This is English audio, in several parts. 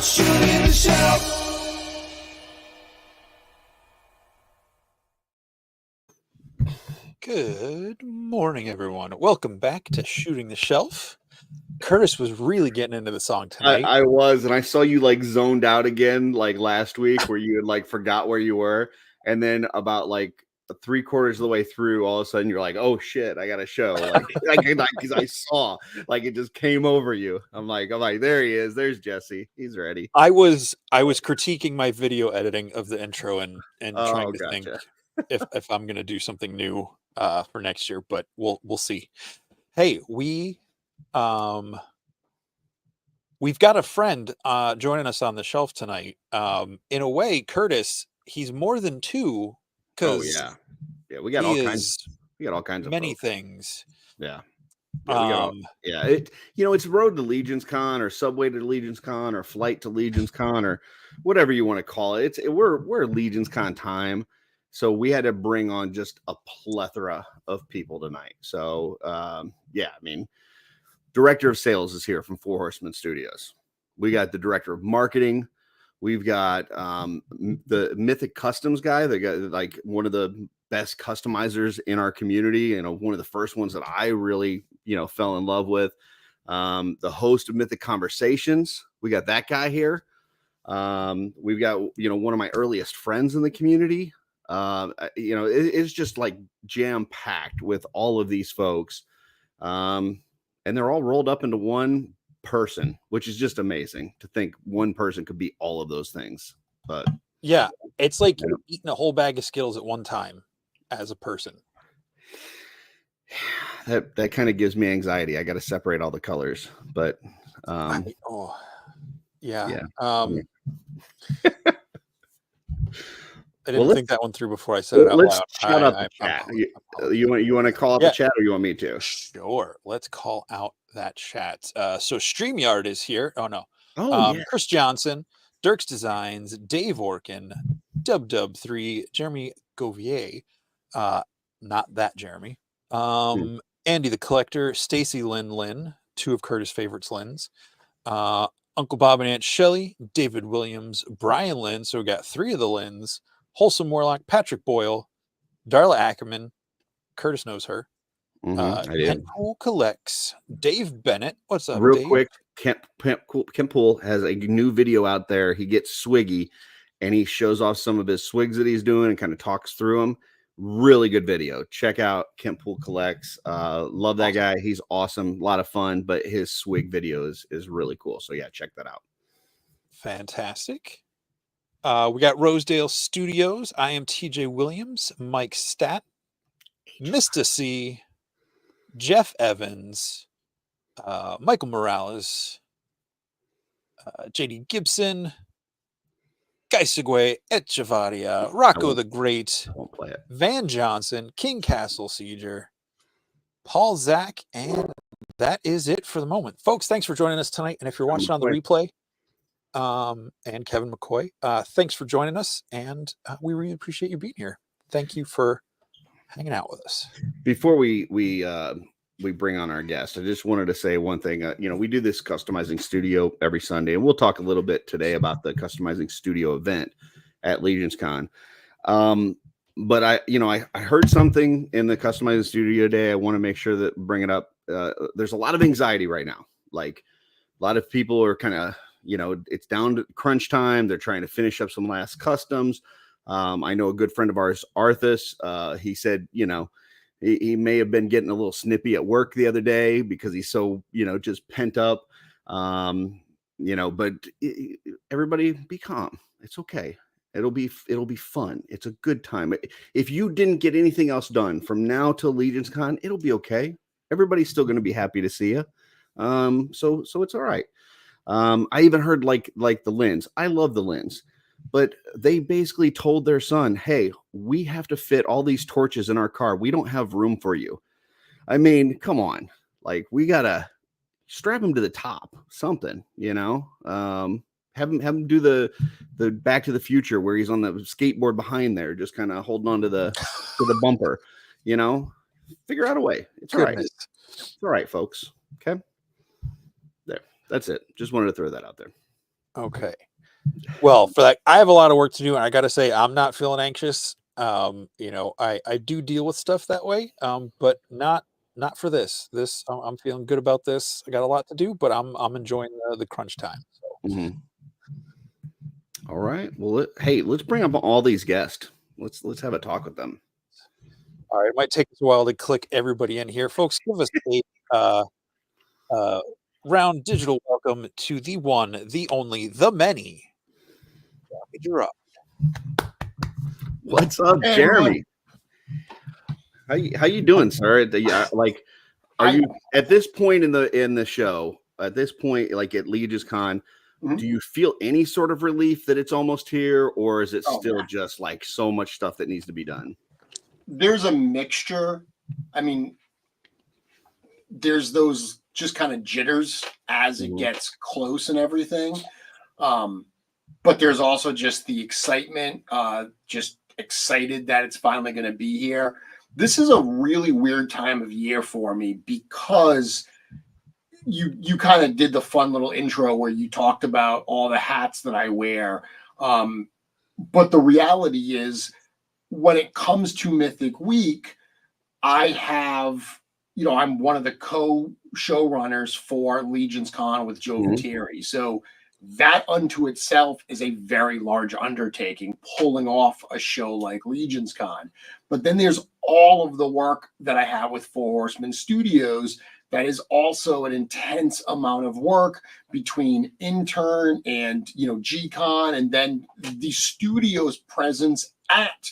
Shooting the shelf. Good morning, everyone. Welcome back to Shooting the Shelf. Curtis was really getting into the song tonight. I was, and I saw you like zoned out again, like last week, where you had like forgot where you were, and then about like 3/4 of the way through, all of a sudden you're like, "Oh shit, I got a show!" Because I saw like it just came over you. I'm like, there he is. There's Jesse. He's ready. I was critiquing my video editing of the intro and trying to think if I'm gonna do something new for next year, but we'll see. Hey, we've got a friend joining us on the shelf tonight. In a way, Curtis, he's more than two. Oh yeah, we got all kinds. We got all kinds of many folks. things. Yeah. It's road to LegionsCon or subway to LegionsCon or flight to LegionsCon or whatever you want to call it. We're LegionsCon time, so we had to bring on just a plethora of people tonight. So director of sales is here from Four Horsemen Studios. We got the director of marketing. We've got the Mythic Customs guy. They got like one of the best customizers in our community. One of the first ones that I really, fell in love with. The host of Mythic Conversations. We got that guy here. We've got, one of my earliest friends in the community. It's just like jam packed with all of these folks. And they're all rolled up into one person, which is just amazing to think one person could be all of those things. But yeah, it's like eating a whole bag of Skittles at one time as a person. That kind of gives me anxiety. I got to separate all the colors, but yeah. I didn't think that one through before I said it out loud. Shout out the chat. You want to call out the chat, or you want me to? Sure. Let's call out that chat. So StreamYard is here. Oh no. Chris Johnson, Dirk's Designs, Dave Orkin, Dub3, Jeremy Govier, not that Jeremy. Andy the Collector, Stacy Lynn, two of Curtis' favorites, Lynn's. Uncle Bob and Aunt Shelley, David Williams, Brian Lynn. So we got three of the Lynns. Wholesome Warlock, Patrick Boyle, Darla Ackerman, Curtis knows her. Kent Poole collects, Dave Bennett. What's up, Real Dave? Quick, Kent Poole has a new video out there. He gets swiggy and he shows off some of his swigs that he's doing and kind of talks through them. Really good video. Check out Kent Poole Collects. Love that guy. He's awesome. A lot of fun, but his swig video is really cool. So yeah, check that out. Fantastic. We got Rosedale Studios. I am TJ Williams, Mike Stat, Mr. C, Jeff Evans, Michael Morales, JD Gibson, Guy Segway, Echevarria, Rocco the Great, Van Johnson, King Castle Sieger, Paul Zach, and that is it for the moment. Folks, thanks for joining us tonight. And if you're watching on the replay, and Kevin McCoy, thanks for joining us, and we really appreciate you being here. Thank you for hanging out with us. Before we bring on our guest, I just wanted to say one thing. We do this customizing studio every Sunday, and we'll talk a little bit today about the customizing studio event at LegionsCon. But I heard something in the customizing studio day. I want to make sure that bring it up. There's a lot of anxiety right now. Like a lot of people are kind of, it's down to crunch time. They're trying to finish up some last customs. I know a good friend of ours, Arthas, he said, he may have been getting a little snippy at work the other day because he's so, just pent up, but everybody be calm. It's okay. It'll be fun. It's a good time. If you didn't get anything else done from now till LegionsCon, it'll be okay. Everybody's still going to be happy to see you. So it's all right. I even heard like the Lynns. I love the Lynns, but they basically told their son, "Hey, we have to fit all these torches in our car. We don't have room for you." I mean, come on. Like, we gotta strap him to the top, something, have him do the Back to the Future where he's on the skateboard behind there, just kind of holding on to the bumper, figure out a way. It's all right. It's all right, folks. Okay. There. That's it. Just wanted to throw that out there. Okay. Well, for that, I have a lot of work to do, and I got to say, I'm not feeling anxious. I do deal with stuff that way, but not for this. I'm feeling good about this. I got a lot to do, but I'm enjoying the crunch time. So. Mm-hmm. All right. Well, hey, let's bring up all these guests. Let's have a talk with them. All right, it might take us a while to click everybody in here, folks. Give us a round digital welcome to the one, the only, the many. Girard. What's up, Jeremy? How you doing, sir? Are you at this point in the show? At this point, like at LegionsCon, do you feel any sort of relief that it's almost here, or is it still just like so much stuff that needs to be done? There's a mixture. I mean, there's those just kind of jitters as it gets close and everything. But there's also just the excitement, just excited that it's finally going to be here. This is a really weird time of year for me because you kind of did the fun little intro where you talked about all the hats that I wear. But the reality is, when it comes to Mythic Week, I have, I'm one of the co-showrunners for LegionsCon with Joe Viteri. So that unto itself is a very large undertaking, pulling off a show like LegionsCon. But then there's all of the work that I have with Horsemen Studios that is also an intense amount of work between Intern and, GCon, and then the studio's presence at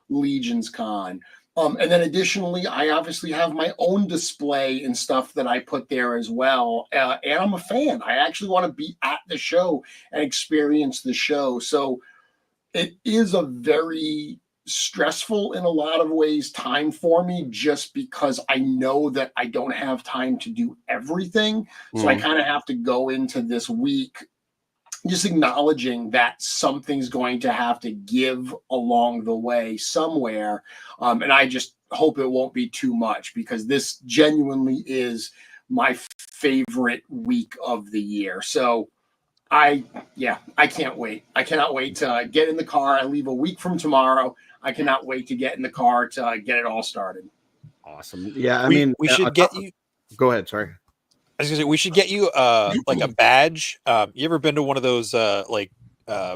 LegionsCon. And then additionally, I obviously have my own display and stuff that I put there as well. And I'm a fan. I actually want to be at the show and experience the show. So it is a very stressful, in a lot of ways, time for me, just because I know that I don't have time to do everything. So I kind of have to go into this week just acknowledging that something's going to have to give along the way somewhere. And I just hope it won't be too much, because this genuinely is my favorite week of the year. So I can't wait. I cannot wait to get in the car. I leave a week from tomorrow. I cannot wait to get in the car to get it all started. Awesome. Yeah. We should get you. Go ahead. Sorry. I was gonna say, we should get you like a badge. You ever been to one of those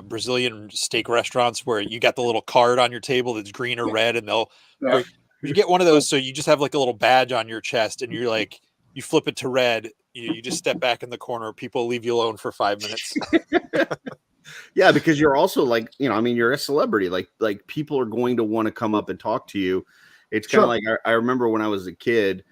Brazilian steak restaurants where you got the little card on your table that's green or red, and you get one of those, so you just have like a little badge on your chest, and you're like, you flip it to red, you just step back in the corner, people leave you alone for 5 minutes. Yeah, because you're also like, you're a celebrity. Like people are going to want to come up and talk to you. It's kind of like I remember when I was a kid.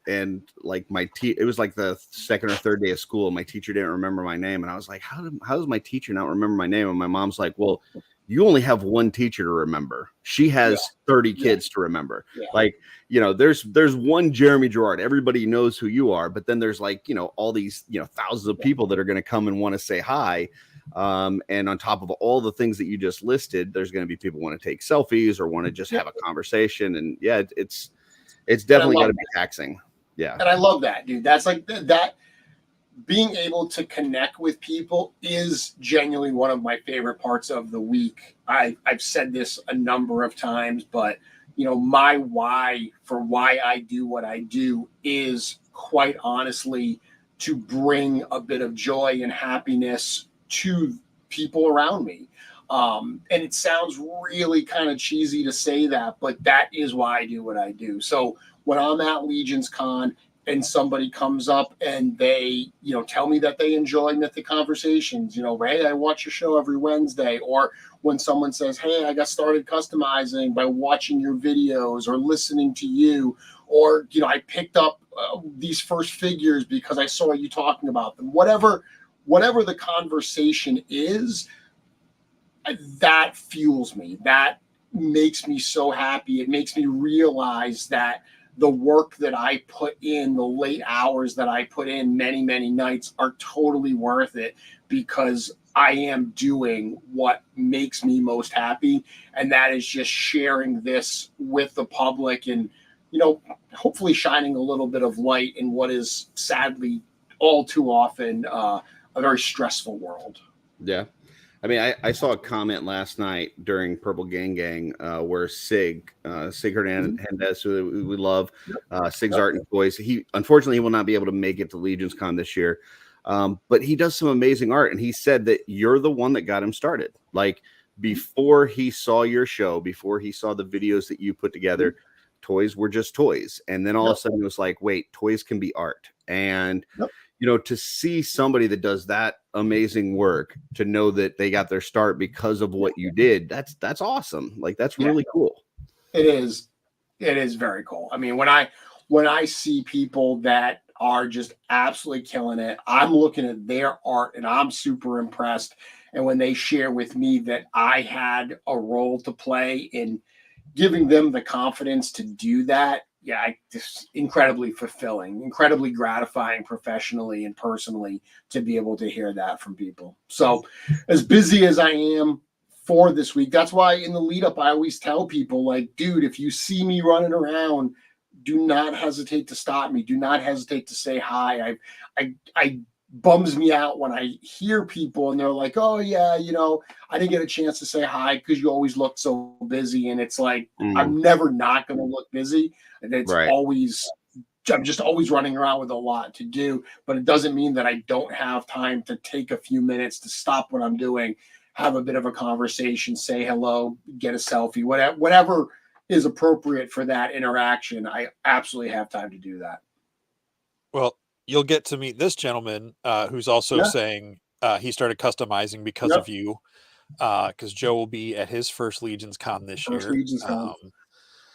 And like it was like the second or third day of school. My teacher didn't remember my name, and I was like, how does my teacher not remember my name? And my mom's like, well, you only have one teacher to remember. She has 30 kids to remember. Yeah. Like, there's one Jeremy Girard. Everybody knows who you are, but then there's like, all these, thousands of people that are going to come and want to say hi. And on top of all the things that you just listed, there's going to be people who want to take selfies or want to just have a conversation. And yeah, it's definitely got to be taxing. Yeah. And I love that, dude. That's like that. Being able to connect with people is genuinely one of my favorite parts of the week. I've said this a number of times, but my why for why I do what I do is, quite honestly, to bring a bit of joy and happiness to people around me. And it sounds really kind of cheesy to say that, but that is why I do what I do. So when I'm at LegionsCon and somebody comes up and they, tell me that they enjoy Mythic Conversations, hey, I watch your show every Wednesday. Or when someone says, hey, I got started customizing by watching your videos or listening to you, or, I picked up these first figures because I saw you talking about them, whatever the conversation is, that fuels me. That makes me so happy. It makes me realize that the work that I put in, the late hours that I put in many, many nights, are totally worth it, because I am doing what makes me most happy. And that is just sharing this with the public and, hopefully shining a little bit of light in what is sadly all too often a very stressful world. Yeah. I mean, I saw a comment last night during Purple Gang where Sig Hernandez, who we love, Sig's Art and Toys. He unfortunately will not be able to make it to LegionsCon this year, but he does some amazing art. And he said that you're the one that got him started. Like before he saw your show, before he saw the videos that you put together, toys were just toys. And then all of a sudden it was like, wait, toys can be art. And you know, to see somebody that does that amazing work, to know that they got their start because of what you did, that's awesome. Like that's really cool. It is very cool. I mean, when I see people that are just absolutely killing it, I'm looking at their art and I'm super impressed. And when they share with me that I had a role to play in giving them the confidence to do that, just incredibly fulfilling, incredibly gratifying professionally and personally to be able to hear that from people. So as busy as I am for this week, that's why in the lead up, I always tell people, like, dude, if you see me running around, do not hesitate to stop me. Do not hesitate to say hi. I bums me out when I hear people and they're like, oh yeah, you know, I didn't get a chance to say hi because you always look so busy. And it's like, I'm never not going to look busy. And it's always, I'm just always running around with a lot to do, but it doesn't mean that I don't have time to take a few minutes to stop what I'm doing, have a bit of a conversation, say hello, get a selfie, whatever is appropriate for that interaction. I absolutely have time to do that. Well, you'll get to meet this gentleman who's also saying he started customizing because of you, because Joe will be at his first LegionsCon this year. LegionsCon.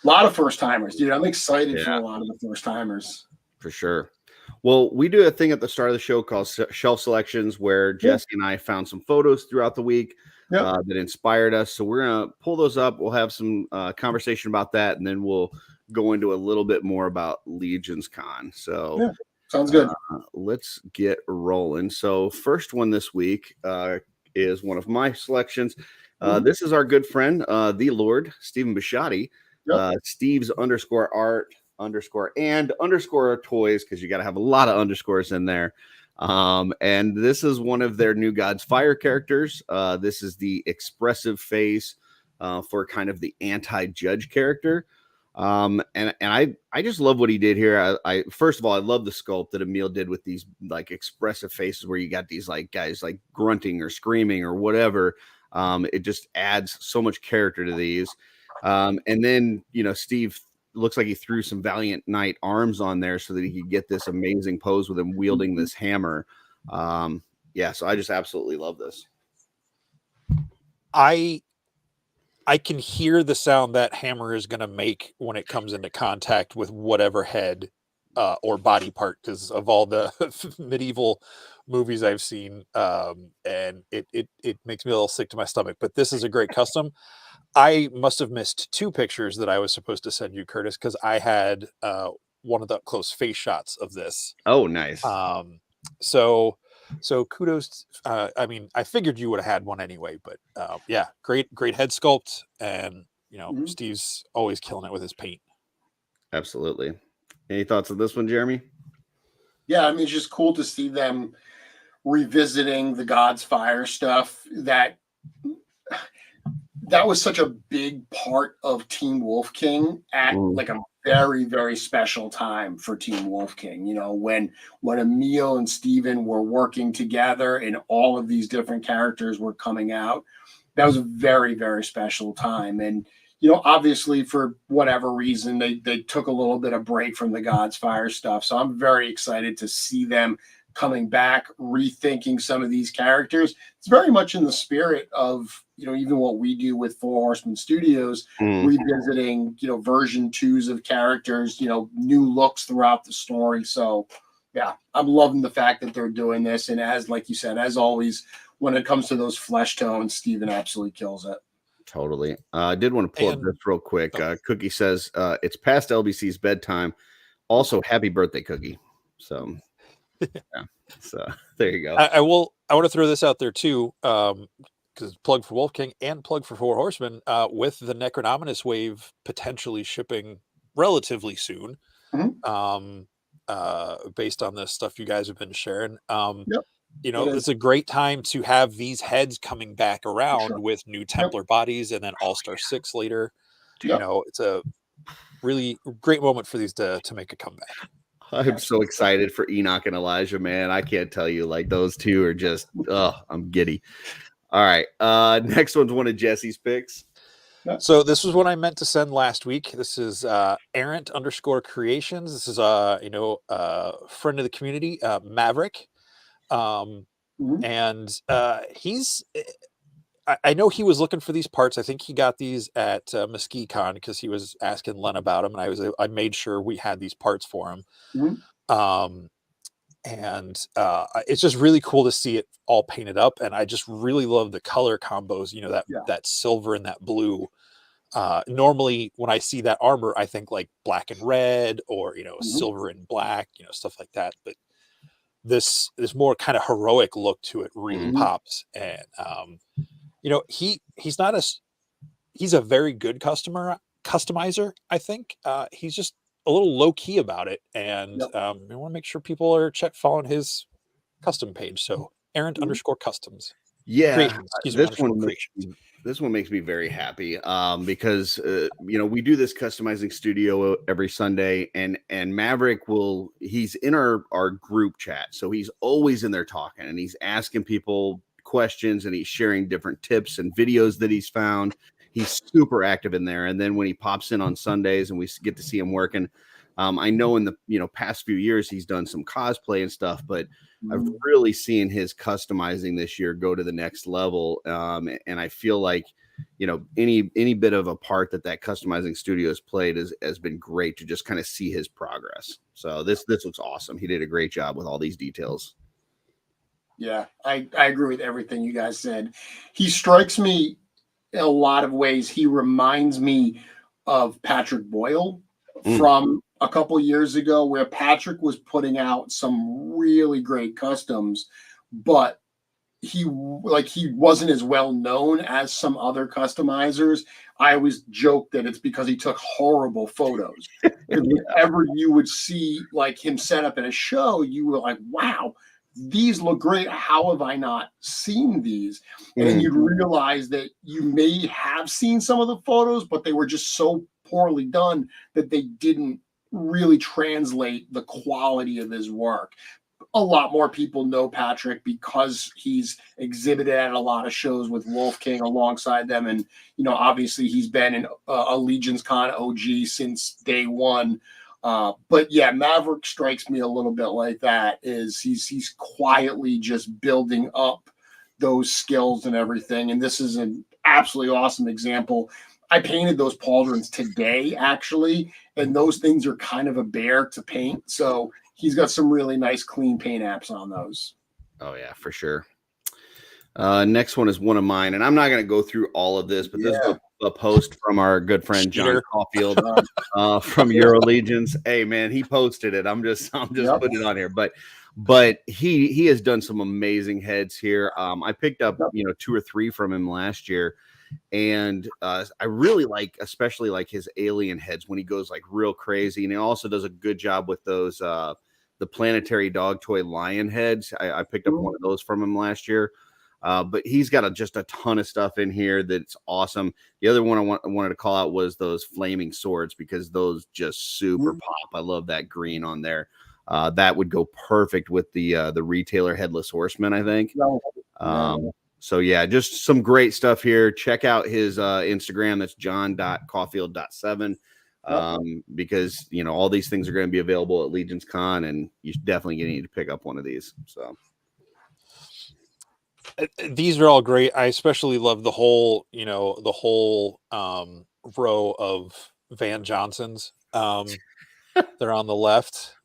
A lot of first timers, dude. I'm excited for a lot of the first timers. For sure. Well, we do a thing at the start of the show called Shelf Selections, where Jesse and I found some photos throughout the week that inspired us. So we're going to pull those up. We'll have some conversation about that, and then we'll go into a little bit more about LegionsCon. So sounds good. Let's get rolling. So first one this week is one of my selections. This is our good friend, the Lord, Stephen Bisciotti. Steve's _art _ toys, because you got to have a lot of underscores in there. And this is one of their new God's Fire characters. This is the expressive face for kind of the anti-judge character. And I just love what he did here. I first of all, I love the sculpt that Emil did with these like expressive faces where you got these like guys like grunting or screaming or whatever. It just adds so much character to these. And then, you know, Steve looks like he threw some Valiant Knight arms on there so that he could get this amazing pose with him wielding this hammer. So I just absolutely love this. I can hear the sound that hammer is going to make when it comes into contact with whatever head or body part, because of all the medieval movies I've seen. And it makes me a little sick to my stomach, but this is a great custom. I must have missed 2 pictures that I was supposed to send you, Curtis, because I had one of the close face shots of this. Oh, nice. So kudos. I mean, I figured you would have had one anyway, but great head sculpt, and you know, Steve's always killing it with his paint. Absolutely. Any thoughts on this one, Jeremy? Yeah, I mean, it's just cool to see them revisiting the God's Fire stuff. That was such a big part of Team Wolf King at like a very, very special time for Team Wolf King. You know, when Emil and Steven were working together and all of these different characters were coming out, that was a very, very special time. And, you know, obviously for whatever reason, they took a little bit of break from the God's Fire stuff. So I'm very excited to see them coming back, rethinking some of these characters. It's very much in the spirit of, you know, even what we do with Four Horsemen Studios, revisiting, you know, version 2s of characters, you know, new looks throughout the story. So yeah, I'm loving the fact that they're doing this. And as, like you said, as always, when it comes to those flesh tones, Steven absolutely kills it. Totally. I did want to pull up this real quick. Cookie says it's past LBC's bedtime. Also, happy birthday, Cookie. So so there you go. I want to throw this out there too, because plug for Wolf King and plug for Four Horsemen, with the Necronominous wave potentially shipping relatively soon, based on the stuff you guys have been sharing. you know, it's a great time to have these heads coming back around with new Templar bodies and then All-Star 6 later. You know, it's a really great moment for these to make a comeback. I'm so excited for Enoch and Elijah, man. I can't tell you, like, those two are just, I'm giddy. All right. Next one's one of Jesse's picks. So this was what I meant to send last week. This is Errant_Creations. This is friend of the community, Maverick. And he's I know he was looking for these parts. I think he got these at MesquiCon because he was asking Len about them, and I made sure we had these parts for him. And it's just really cool to see it all painted up, and I just really love the color combos. You know, that silver and that blue. Normally when I see that armor, I think like black and red, or silver and black, stuff like that. But this more kind of heroic look to it really pops. And he's a very good customizer. I think he's just a little low key about it, and I want to make sure people are following his custom page. So Errant_Customs. This one makes me very happy because we do this customizing studio every Sunday, and Maverick he's in our group chat, so he's always in there talking, and he's asking people questions, and he's sharing different tips and videos that he's found. He's super active in there, and then when he pops in on Sundays and we get to see him working, I know in the past few years he's done some cosplay and stuff, but I've really seen his customizing this year go to the next level. And I feel like, any bit of a part that customizing studio has played has been great to just kind of see his progress. So this looks awesome. He did a great job with all these details. Yeah, I agree with everything you guys said. He strikes me in a lot of ways. He reminds me of Patrick Boyle from a couple years ago, where Patrick was putting out some really great customs, but he wasn't as well known as some other customizers. I always joke that it's because he took horrible photos. Whenever you would see like him set up at a show, you were like, wow, these look great. How have I not seen these? And then you'd realize that you may have seen some of the photos, but they were just so poorly done that they didn't really translate the quality of his work. A lot more people know Patrick because he's exhibited at a lot of shows with Wolf King alongside them, and obviously he's been in a LegionsCon OG since day one. But yeah, Maverick strikes me a little bit like that. He's quietly just building up those skills and everything, and this is an absolutely awesome example. I painted those pauldrons today, actually, and those things are kind of a bear to paint. So he's got some really nice clean paint apps on those. Oh, yeah, for sure. Next one is one of mine, and I'm not going to go through all of this, but this is a post from our good friend John Caulfield from Euro Legions. Hey, man, he posted it. I'm just putting it on here, but he has done some amazing heads here. I picked up 2 or 3 from him last year. And I really especially like his alien heads when he goes like real crazy, and he also does a good job with those the planetary dog toy lion heads. I picked up one of those from him last year, but he's got just a ton of stuff in here that's awesome. The other one I wanted to call out was those flaming swords, because those just super pop. I love that green on there. That would go perfect with the retailer headless horseman, I think. So yeah, just some great stuff here. Check out his Instagram. That's john.caulfield.7 because all these things are going to be available at LegionsCon, and you definitely need to pick up one of these. So these are all great. I especially love the whole row of Van Johnsons. They're on the left.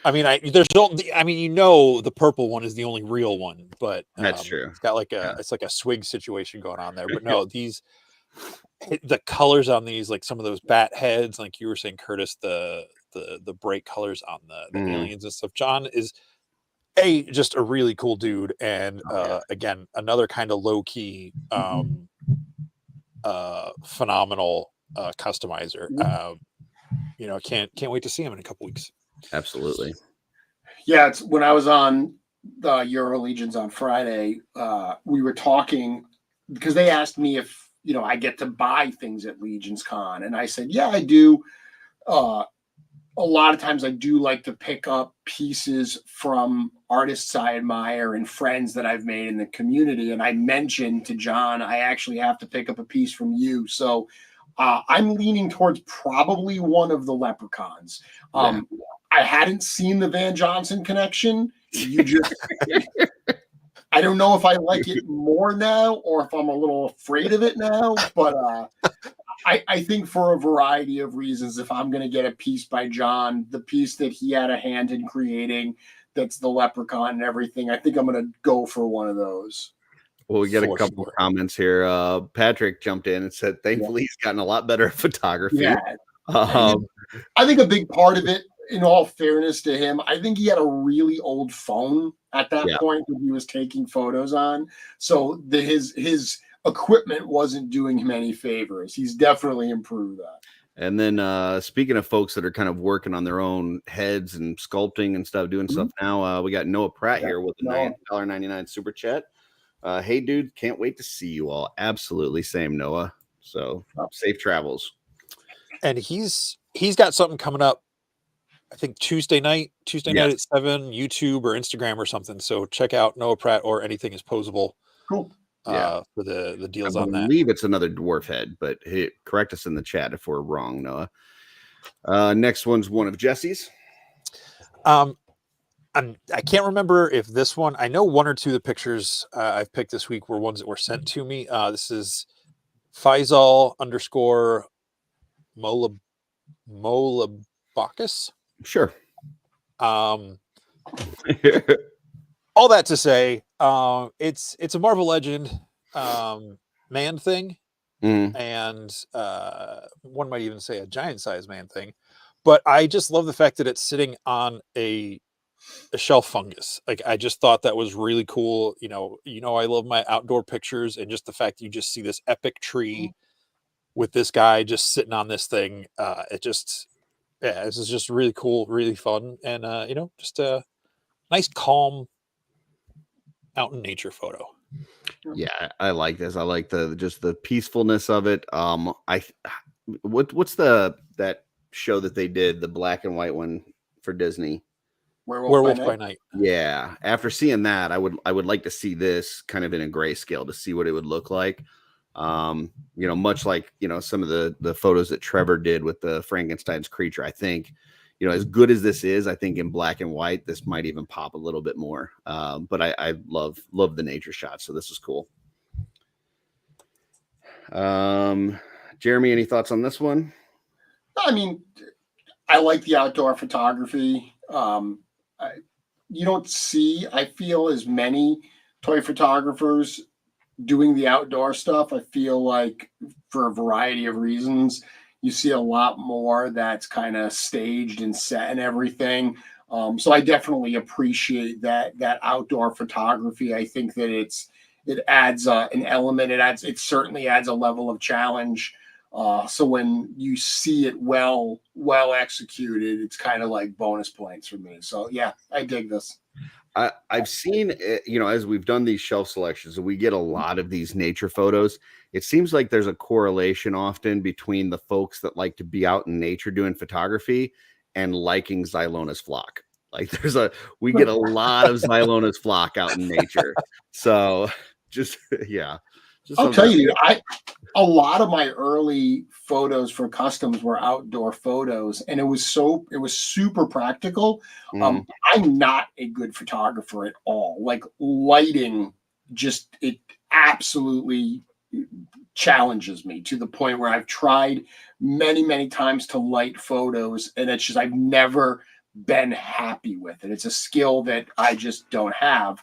I mean, the purple one is the only real one, but that's true. It's got it's like a Swig situation going on there. But no, the colors on these, like some of those bat heads, like you were saying, Curtis, the bright colors on the aliens and stuff. John is just a really cool dude, and again, another kind of low key, phenomenal customizer. Can't wait to see him in a couple weeks. Absolutely. Yeah, it's when I was on the Euro Legions on Friday, we were talking because they asked me if, I get to buy things at LegionsCon. And I said, yeah, I do. A lot of times I do like to pick up pieces from artists I admire and friends that I've made in the community. And I mentioned to John, I actually have to pick up a piece from you. So I'm leaning towards probably one of the Leprechauns. I hadn't seen the Van Johnson connection. You just, I don't know if I like it more now or if I'm a little afraid of it now, but I think for a variety of reasons, if I'm going to get a piece by John, the piece that he had a hand in creating, that's the Leprechaun and everything, I think I'm going to go for one of those. Well, we got a couple of comments here. Patrick jumped in and said, thankfully, he's gotten a lot better at photography. Yeah. I think a big part of it, in all fairness to him, I think he had a really old phone at that point when he was taking photos on. So his equipment wasn't doing him any favors. He's definitely improved that. And then speaking of folks that are kind of working on their own heads and sculpting and stuff, doing stuff now, we got Noah Pratt here with a $9.99 super chat. Hey, dude, can't wait to see you all. Absolutely. Same, Noah. So safe travels. And he's got something coming up, I think Tuesday night at 7, YouTube or Instagram or something. So check out Noah Pratt or Anything is Posable. Cool. For the deals on that. I believe it's another dwarf head, but correct us in the chat if we're wrong, Noah. Next one's one of Jesse's. I can't remember if this one, I know one or two of the pictures I've picked this week were ones that were sent to me. This is Faisal _ Molabakis. Sure. All that to say, it's a Marvel Legend man thing, and one might even say a giant size man thing. But I just love the fact that it's sitting on a shelf fungus. Like, I just thought that was really cool. I love my outdoor pictures, and just the fact that you just see this epic tree with this guy just sitting on this thing. This is just really cool, really fun, and just a nice, calm, out in nature photo. Yeah, I like this. I like the peacefulness of it. What's that show that they did, the black and white one for Disney? Werewolf by Night. Yeah. After seeing that, I would like to see this kind of in a grayscale to see what it would look like. Much like, some of the photos that Trevor did with the Frankenstein's creature. I think, as good as this is, I think in black and white, this might even pop a little bit more. But I love the nature shot. So this is cool. Jeremy, any thoughts on this one? I mean, I like the outdoor photography. You don't see, I feel, as many toy photographers doing the outdoor stuff. I feel like for a variety of reasons, you see a lot more that's kind of staged and set and everything. So I definitely appreciate that outdoor photography. I think that it adds an element. It certainly adds a level of challenge. So when you see it well executed, it's kind of like bonus points for me. So yeah, I dig this. I've seen, as we've done these shelf selections, and we get a lot of these nature photos. It seems like there's a correlation often between the folks that like to be out in nature doing photography and liking Zylona's flock. Like we get a lot of Zylona's flock out in nature. So I'll tell you, a lot of my early photos for customs were outdoor photos, and it was super practical. I'm not a good photographer at all. Like, lighting, it absolutely challenges me to the point where I've tried many, many times to light photos, and it's just, I've never been happy with it. It's a skill that I just don't have.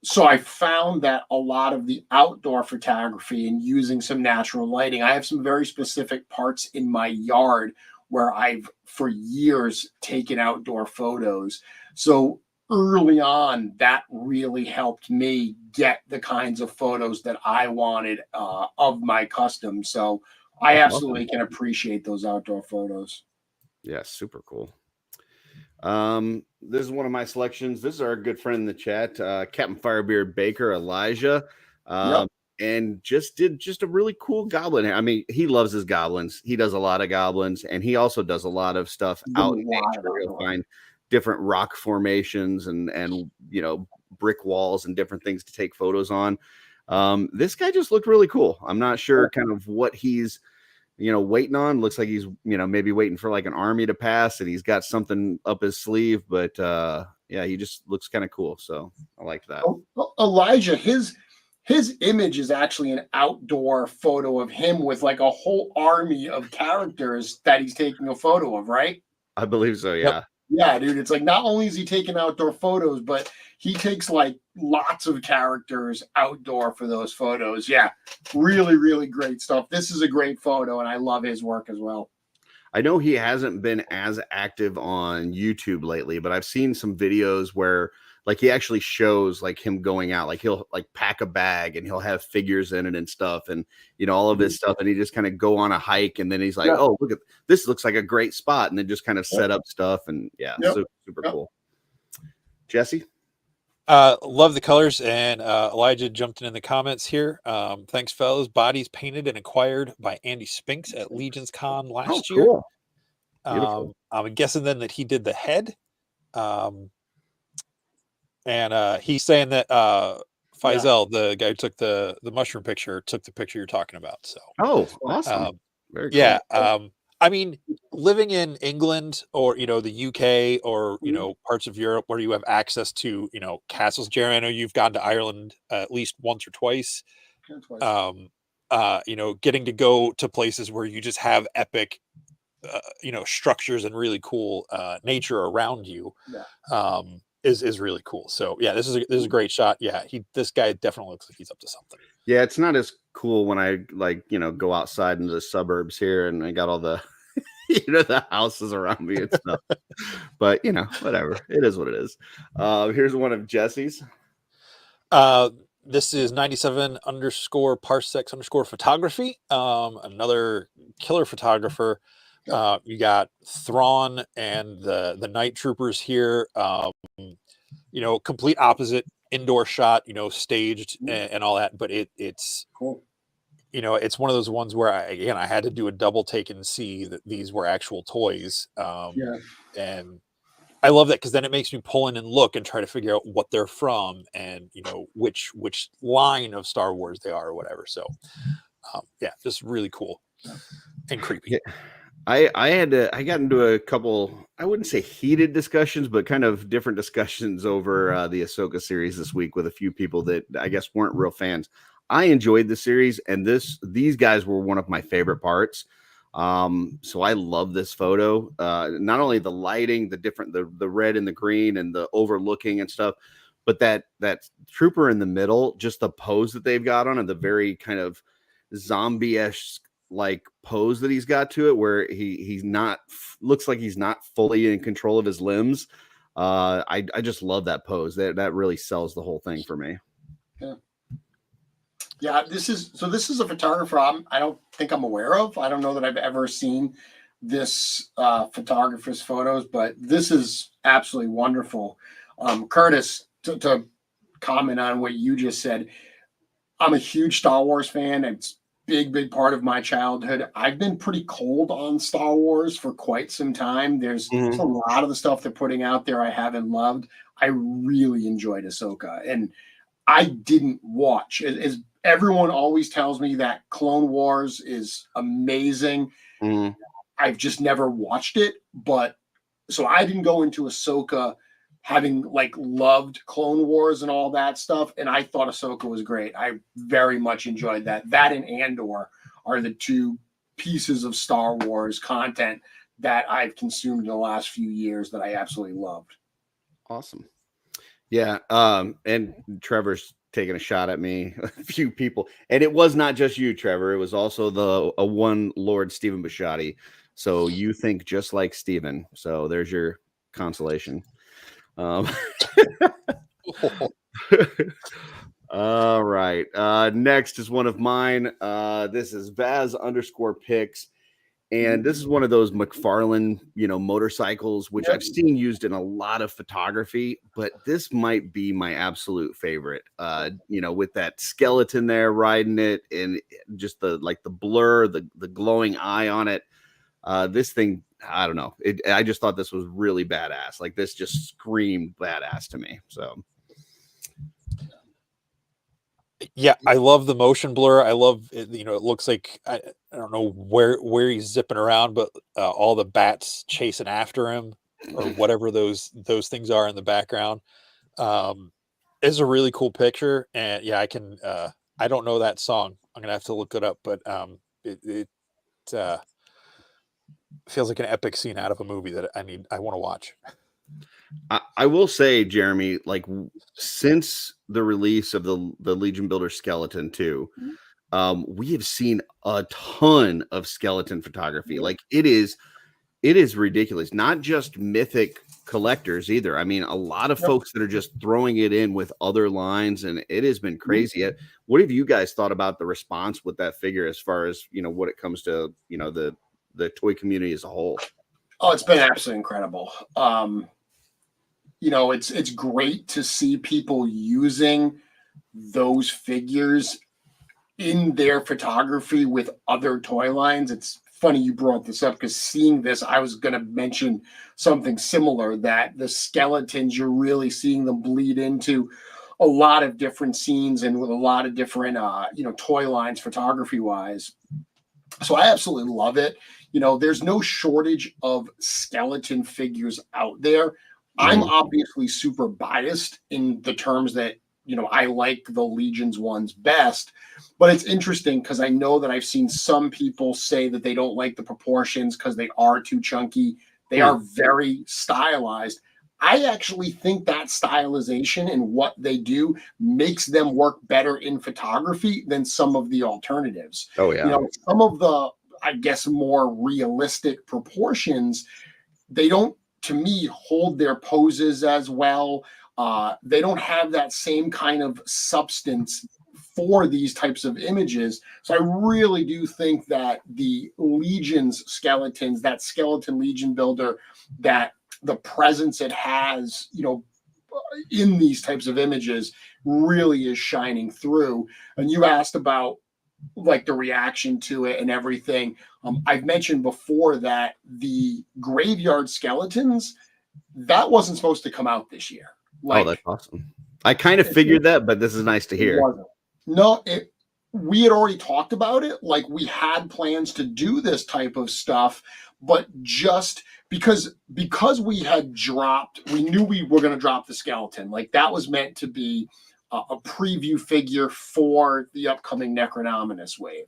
So I found that a lot of the outdoor photography and using some natural lighting, I have some very specific parts in my yard where I've for years taken outdoor photos. So early on, that really helped me get the kinds of photos that I wanted of my custom. So I absolutely can appreciate those outdoor photos. this is one of my selections. This is our good friend in the chat, Captain Firebeard Baker Elijah. And did a really cool goblin. I mean, he loves his goblins. He does a lot of goblins, and he also does a lot of stuff out in nature. You'll find different rock formations and brick walls and different things to take photos on. This guy just looked really cool. I'm not sure kind of what he's waiting on. Looks like he's maybe waiting for like an army to pass, and he's got something up his sleeve. But he just looks kind of cool. So I like that. Elijah, his image is actually an outdoor photo of him with like a whole army of characters that he's taking a photo of, right? I believe so, yeah. Yep. Yeah, dude. It's like not only is he taking outdoor photos, but he takes like lots of characters outdoor for those photos. Yeah, really, really great stuff. This is a great photo, and I love his work as well. I know he hasn't been as active on YouTube lately, but I've seen some videos where like he actually shows like him going out, like he'll like pack a bag and he'll have figures in it and stuff, and all of his stuff, and he just kind of go on a hike, and then he's like, oh, look at this, looks like a great spot, and then just kind of set up stuff, and super cool. Jesse, love the colors, and Elijah jumped in the comments here. Thanks, fellas. Bodies painted and acquired by Andy Spinks at LegionsCon last year. Cool. I'm guessing then that he did the head. And he's saying that Faisal, the guy who took the mushroom picture, took the picture you're talking about. So awesome. Very cool. Yeah. I mean, living in England or the UK or parts of Europe where you have access to castles. Jerry, I know you've gone to Ireland at least once or twice. Getting to go to places where you just have epic structures and really cool nature around you. Is really cool. So yeah, this is a great shot. Yeah, this guy definitely looks like he's up to something. Yeah, it's not as cool when I go outside into the suburbs here and I got all the the houses around me and stuff. But whatever. It is what it is. Here's one of Jesse's. This is 97_parsecs_photography. Another killer photographer. You got Thrawn and the night troopers here. Complete opposite indoor shot, staged and all that, but it's cool. It's one of those ones where I had to do a double take and see that these were actual toys. And I love that because then it makes me pull in and look and try to figure out what they're from and which line of Star Wars they are or whatever. So just really cool and creepy. Yeah. I got into a couple, I wouldn't say heated discussions, but kind of different discussions over the Ahsoka series this week with a few people that I guess weren't real fans. I enjoyed the series, and these guys were one of my favorite parts. So I love this photo. Not only the lighting, the red and the green and the overlooking and stuff, but that trooper in the middle, just the pose that they've got on, and the very kind of zombie-esque like pose that he's got to it, where he's not looks like he's not fully in control of his limbs. I just love that pose. That really sells the whole thing for me. Yeah, this is a photographer I don't think I'm aware of. I don't know that I've ever seen this photographer's photos, but this is absolutely wonderful. Curtis, to comment on what you just said, I'm a huge Star Wars fan. It's big part of my childhood. I've been pretty cold on Star Wars for quite some time. There's a lot of the stuff they're putting out there I haven't loved. I really enjoyed Ahsoka, and I didn't watch. As everyone always tells me that Clone Wars is amazing. I've just never watched it, but so I didn't go into Ahsoka having loved Clone Wars and all that stuff, and I thought Ahsoka was great. I very much enjoyed that. That and Andor are the two pieces of Star Wars content that I've consumed in the last few years that I absolutely loved. Awesome. Yeah, and Trevor's taking a shot at me, a few people, and it was not just you, Trevor. It was also a one Lord Stephen Bisciotti. So you think just like Stephen. So there's your consolation. All right. Next is one of mine. This is Vaz_Picks. And this is one of those McFarlane, motorcycles, which I've seen used in a lot of photography, but this might be my absolute favorite. With that skeleton there riding it and just the blur, the glowing eye on it. This thing, I don't know. I just thought this was really badass. Like this just screamed badass to me. So. Yeah, I love the motion blur. I love it. It looks like I don't know where he's zipping around, but all the bats chasing after him or whatever those things are in the background. It's a really cool picture, and yeah, I can. I don't know that song. I'm gonna have to look it up, but it feels like an epic scene out of a movie that I want to watch. I will say, Jeremy, like since the release of the Legion Builder Skeleton 2, we have seen a ton of skeleton photography. Like it is ridiculous. Not just Mythic collectors either. I mean, a lot of folks that are just throwing it in with other lines, and it has been crazy. What have you guys thought about the response with that figure as far as, what it comes to, the toy community as a whole? Oh, it's been absolutely incredible. It's great to see people using those figures in their photography with other toy lines. It's funny you brought this up because seeing this, I was going to mention something similar, that the skeletons, you're really seeing them bleed into a lot of different scenes and with a lot of different, toy lines photography wise. So I absolutely love it. There's no shortage of skeleton figures out there. I'm obviously super biased in the terms that, I like the Legions ones best, but it's interesting because I know that I've seen some people say that they don't like the proportions because they are too chunky. They are very stylized. I actually think that stylization and what they do makes them work better in photography than some of the alternatives. Oh, yeah. Some of the, I guess, more realistic proportions, they don't, to me, hold their poses as well. They don't have that same kind of substance for these types of images. So I really do think that the Legion's skeletons, that skeleton Legion builder, that the presence it has, in these types of images really is shining through. And you asked about like the reaction to it and everything. I've mentioned before that the graveyard skeletons, that wasn't supposed to come out this year. That's awesome. I kind of figured that, but this is nice to hear. No, we had already talked about it. Like we had plans to do this type of stuff, but just because we had dropped, we knew we were going to drop the skeleton. Like that was meant to be a preview figure for the upcoming Necronominous wave.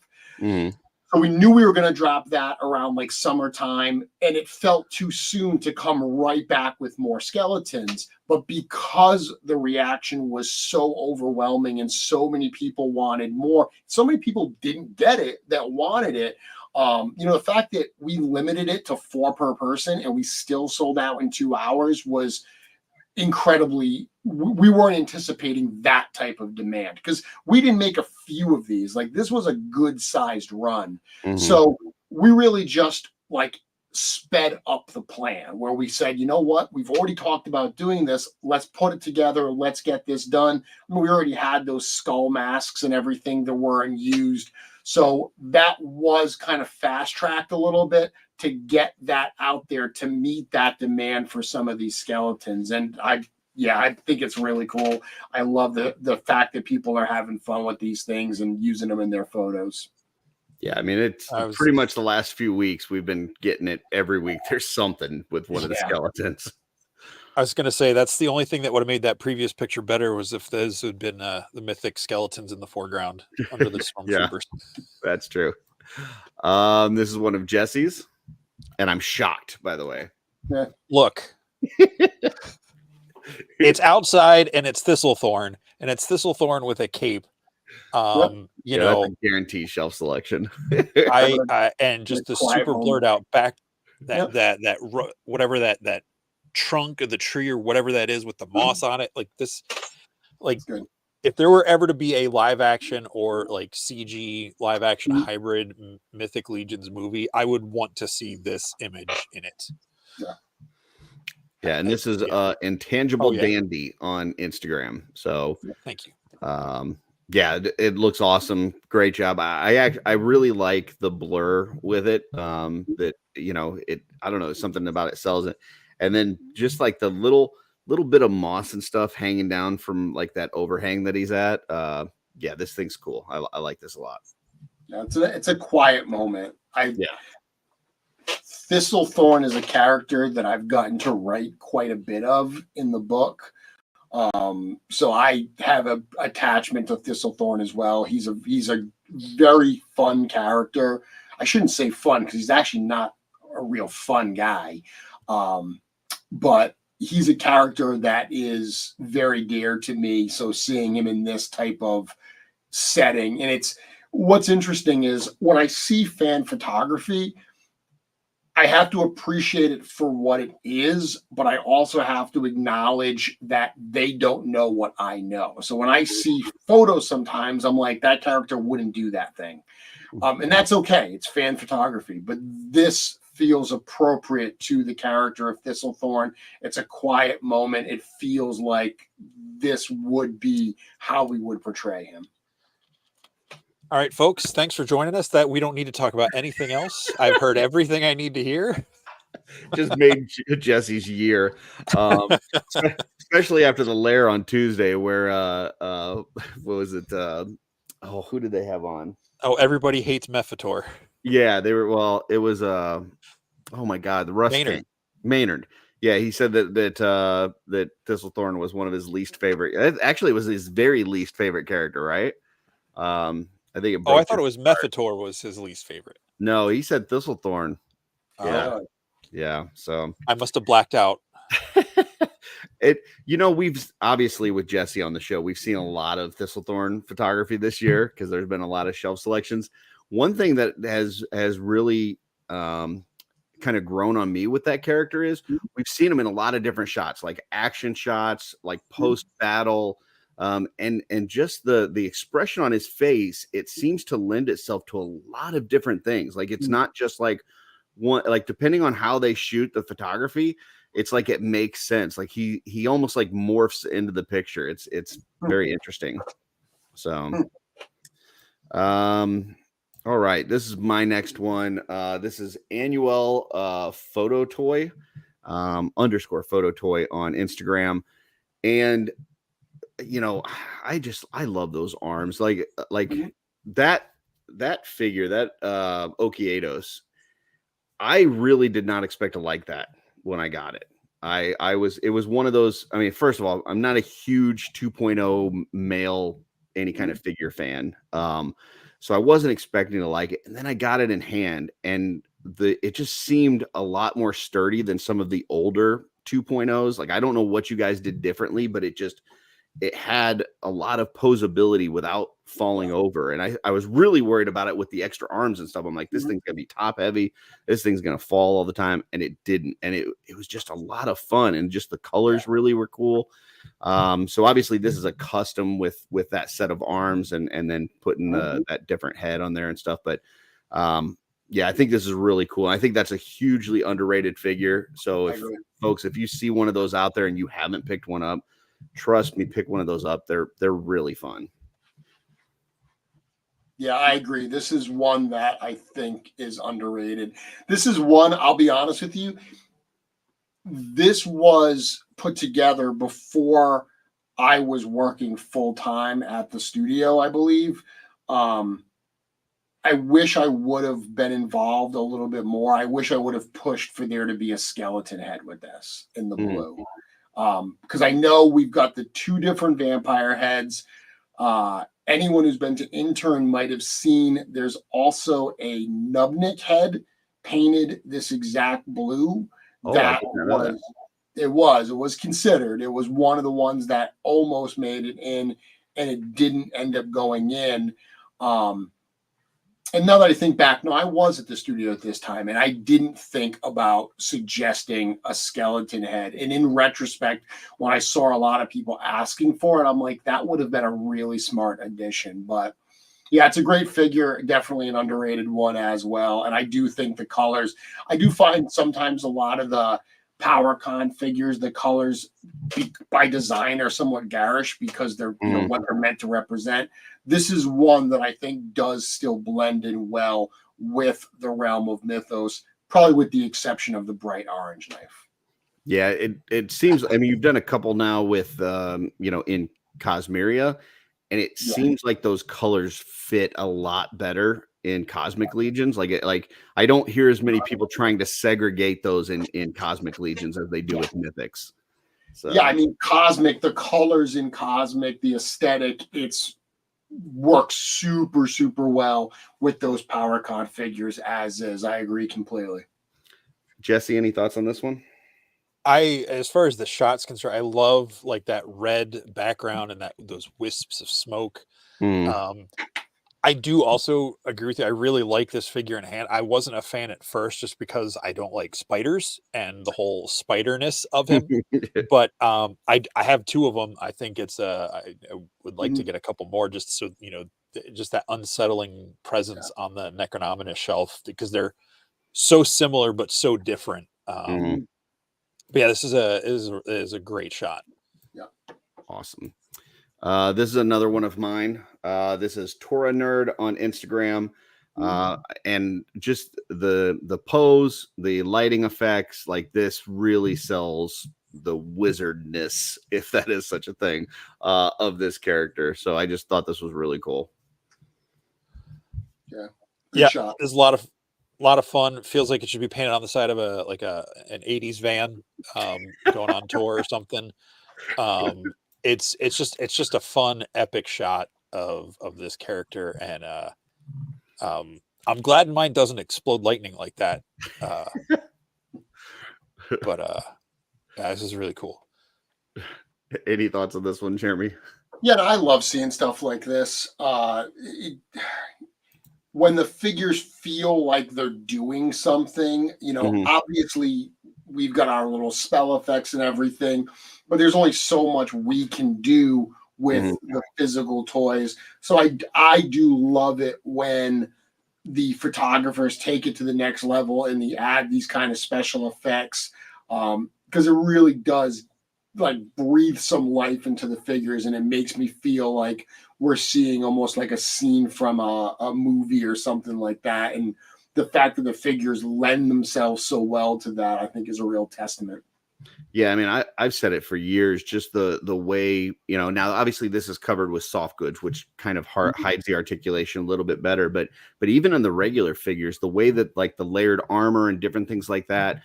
So we knew we were going to drop that around like summertime, and it felt too soon to come right back with more skeletons. But because the reaction was so overwhelming and so many people wanted more, so many people didn't get it that wanted it. The fact that we limited it to 4 per person and we still sold out in 2 hours was incredibly, we weren't anticipating that type of demand because we didn't make a few of these. Like this was a good sized run. So we really just like sped up the plan where we said, you know what, we've already talked about doing this. Let's put it together. Let's get this done. I mean, we already had those skull masks and everything that weren't used. So that was kind of fast tracked a little bit to get that out there to meet that demand for some of these skeletons. And I think it's really cool. I love the fact that people are having fun with these things and using them in their photos. Yeah, I mean, it's pretty much the last few weeks we've been getting it every week. There's something with one of the skeletons. I was going to say that's the only thing that would have made that previous picture better was if those had been the Mythic skeletons in the foreground under the stormtroopers. That's true. This is one of Jesse's, and I'm shocked, by the way. Yeah. Look, it's outside and it's Thistlethorn, and it's Thistlethorn with a cape. That's a guaranteed shelf selection. And just the super blurred out back that whatever that trunk of the tree or whatever that is with the moss on it, like this, like if there were ever to be a live action or like CG live action hybrid Mythic Legions movie, I would want to see this image in it. Yeah, and this is Intangible Dandy on Instagram. So thank you. Yeah, it looks awesome. Great job. I really like the blur with it. That I don't know, something about it sells it. And then just like the little bit of moss and stuff hanging down from like that overhang that he's at. Yeah, this thing's cool. I like this a lot. Yeah, it's a quiet moment. Thistlethorn is a character that I've gotten to write quite a bit of in the book. So I have a attachment to Thistlethorn as well. He's a very fun character. I shouldn't say fun because he's actually not a real fun guy. But he's a character that is very dear to me. So seeing him in this type of setting, and what's interesting is when I see fan photography, I have to appreciate it for what it is, but I also have to acknowledge that they don't know what I know. So when I see photos sometimes, I'm like, that character wouldn't do that thing. And that's okay. It's fan photography. But this feels appropriate to the character of Thistlethorn. It's a quiet moment. It feels like this would be how we would portray him. All right, folks, thanks for joining us. That we don't need to talk about anything else. I've heard everything I need to hear. Just made Jesse's year, especially after the lair on Tuesday, where what was it? Who did they have on? Oh, everybody hates Mephitor. Yeah, they were. Well, it was oh my God, the Rust Maynard. Yeah, he said that Thistlethorn was one of his least favorite. Actually, it was his very least favorite character, right? I think I thought it was Mephitor was his least favorite. No, he said Thistlethorn. Yeah. Yeah. So I must have blacked out. We've obviously with Jesse on the show, we've seen a lot of Thistlethorn photography this year because there's been a lot of shelf selections. One thing that has really kind of grown on me with that character is we've seen him in a lot of different shots, like action shots, like post battle. And just the expression on his face, it seems to lend itself to a lot of different things. Like it's not just like one, like depending on how they shoot the photography, it's like it makes sense. Like he almost like morphs into the picture. It's very interesting. So, all right, this is my next one. This is Annuel Photo Toy _ Photo Toy on Instagram, and I love those arms. Like that figure, that Okiedos, I really did not expect to like that when I got it. It was one of those. I mean, first of all, I'm not a huge 2.0 male any kind of figure fan. So I wasn't expecting to like it. And then I got it in hand, and it just seemed a lot more sturdy than some of the older 2.0s. Like, I don't know what you guys did differently, but it had a lot of posability without falling over. And I was really worried about it with the extra arms and stuff. I'm like, this thing's going to be top heavy. This thing's going to fall all the time. And it didn't. And it was just a lot of fun. And just the colors really were cool. So obviously this is a custom with that set of arms and then putting that different head on there and stuff. But yeah, I think this is really cool. I think that's a hugely underrated figure. So if you see one of those out there and you haven't picked one up, trust me, pick one of those up. They're really fun. Yeah, I agree. This is one that I think is underrated. This is one, I'll be honest with you, this was put together before I was working full-time at the studio, I believe. I wish I would have been involved a little bit more. I wish I would have pushed for there to be a skeleton head with this in the blue. Because I know we've got the two different vampire heads. Anyone who's been to Intern might have seen there's also a Nubnik head painted this exact blue. It was considered. It was one of the ones that almost made it in, and it didn't end up going in. And now that I think back, no, I was at the studio at this time, and I didn't think about suggesting a skeleton head. And in retrospect, when I saw a lot of people asking for it, I'm like, that would have been a really smart addition. But yeah, it's a great figure, definitely an underrated one as well. And I do think the colors, I do find sometimes a lot of the PowerCon figures, the colors by design are somewhat garish because they're what they're meant to represent. This is one that I think does still blend in well with the realm of Mythos, probably with the exception of the bright orange knife. Yeah, it seems. I mean, you've done a couple now with in Cosmeria, and it seems like those colors fit a lot better in Cosmic Legions. Like I don't hear as many people trying to segregate those in Cosmic Legions as they do with Mythics. So yeah, I mean, Cosmic, the colors in Cosmic, the aesthetic, it's works super, super well with those PowerCon figures as is. I agree completely. Jesse, any thoughts on this one? As far as the shot's concerned, I love like that red background and those wisps of smoke. I do also agree with you. I really like this figure in hand. I wasn't a fan at first just because I don't like spiders and the whole spiderness of him. But I have two of them. I think it's I would like to get a couple more just so just that unsettling presence on the Necronominous shelf because they're so similar but so different. But yeah, this is a great shot. Yeah, awesome. This is another one of mine. This is Tora Nerd on Instagram. And just the pose, the lighting effects, like this really sells the wizardness, if that is such a thing, of this character. So I just thought this was really cool. Yeah. Good shot. There's a lot of fun. It feels like it should be painted on the side of an 80s van going on tour or something. It's just a fun epic shot of this character, and I'm glad mine doesn't explode lightning like that. But this is really cool. Any thoughts on this one, Jeremy? Yeah, I love seeing stuff like this. When the figures feel like they're doing something, obviously we've got our little spell effects and everything, but there's only so much we can do with the physical toys. So I do love it when the photographers take it to the next level and they add these kind of special effects because it really does like breathe some life into the figures, and it makes me feel like we're seeing almost like a scene from a movie or something like that. And the fact that the figures lend themselves so well to that, I think, is a real testament. Yeah, I mean, I've said it for years, just the way, now obviously this is covered with soft goods, which kind of hides the articulation a little bit better. But even in the regular figures, the way that like the layered armor and different things like that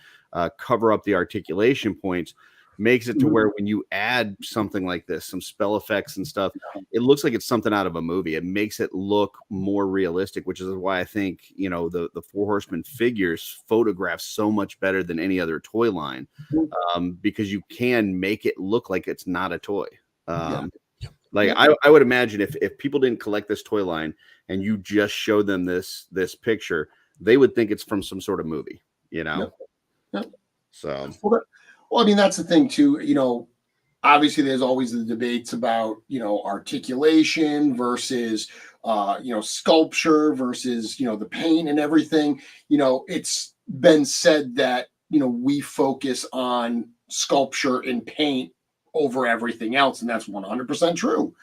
cover up the articulation points makes it to where when you add something like this, some spell effects and stuff, it looks like it's something out of a movie. It makes it look more realistic, which is why I think, the Four Horsemen figures photograph so much better than any other toy line, because you can make it look like it's not a toy. I would imagine if people didn't collect this toy line and you just showed them this picture, they would think it's from some sort of movie, So well, I mean, that's the thing too, obviously there's always the debates about, articulation versus, sculpture versus, the paint and everything. It's been said that, we focus on sculpture and paint over everything else. And that's 100% true.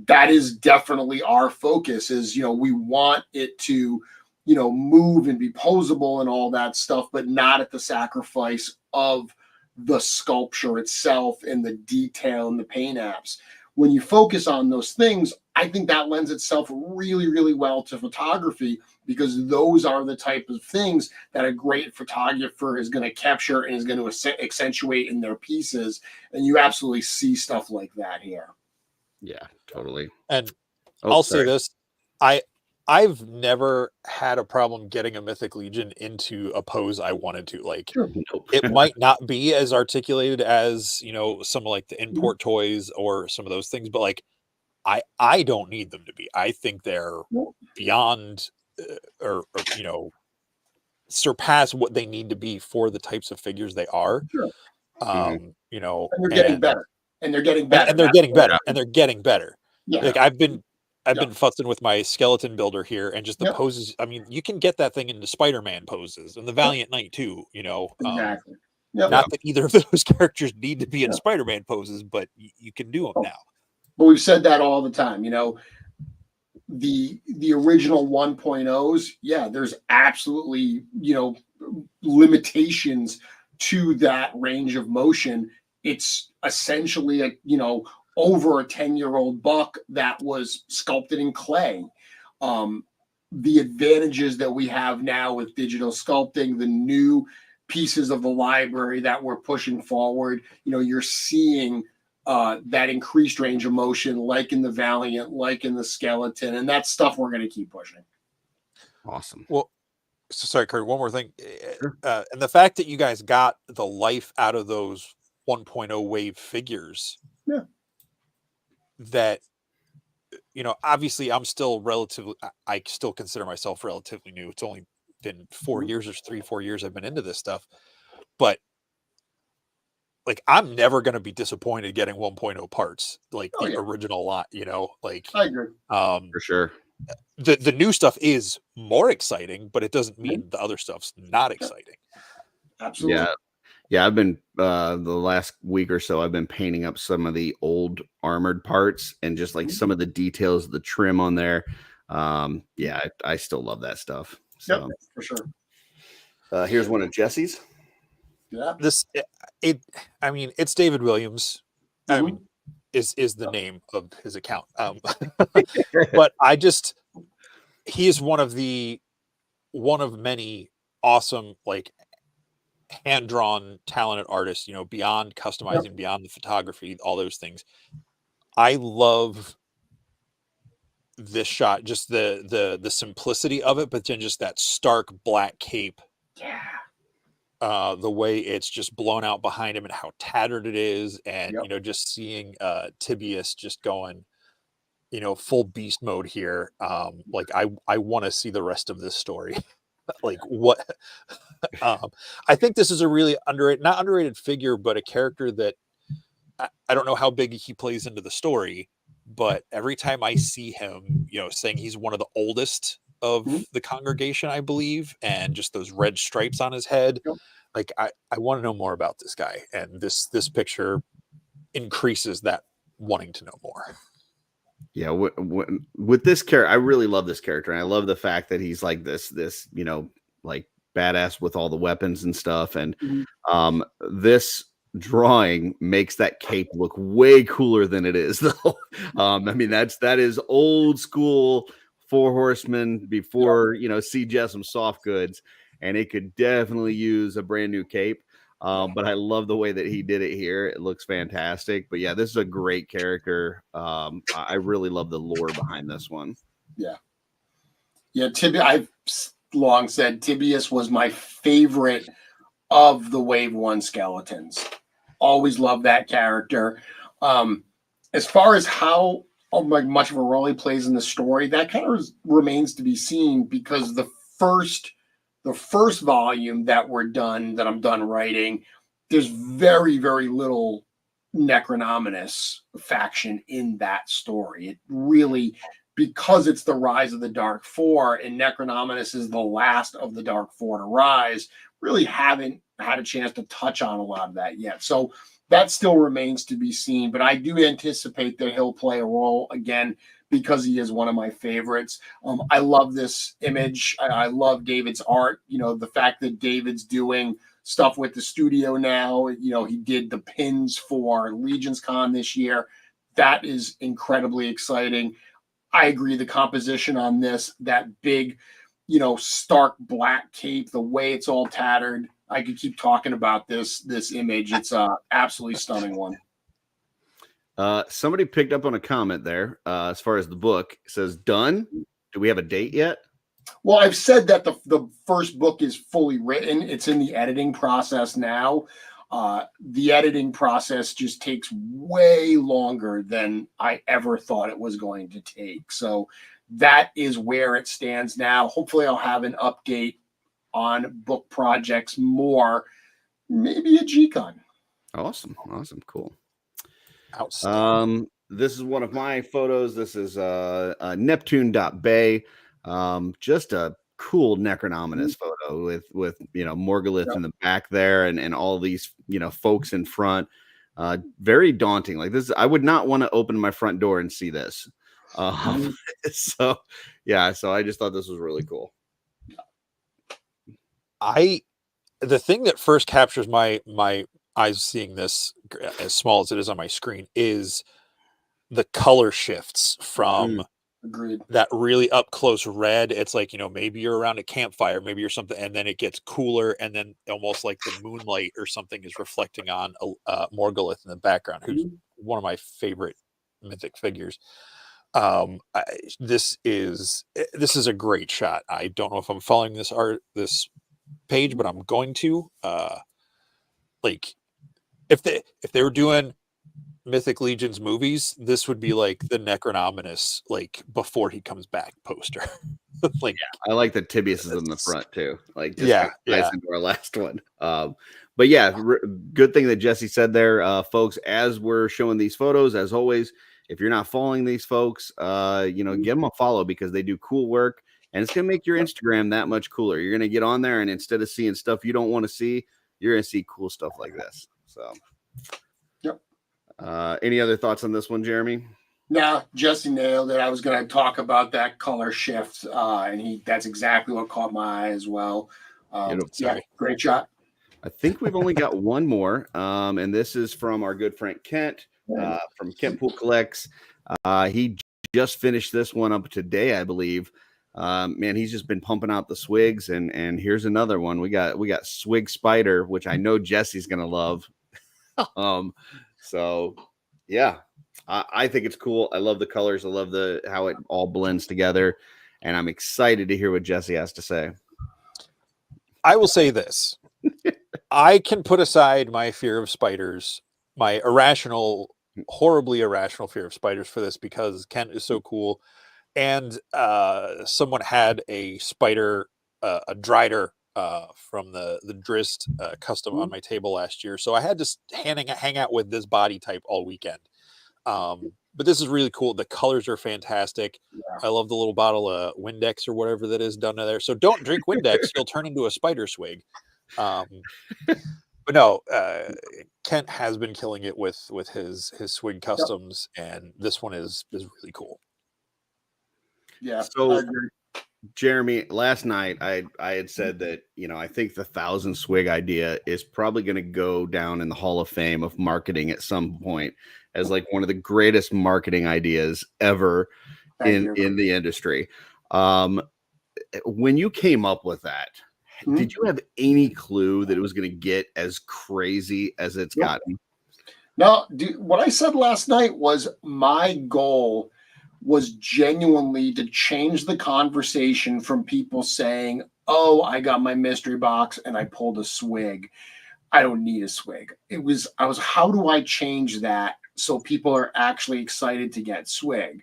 That is definitely our focus is, we want it to, move and be posable and all that stuff, but not at the sacrifice of the sculpture itself and the detail and the paint apps. When you focus on those things, I think that lends itself really, really well to photography, because those are the type of things that a great photographer is going to capture and is going to accentuate in their pieces. And you absolutely see stuff like that here. Yeah, totally. And I'll say this, I've never had a problem getting a Mythic Legion into a pose I wanted to. Like, it might not be as articulated as, some of like the import toys or some of those things, but like, I don't need them to be. I think they're beyond or surpass what they need to be for the types of figures they are. Sure. And they're getting better, and they're getting better, and they're getting better, and they're getting better. Yeah. Like I've been futzing with my skeleton builder here, and just the poses. I mean, you can get that thing into Spider-Man poses and the Valiant Knight too. Exactly. Not that either of those characters need to be in Spider-Man poses, but you can do them now. But we've said that all the time. The original 1.0s, there's absolutely limitations to that range of motion. It's essentially over a 10-year-old buck that was sculpted in clay. The advantages that we have now with digital sculpting, the new pieces of the library that we're pushing forward, you're seeing that increased range of motion, like in the Valiant, like in the Skeleton, and that's stuff we're going to keep pushing. Awesome. Well, so sorry, Kurt, one more thing. Sure. And the fact that you guys got the life out of those 1.0 wave figures, that, obviously I'm still I still consider myself relatively new. It's only been 4 years or 3-4 years I've been into this stuff, but like, I'm never going to be disappointed getting 1.0 parts, like the original lot, I agree. For sure. The new stuff is more exciting, but it doesn't mean the other stuff's not exciting. Absolutely. Yeah. I've been, the last week or so, I've been painting up some of the old armored parts and just like some of the details of the trim on there. I still love that stuff. So for sure. Here's one of Jesse's. Yeah. It's David Williams. I mean, is the name of his account. But he is one of many awesome, like, hand-drawn, talented artists, beyond customizing, beyond the photography, all those things. I love this shot, just the simplicity of it, but then just that stark black cape. Yeah. The way it's just blown out behind him and how tattered it is, and just seeing Tibius just going full beast mode here. Like I want to see the rest of this story. Like what I think this is a really not underrated figure, but a character that I don't know how big he plays into the story, but every time I see him, saying he's one of the oldest of the congregation, I believe, and just those red stripes on his head. Like I want to know more about this guy, and this picture increases that wanting to know more. Yeah, with this character, I really love this character, and I love the fact that he's like this like badass with all the weapons and stuff. And this drawing makes that cape look way cooler than it is, though. I mean, that is old school 4 Horsemen before Siege some soft goods, and it could definitely use a brand new cape. But I love the way that he did it here. It looks fantastic. But yeah, this is a great character. I really love the lore behind this one. Yeah. I've long said Tibius was my favorite of the Wave 1 skeletons. Always loved that character. As far as how much of a role he plays in the story, that kind of remains to be seen, because the first volume that I'm done writing, there's very, very little Necronominous faction in that story. It really, because it's the rise of the Dark Four, and Necronominous is the last of the Dark Four to rise, really haven't had a chance to touch on a lot of that yet. So that still remains to be seen, but I do anticipate that he'll play a role again, because he is one of my favorites. I love this image. I love David's art. The fact that David's doing stuff with the studio now. He did the pins for LegionsCon this year. That is incredibly exciting. I agree. The composition on this, that big, stark black cape, the way it's all tattered. I could keep talking about this image. It's a absolutely stunning one. Somebody picked up on a comment there. As far as the book, it says done. Do we have a date yet? Well, I've said that the first book is fully written. It's in the editing process now. The editing process just takes way longer than I ever thought it was going to take. So that is where it stands now. Hopefully I'll have an update on book projects more, maybe a G-Con. Awesome. Cool. Outstanding. This is one of my photos. This is Neptune.bay. Just a cool Necronominous photo with Morgulith in the back there and all these folks in front. Very daunting. Like this, I would not want to open my front door and see this. So I just thought this was really cool. The thing that first captures my eyes seeing this, as small as it is on my screen, is the color shifts from Agreed. that really up close red. It's like, maybe you're around a campfire, maybe you're something, and then it gets cooler, and then almost like the moonlight or something is reflecting on Morgulith in the background, who's one of my favorite mythic figures. This is a great shot. I don't know if I'm following this page, but I'm going to. Like if they were doing Mythic Legions movies, this would be like the Necronominous, like before he comes back poster. Like, I like that Tibius is in the front too. Like, ties into our last one. But good thing that Jesse said there, folks. As we're showing these photos, as always, if you're not following these folks, give them a follow because they do cool work, and it's gonna make your Instagram that much cooler. You're gonna get on there, and instead of seeing stuff you don't want to see, you're gonna see cool stuff like this. So, any other thoughts on this one, Jeremy? No, Jesse nailed it. I was going to talk about that color shift, and that's exactly what caught my eye as well. Great shot. I think we've only got one more, and this is from our good friend Kent from Kent Pool Collects. He just finished this one up today, I believe. Man, he's just been pumping out the Swigs, and here's another one. We got Swig Spider, which I know Jesse's gonna love. So yeah, I think it's cool. I love the colors. I love how it all blends together, and I'm excited to hear what Jesse has to say. I will say this: I can put aside my fear of spiders, my horribly irrational fear of spiders for this, because Kent is so cool. And someone had a spider, a Drider from the Drist custom on my table last year. So I had to hang out with this body type all weekend. But this is really cool. The colors are fantastic. Yeah. I love the little bottle of Windex or whatever that is done there. So don't drink Windex. You'll turn into a spider Swig. But no, Kent has been killing it with his Swig customs, and this one is really cool. Yeah. So, Jeremy, last night I had said that I think the 1,000 Swig idea is probably going to go down in the Hall of Fame of marketing at some point as like one of the greatest marketing ideas ever in the industry. When you came up with that, did you have any clue that it was going to get as crazy as it's gotten? No, what I said last night was my goal was genuinely to change the conversation from people saying, oh, I got my mystery box and I pulled a Swig. I don't need a Swig. How do I change that so people are actually excited to get Swig?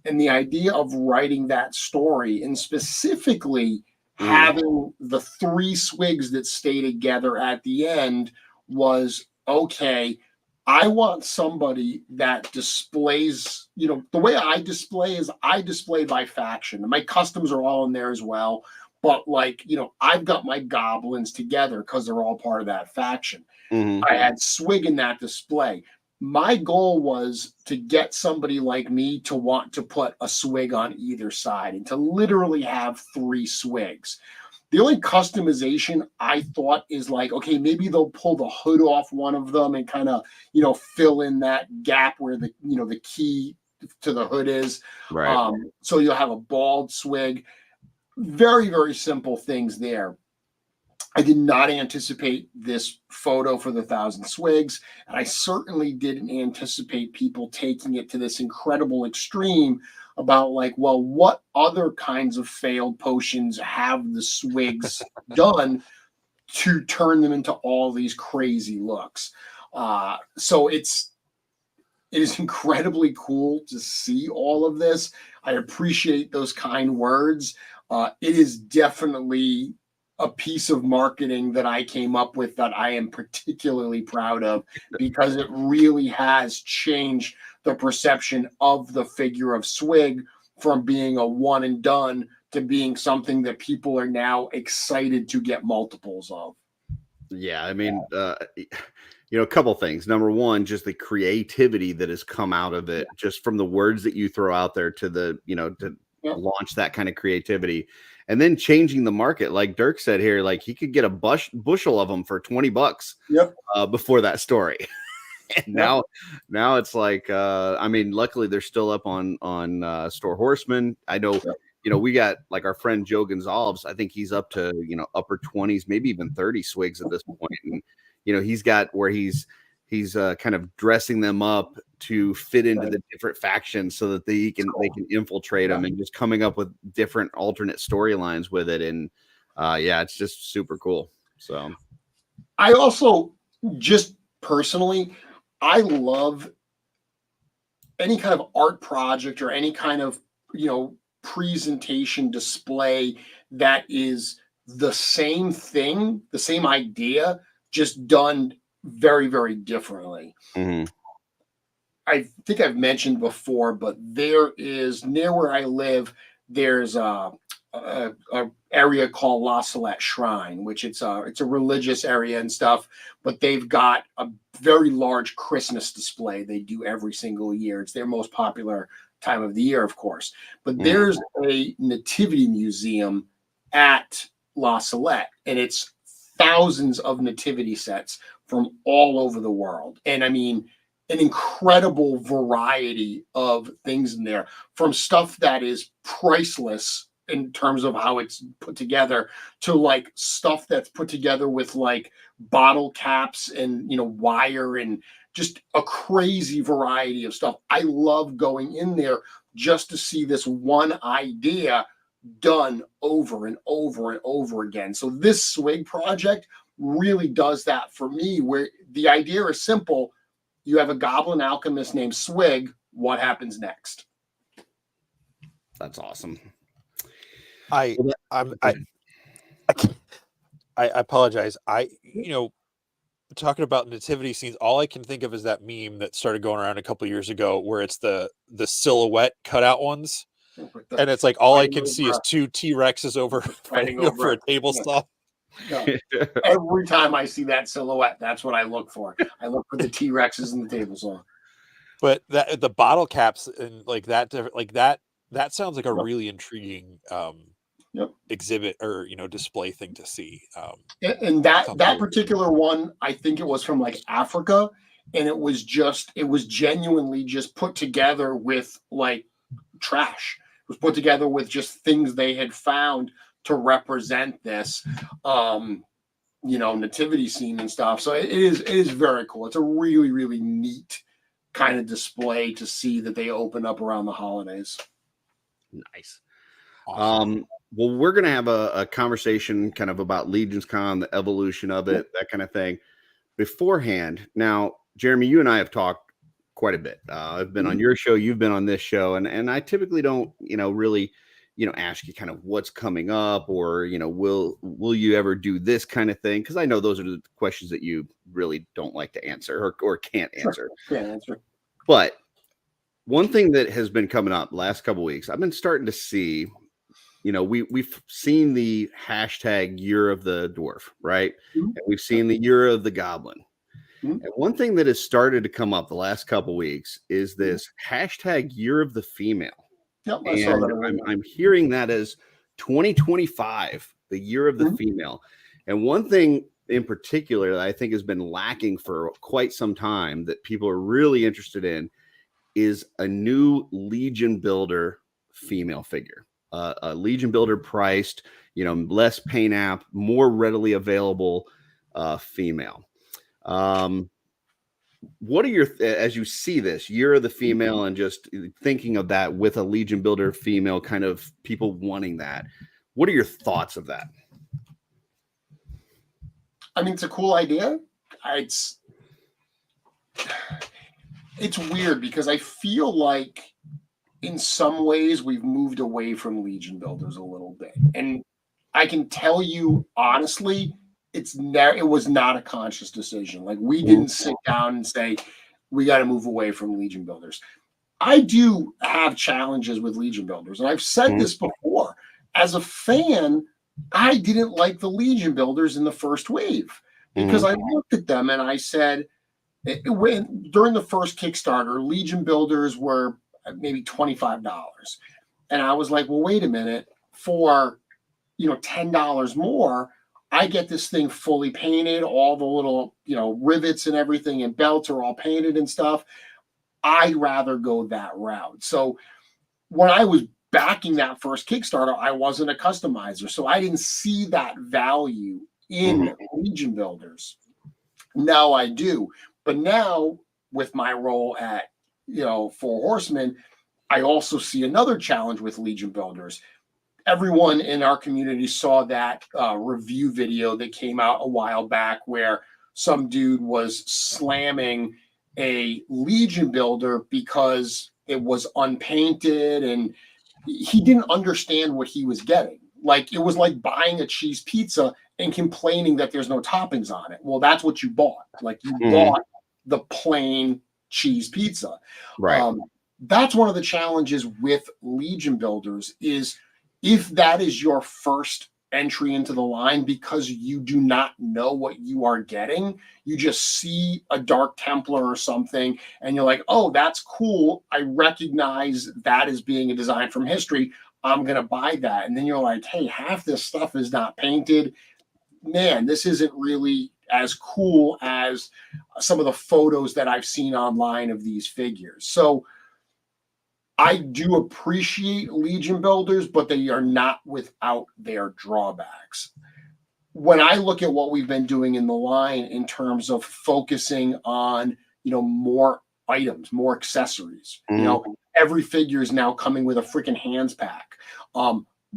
And the idea of writing that story and specifically having the 3 Swigs that stay together at the end was, okay, I want somebody that displays, the way I display is I display by faction. My customs are all in there as well. But I've got my goblins together because they're all part of that faction. I had Swig in that display. My goal was to get somebody like me to want to put a Swig on either side and to literally have 3 Swigs. The only customization I thought is okay, maybe they'll pull the hood off one of them and kind of, fill in that gap where the key to the hood is. Right. So you'll have a bald Swig. Very, very simple things there. I did not anticipate this photo for the 1,000 Swigs, and I certainly didn't anticipate people taking it to this incredible extreme about what other kinds of failed potions have the Swigs done to turn them into all these crazy looks. So it is incredibly cool to see all of this. I appreciate those kind words. It is definitely a piece of marketing that I came up with that I am particularly proud of, because it really has changed the perception of the figure of Swig from being a one and done to being something that people are now excited to get multiples of. Yeah, I mean, a couple things. Number one, just the creativity that has come out of it, just from the words that you throw out there to the, to launch that kind of creativity, and then changing the market. Like Dirk said here, like he could get a bushel of them for $20 before that story. And now it's like, I mean, luckily they're still up on Store Horsemen. I know, we got like our friend Joe Gonzalez. I think he's up to, upper 20s, maybe even 30 swigs at this point. And, he's got where he's kind of dressing them up to fit into the different factions so that they can infiltrate them, and just coming up with different alternate storylines with it. And it's just super cool. So I also, just personally, I love any kind of art project or any kind of, presentation display that is the same thing, the same idea, just done very, very differently. Mm-hmm. I think I've mentioned before, but there is, near where I live, there's a area called La Salette Shrine, which it's a religious area and stuff, but they've got a very large Christmas display they do every single year. It's their most popular time of the year, of course. But there's a nativity museum at La Salette, and it's thousands of nativity sets from all over the world. And I mean, an incredible variety of things in there, from stuff that is priceless in terms of how it's put together, to like stuff that's put together with like bottle caps and, wire, and just a crazy variety of stuff. I love going in there just to see this one idea done over and over and over again. So this Swig project really does that for me, where the idea is simple. You have a goblin alchemist named Swig. What happens next? That's awesome. I apologize. Talking about nativity scenes, all I can think of is that meme that started going around a couple years ago, where it's the silhouette cutout ones, and it's like all I can see is two T-Rexes fighting over a table saw. Yeah. Every time I see that silhouette, that's what I look for. I look for the T-Rexes and the table saw. But the bottle caps and that sounds like a really intriguing exhibit or display thing to see. And that particular one, I think it was from like Africa, and it was genuinely just put together with like trash. It was put together with just things they had found to represent this nativity scene and stuff. So it is very cool. It's a really, really neat kind of display to see that they open up around the holidays. Nice. Awesome. Well, we're going to have a conversation kind of about LegionsCon, the evolution of it, that kind of thing beforehand. Now, Jeremy, you and I have talked quite a bit. I've been on your show, you've been on this show, and I typically don't, really, ask you kind of what's coming up, or, will you ever do this kind of thing? Because I know those are the questions that you really don't like to answer or can't answer. Can't answer. But one thing that has been coming up last couple of weeks, I've been starting to see, we've seen the hashtag Year of the Dwarf, right? Mm-hmm. And we've seen the Year of the Goblin. Mm-hmm. And one thing that has started to come up the last couple of weeks is this hashtag Year of the Female. Yep, and I'm hearing that as 2025, the Year of the Female. And one thing in particular that I think has been lacking for quite some time that people are really interested in is a new Legion Builder female figure. A Legion Builder priced, less paint app, more readily available female. What are your, as you see this Year of the Female and just thinking of that with a Legion Builder female, kind of people wanting that, what are your thoughts of that? I mean, it's a cool idea. It's weird because I feel like in some ways we've moved away from Legion builders a little bit. And I can tell you honestly, it was not a conscious decision. Like we didn't sit down and say, we got to move away from Legion builders. I do have challenges with Legion builders. And I've said this before. As a fan, I didn't like the Legion builders in the first wave because I looked at them and I said, during the first Kickstarter, Legion builders were maybe $25. And I was like, well, wait a minute, for $10 more, I get this thing fully painted, all the little, rivets and everything and belts are all painted and stuff. I'd rather go that route. So when I was backing that first Kickstarter, I wasn't a customizer. So I didn't see that value in Legion builders. Now I do. But now with my role at, for Horsemen, I also see another challenge with Legion builders. Everyone in our community saw that review video that came out a while back where some dude was slamming a Legion builder because it was unpainted and he didn't understand what he was getting. Like it was like buying a cheese pizza and complaining that there's no toppings on it. Well, that's what you bought. Like you bought the plain cheese pizza. Right. That's one of the challenges with Legion builders is if that is your first entry into the line because you do not know what you are getting, you just see a Dark Templar or something and you're like, oh, that's cool. I recognize that as being a design from history. I'm going to buy that. And then you're like, hey, half this stuff is not painted. Man, this isn't really as cool as some of the photos that I've seen online of these figures. So I do appreciate Legion builders, but they are not without their drawbacks. When I look at what we've been doing in the line in terms of focusing on, more items, more accessories, every figure is now coming with a freaking hands pack,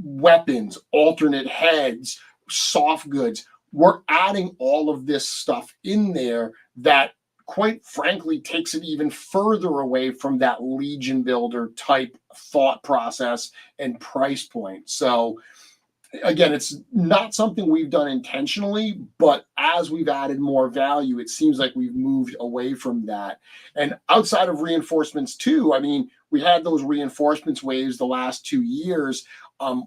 weapons, alternate heads, soft goods. We're adding all of this stuff in there that quite frankly takes it even further away from that Legion builder type thought process and price point. So again, it's not something we've done intentionally, but as we've added more value, it seems like we've moved away from that. And outside of reinforcements too, I mean, we had those reinforcements waves the last 2 years.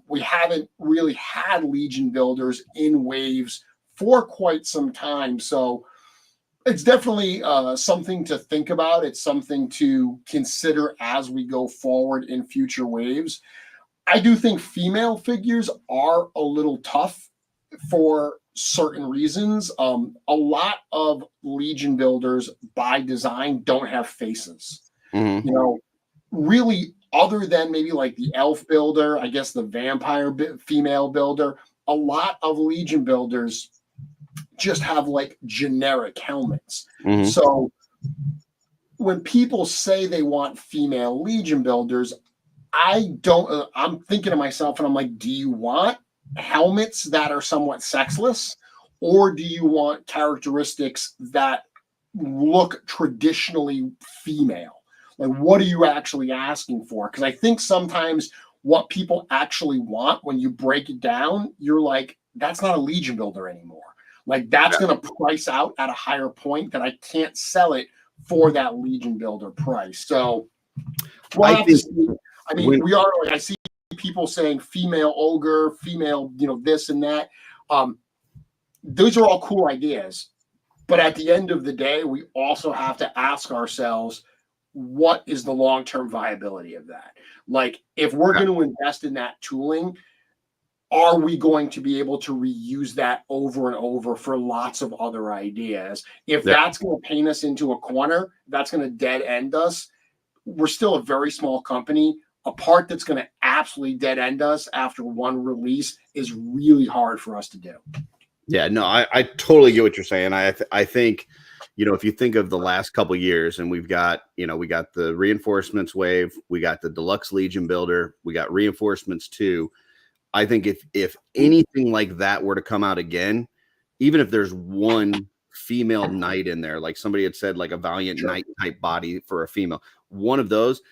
We haven't really had Legion builders in waves for quite some time. So it's definitely something to think about. It's something to consider as we go forward in future waves. I do think female figures are a little tough for certain reasons. A lot of Legion builders by design don't have faces. Really, other than maybe like the elf builder, I guess the vampire female builder, a lot of Legion builders just have like generic helmets. So when people say they want female Legion builders, I'm thinking to myself and I'm like, do you want helmets that are somewhat sexless or do you want characteristics that look traditionally female? Like, what are you actually asking for? Because I think sometimes what people actually want when you break it down, you're like, that's not a Legion builder anymore. Like that's going to price out at a higher point that I can't sell it for that Legion builder price. So I mean, we are like, I see people saying female ogre, female, this and that. Those are all cool ideas. But at the end of the day, we also have to ask ourselves, what is the long-term viability of that? Like if we're going to invest in that tooling, are we going to be able to reuse that over and over for lots of other ideas? If that's going to paint us into a corner, that's going to dead end us. We're still a very small company. A part that's going to absolutely dead end us after one release is really hard for us to do. Yeah, no, I totally get what you're saying. I think, if you think of the last couple of years and we got the reinforcements wave, we got the deluxe Legion builder, we got reinforcements 2. I think if anything like that were to come out again, even if there's one female knight in there, like somebody had said, like a Valiant Knight type body for a female, one of those,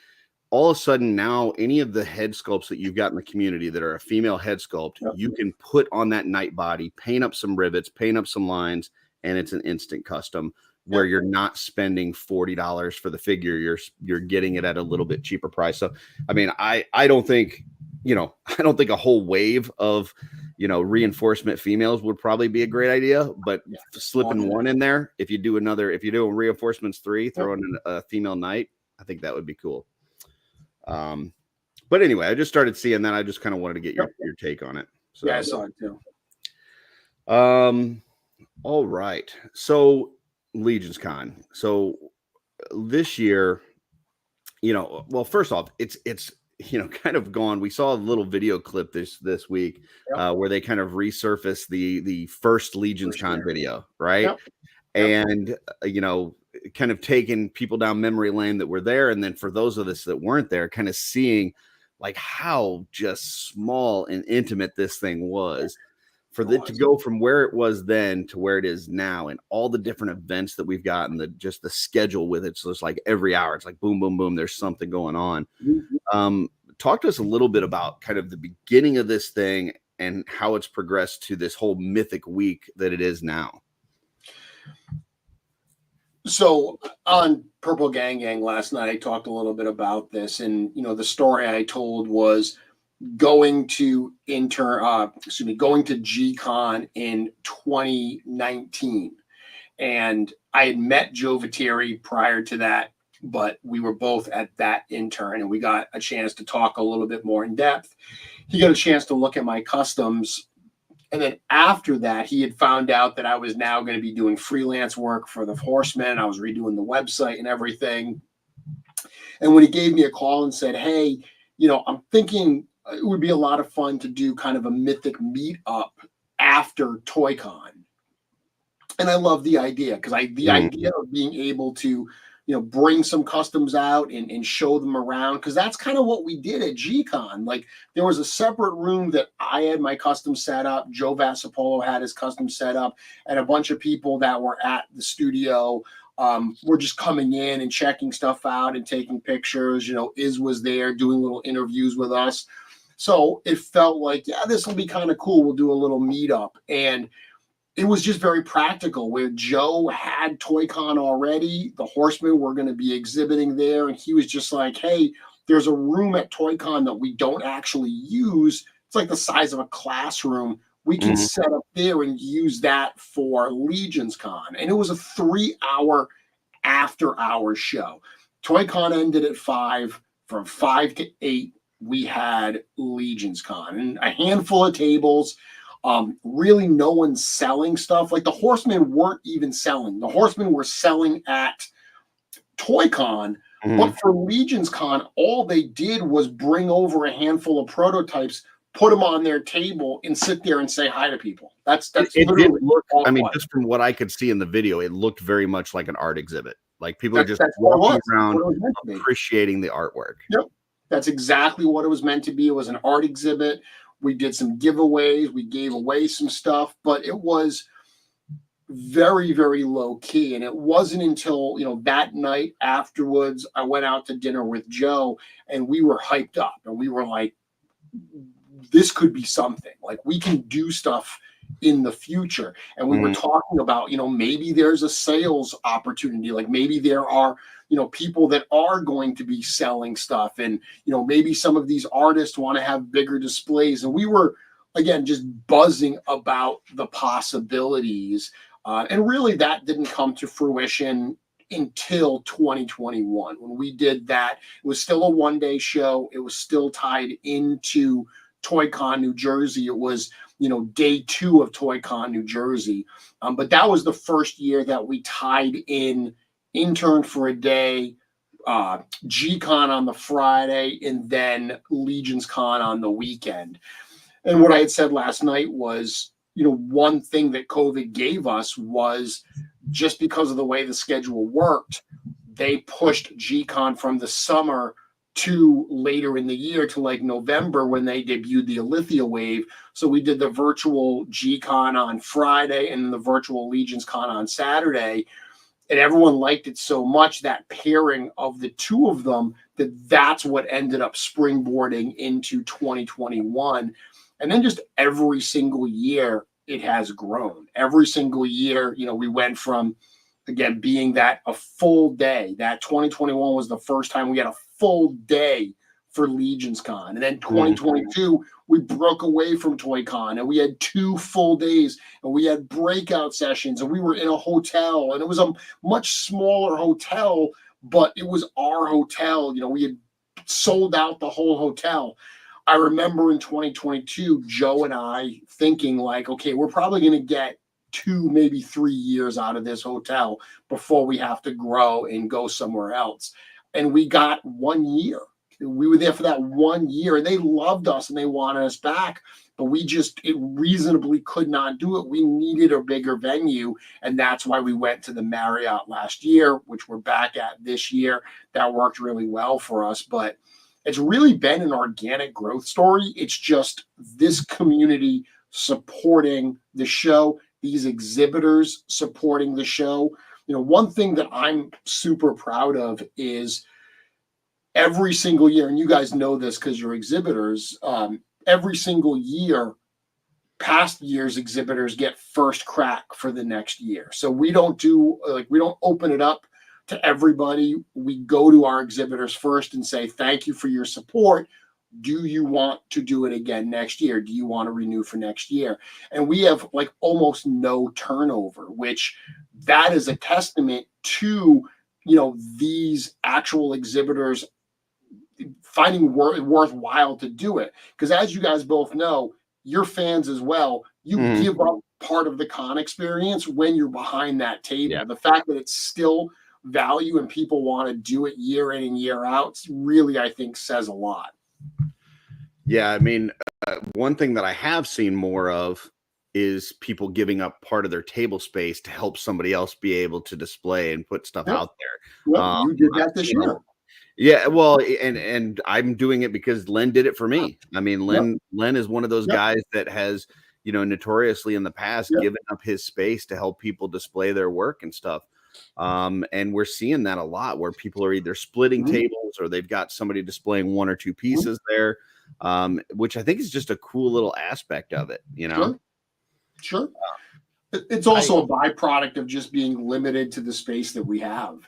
all of a sudden now any of the head sculpts that you've got in the community that are a female head sculpt, you can put on that knight body, paint up some rivets, paint up some lines, and it's an instant custom where you're not spending $40 for the figure. You're getting it at a little bit cheaper price. So, I mean, I don't think, I don't think a whole wave of, reinforcement females would probably be a great idea, but slipping one in there, if you do reinforcements 3, throw in a female knight, I think that would be cool. But anyway, I just started seeing that. I just kind of wanted to get your take on it. So, yeah, I saw it too. All right. So LegionsCon. So this year, well, first off, it's kind of gone. We saw a little video clip this week where they kind of resurfaced the first LegionsCon video, right? And kind of taking people down memory lane that were there, and then for those of us that weren't there, kind of seeing like how just small and intimate this thing was. For it to go from where it was then to where it is now, and all the different events that we've got, and the schedule with it. So it's like every hour, it's like boom, boom, boom. There's something going on. Talk to us a little bit about kind of the beginning of this thing and how it's progressed to this whole Mythic week that it is now. So on Purple Gang last night, I talked a little bit about this, and the story I told was going to G-Con in 2019, and I had met Joe Viteri prior to that, but we were both at that Intern, and we got a chance to talk a little bit more in depth. He got a chance to look at my customs. And then after that, he had found out that I was now going to be doing freelance work for the Horsemen. I was redoing the website and everything. And when he gave me a call and said, hey, I'm thinking it would be a lot of fun to do kind of a Mythic meetup after ToyCon. And I love the idea, because the idea of being able to, bring some customs out and show them around, because that's kind of what we did at G-Con. Like, there was a separate room that I had my custom set up, Joe Vassapolo had his custom set up, and a bunch of people that were at the studio were just coming in and checking stuff out and taking pictures. Iz was there doing little interviews with us. So it felt like, this will be kind of cool. We'll do a little meetup. And it was just very practical, where Joe had ToyCon already. The Horsemen were going to be exhibiting there. And he was just like, hey, there's a room at ToyCon that we don't actually use. It's like the size of a classroom. We can set up there and use that for LegionsCon. And it was a 3-hour after-hours show. ToyCon ended at 5. From 5 to 8, we had LegionsCon. And a handful of tables. Really no one's selling stuff. Like, the Horsemen weren't even selling. The Horsemen were selling at ToyCon, but for LegionsCon, all they did was bring over a handful of prototypes, put them on their table, and sit there and say hi to people. That's it did look. I mean, just from what I could see in the video, it looked very much like an art exhibit. Like, people are just walking around appreciating the artwork. Yep, that's exactly what it was meant to be. It was an art exhibit. We did some giveaways. We gave away some stuff, but it was very, very low key. And it wasn't until, that night afterwards, I went out to dinner with Joe, and we were hyped up, and we were like, this could be something. Like, we can do stuff in the future. And we were talking about, maybe there's a sales opportunity. Like, maybe there are, people that are going to be selling stuff, and, maybe some of these artists want to have bigger displays. And we were, again, just buzzing about the possibilities. And really that didn't come to fruition until 2021. When we did that, it was still a one-day show. It was still tied into ToyCon New Jersey. It was, day 2 of ToyCon New Jersey. But that was the first year that we tied in Intern for a day, G-Con on the Friday, and then LegionsCon on the weekend. And what I had said last night was, one thing that COVID gave us was, just because of the way the schedule worked, they pushed G-Con from the summer to later in the year to like November when they debuted the Alithia wave. So we did the virtual G-Con on Friday and the virtual LegionsCon on Saturday. And everyone liked it so much, that pairing of the two of them, that's what ended up springboarding into 2021. And then just every single year it has grown. Every single year, we went from, again, being that a full day. That 2021 was the first time we had a full day for LegionsCon. And then 2022, we broke away from ToyCon and we had 2 full days and we had breakout sessions and we were in a hotel, and it was a much smaller hotel, but it was our hotel. We had sold out the whole hotel. I remember in 2022, Joe and I thinking like, okay, we're probably going to get 2, maybe 3 years out of this hotel before we have to grow and go somewhere else. And we got 1 year. We were there for that 1 year, and they loved us and they wanted us back, but it reasonably could not do it. We needed a bigger venue, and that's why we went to the Marriott last year, which we're back at this year. That worked really well for us, but it's really been an organic growth story. It's just this community supporting the show, these exhibitors supporting the show. One thing that I'm super proud of is every single year, and you guys know this because you're exhibitors, every single year, past years exhibitors get first crack for the next year. So we don't open it up to everybody. We go to our exhibitors first and say, thank you for your support. Do you want to do it again next year? Do you want to renew for next year? And we have like almost no turnover, which that is a testament to, these actual exhibitors finding worthwhile to do it. Because as you guys both know, you're fans as well. You give up part of the con experience when you're behind that table. Yeah. The fact that it's still value and people want to do it year in and year out really, I think, says a lot. Yeah, I mean, one thing that I have seen more of is people giving up part of their table space to help somebody else be able to display and put stuff out there. Well, you did that this year. Yeah, well, and I'm doing it because Len did it for me. I mean, Len is one of those guys that has, notoriously in the past given up his space to help people display their work and stuff. And we're seeing that a lot where people are either splitting tables or they've got somebody displaying 1 or 2 pieces there, which I think is just a cool little aspect of it, Sure. It's also a byproduct of just being limited to the space that we have.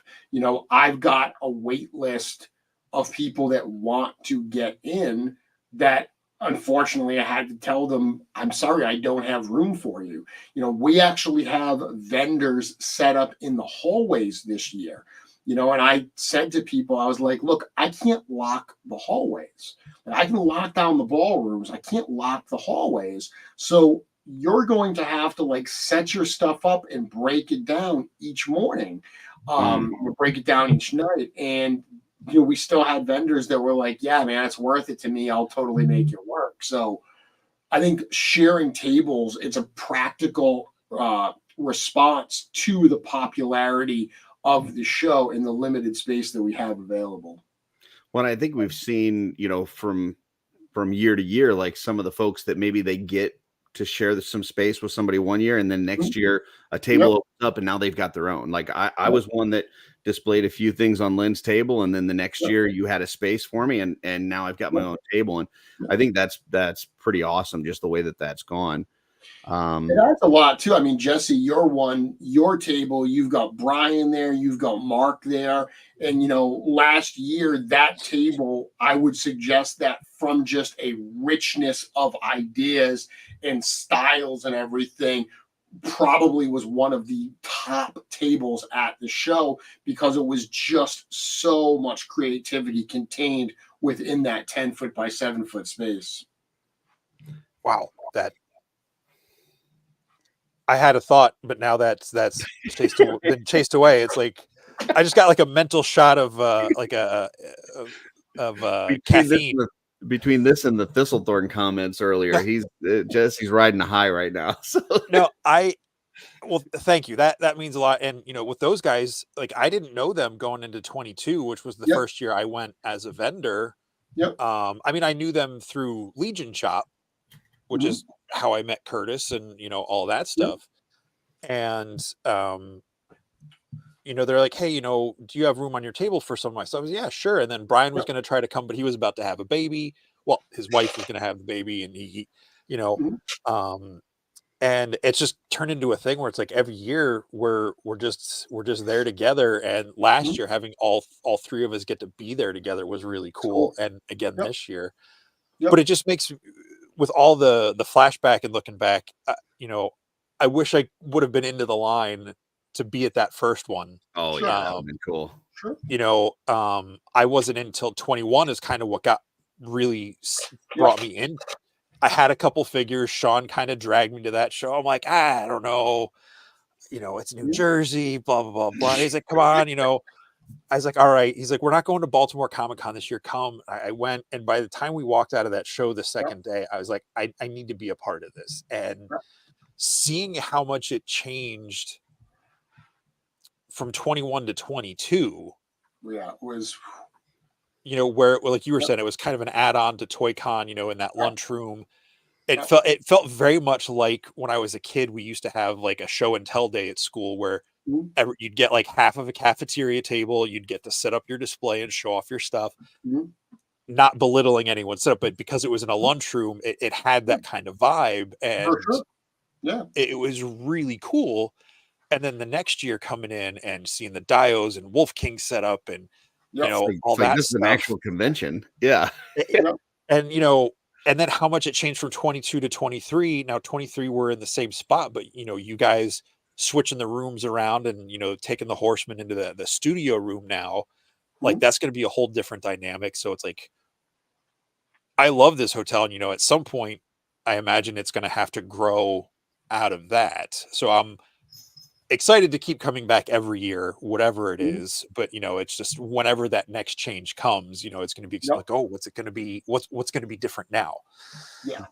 I've got a wait list of people that want to get in that unfortunately I had to tell them, I'm sorry, I don't have room for you. We actually have vendors set up in the hallways this year. And I said to people, I was like, look, I can't lock the hallways. I can lock down the ballrooms. I can't lock the hallways. So you're going to have to set your stuff up and break it down each morning, or break it down each night. And, we still had vendors that were like, yeah, man, it's worth it to me. I'll totally make it work. So I think sharing tables, it's a practical response to the popularity of the show in the limited space that we have available. Well, I think we've seen, from year to year, like some of the folks that maybe they get to share some space with somebody one year, and then next year a table opens up and now they've got their own. Like I was one that displayed a few things on Lynn's table, and then the next year you had a space for me, and now I've got my own table. And I think that's pretty awesome, just the way that that's gone. That's a lot too. I mean, Jesse, your table, you've got Brian there, you've got Mark there. And, last year, that table, I would suggest that from just a richness of ideas and styles and everything, probably was one of the top tables at the show because it was just so much creativity contained within that 10-foot by 7-foot space. Wow. I had a thought, but now that's been chased away. It's like I just got a mental shot of caffeine. Between this and the Thistlethorn comments earlier, Jesse's riding a high right now. So no, I Well, thank you. That means a lot. And with those guys, like I didn't know them going into 22, which was the Yep. first year I went as a vendor. Yep. I mean, I knew them through Legion Shop, which is how I met Curtis and all that stuff. And they're like, hey, do you have room on your table for some of my stuff? I was, yeah, sure. And then Brian was going to try to come, but he was about to have a baby. Well, his wife was going to have the baby, and he and it's just turned into a thing where it's like every year we're just there together. And last year having all three of us get to be there together was really cool. And again this year, but it just makes, with all the flashback and looking back, I wish I would have been into the line to be at that first one. Oh yeah, that would have been cool. Sure. I wasn't in until 21 is kind of what got really brought me in. I had a couple figures. Sean kind of dragged me to that show. I'm like, I don't know. It's New Jersey, blah, blah, blah, blah. He's like, come on, I was like, all right. He's like, we're not going to Baltimore Comic-Con this year. Come. I went. And by the time we walked out of that show the second day, I was like, I need to be a part of this. And seeing how much it changed from 21 to 22. Yeah, it was... where, like you were saying, it was kind of an add-on to ToyCon, in that lunchroom. It felt very much like when I was a kid, we used to have like a show and tell day at school where you'd get like half of a cafeteria table. You'd get to set up your display and show off your stuff, not belittling anyone's setup, but because it was in a lunchroom, it had that kind of vibe. And it was really cool. And then the next year coming in and seeing the Dios and Wolf King set up and all that this stuff. is an actual convention. Yeah. And and then how much it changed from 22 to 23. Now 23 we're in the same spot, but you guys switching the rooms around and taking the Horsemen into the studio room now. Like that's going to be a whole different dynamic. So it's like, I love this hotel, and at some point I imagine it's going to have to grow out of that. So I'm excited to keep coming back every year, whatever it is. But it's just whenever that next change comes, it's going to be like, oh, what's it going to be? What's going to be different now? Yeah.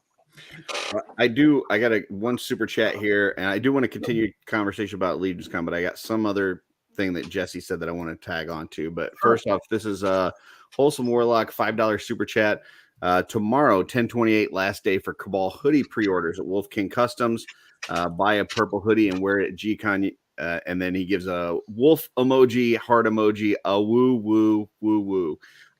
I got one super chat here, and I do want to continue conversation about LegionsCon, but I got some other thing that Jesse said that I want to tag on to. But first off, this is a Wholesome Warlock $5 super chat. Tomorrow, 10/28, last day for Cabal hoodie pre-orders at Wolf King Customs. Buy a purple hoodie and wear it at G-Con. And then he gives a wolf emoji, heart emoji, a woo, woo, woo,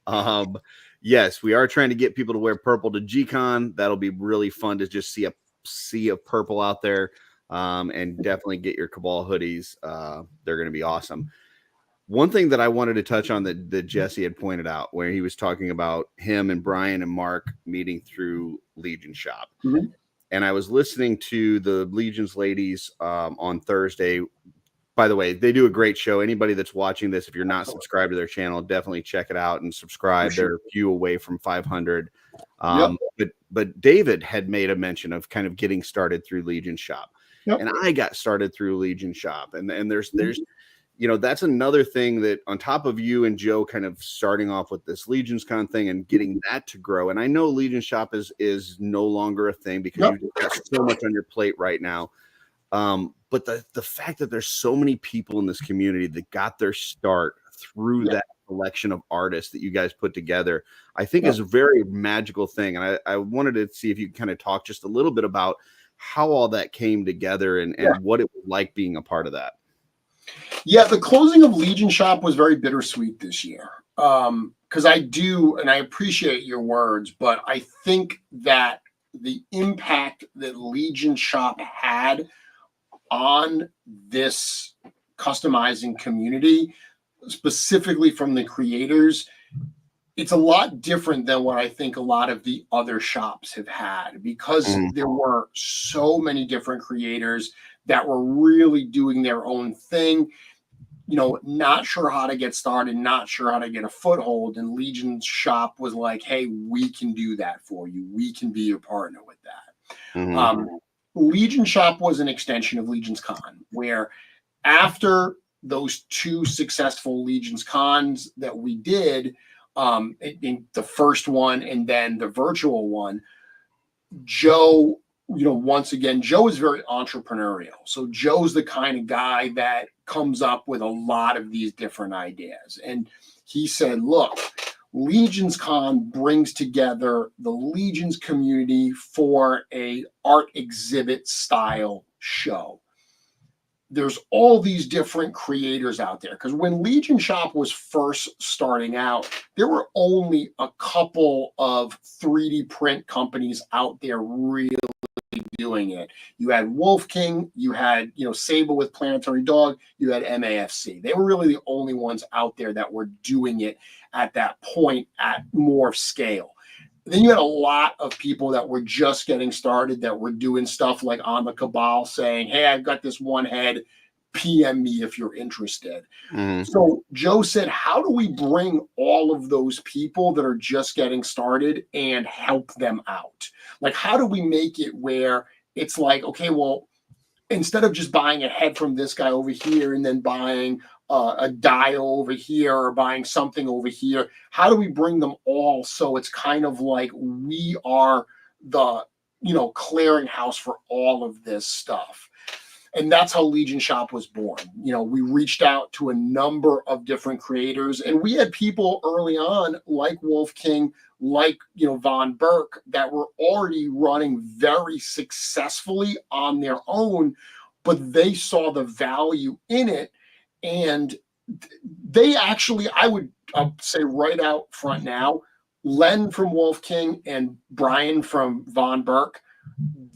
woo. Yes, we are trying to get people to wear purple to G-Con. That'll be really fun to just see a sea of purple out there. And definitely get your Cabal hoodies. They're going to be awesome. One thing that I wanted to touch on that Jesse had pointed out, where he was talking about him and Brian and Mark meeting through Legion Shop. And I was listening to the Legions ladies on Thursday. By the way, they do a great show. Anybody that's watching this, if you're not subscribed to their channel, definitely check it out and subscribe. They're a few away from 500. But David had made a mention of kind of getting started through Legion Shop. And I got started through Legion Shop. And there's that's another thing that on top of you and Joe kind of starting off with this LegionsCon thing and getting that to grow. And I know Legion Shop is no longer a thing because you've got so much on your plate right now. But the fact that there's so many people in this community that got their start through that collection of artists that you guys put together, I think is a very magical thing. And I wanted to see if you could kind of talk just a little bit about how all that came together and what it was like being a part of that. Yeah, the closing of Legion Shop was very bittersweet this year. Because I do, and I appreciate your words, but I think that the impact that Legion Shop had on this customizing community, specifically from the creators, it's a lot different than what I think a lot of the other shops have had, because there were so many different creators that were really doing their own thing, not sure how to get started, not sure how to get a foothold. And Legion's Shop was like, hey, we can do that for you. We can be your partner with that. Legion Shop was an extension of LegionsCon, where after those two successful LegionsCons that we did, in the first one and then the virtual one, Joe once again, Joe is very entrepreneurial. So Joe's the kind of guy that comes up with a lot of these different ideas. And he said, look, LegionsCon brings together the Legions community for a art exhibit style show. There's all these different creators out there, because when Legion Shop was first starting out, there were only a couple of 3D print companies out there really doing it. You had Wolf King, you had Sable with Planetary Dog, you had MAFC. They were really the only ones out there that were doing it at that point at more scale. Then you had a lot of people that were just getting started that were doing stuff like On the Cabal saying, hey, I've got this one head, PM me if you're interested. So Joe said, how do we bring all of those people that are just getting started and help them out? Like, how do we make it where it's like, okay, well, instead of just buying a head from this guy over here and then buying a dial over here or buying something over here, how do we bring them all so it's kind of like we are the clearinghouse for all of this stuff? And that's how Legion Shop was born. We reached out to a number of different creators, and we had people early on like Wolf King, like Von Burke, that were already running very successfully on their own, but they saw the value in it. And they actually, I would say right out front now, Len from Wolf King and Brian from Von Burke,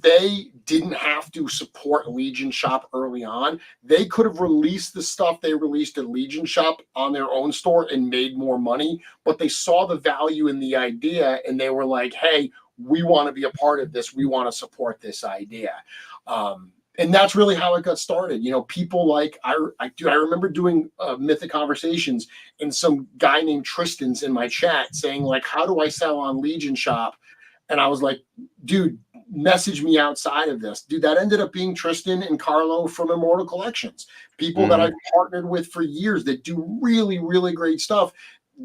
they didn't have to support Legion Shop early on. They could have released the stuff they released at Legion Shop on their own store and made more money, but they saw the value in the idea and they were like, hey, we want to be a part of this. We want to support this idea. And that's really how it got started. People like I remember doing Mythic Conversations, and some guy named Tristan's in my chat saying, like, how do I sell on Legion Shop? And I was like, dude, message me outside of this. Dude, that ended up being Tristan and Carlo from Immortal Collections, people that I've partnered with for years that do really, really great stuff.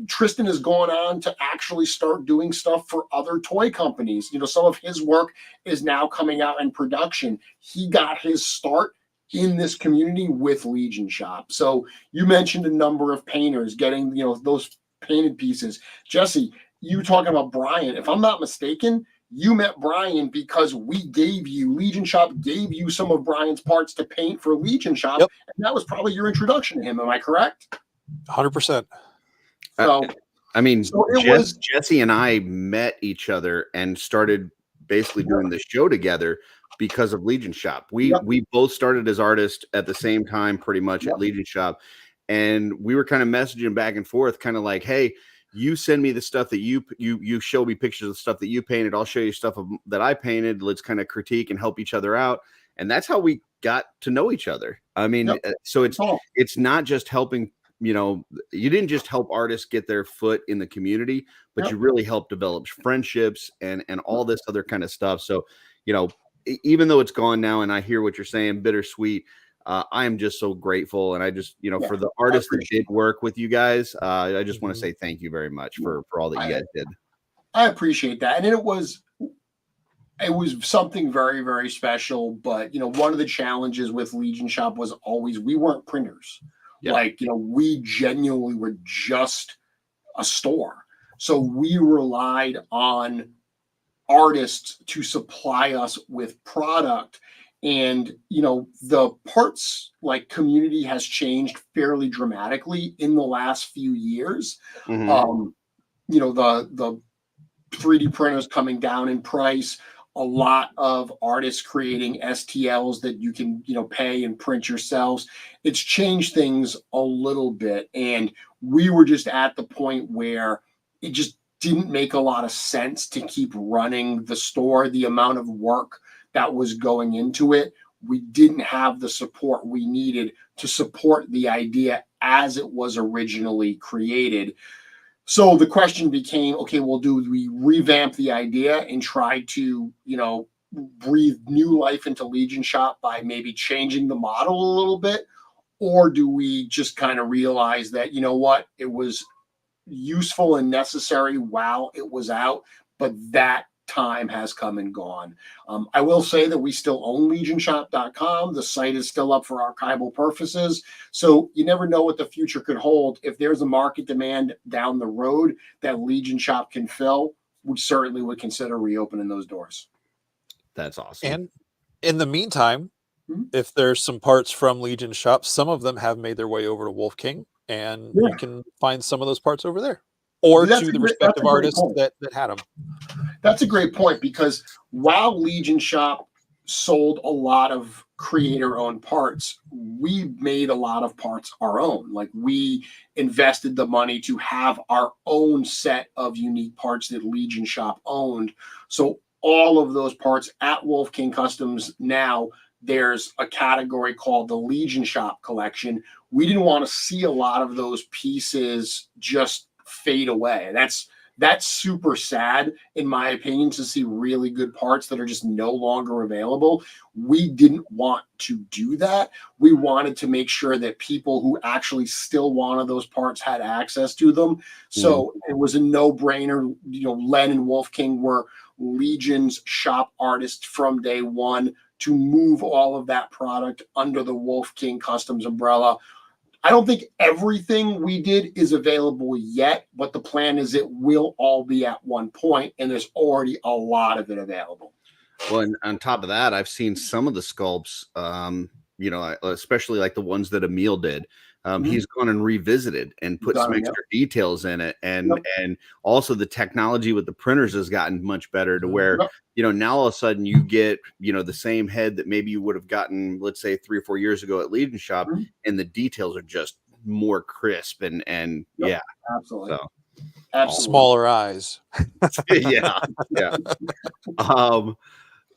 Tristan has gone on to actually start doing stuff for other toy companies. Some of his work is now coming out in production. He got his start in this community with Legion Shop. So you mentioned a number of painters getting, those painted pieces. Jesse, you talking about Brian. If I'm not mistaken, you met Brian because Legion Shop gave you some of Brian's parts to paint for Legion Shop. Yep. And that was probably your introduction to him. Am I correct? 100%. So, Jesse and I met each other and started basically doing the show together because of Legion Shop. We both started as artists at the same time, pretty much at Legion Shop. And we were kind of messaging back and forth, kind of like, hey, you send me the stuff that you show me pictures of stuff that you painted. I'll show you stuff that I painted. Let's kind of critique and help each other out. And that's how we got to know each other. I mean, so it's not just helping, you didn't just help artists get their foot in the community, but you really helped develop friendships and all this other kind of stuff. So, even though it's gone now and I hear what you're saying, bittersweet, I am just so grateful. And I just, for the artists that did work with you guys, I just want to say thank you very much for all that you guys did. I appreciate that. And it was something very, very special. But, one of the challenges with Legion Shop was always, we weren't printers. Yeah. Like, we genuinely were just a store. So we relied on artists to supply us with product. And, the parts community has changed fairly dramatically in the last few years. The 3D printers coming down in price, a lot of artists creating STLs that you can, pay and print yourselves. It's changed things a little bit. And we were just at the point where it just didn't make a lot of sense to keep running the store. The amount of work that was going into it, we didn't have the support we needed to support the idea as it was originally created. So the question became, okay, well, do we revamp the idea and try to, breathe new life into Legion Shop by maybe changing the model a little bit? Or do we just kind of realize that, it was useful and necessary while it was out, but that time has come and gone. I will say that we still own LegionsShop.com. The site is still up for archival purposes. So you never know what the future could hold. If there's a market demand down the road that Legion Shop can fill, we certainly would consider reopening those doors. That's awesome. And in the meantime, if there's some parts from Legion Shop, some of them have made their way over to Wolf King, and you can find some of those parts over there, or to the respective artists that had them. That's a great point, because while Legion Shop sold a lot of creator-owned parts, we made a lot of parts our own. Like, we invested the money to have our own set of unique parts that Legion Shop owned. So all of those parts at Wolf King Customs now, there's a category called the Legion Shop collection. We didn't want to see a lot of those pieces just fade away. That's super sad, in my opinion, to see really good parts that are just no longer available. We didn't want to do that. We wanted to make sure that people who actually still wanted those parts had access to them. So it was a no-brainer. Len and Wolf King were Legion's shop artists from day one to move all of that product under the Wolf King Customs umbrella. I don't think everything we did is available yet, but the plan is it will all be at one point, and there's already a lot of it available. Well, and on top of that, I've seen some of the sculpts, especially like the ones that Emil did. He's gone and revisited and put some extra details in it. And also the technology with the printers has gotten much better to where, now all of a sudden you get, the same head that maybe you would have gotten, let's say 3 or 4 years ago at Legion Shop, and the details are just more crisp and absolutely. So, absolutely. Smaller eyes. yeah.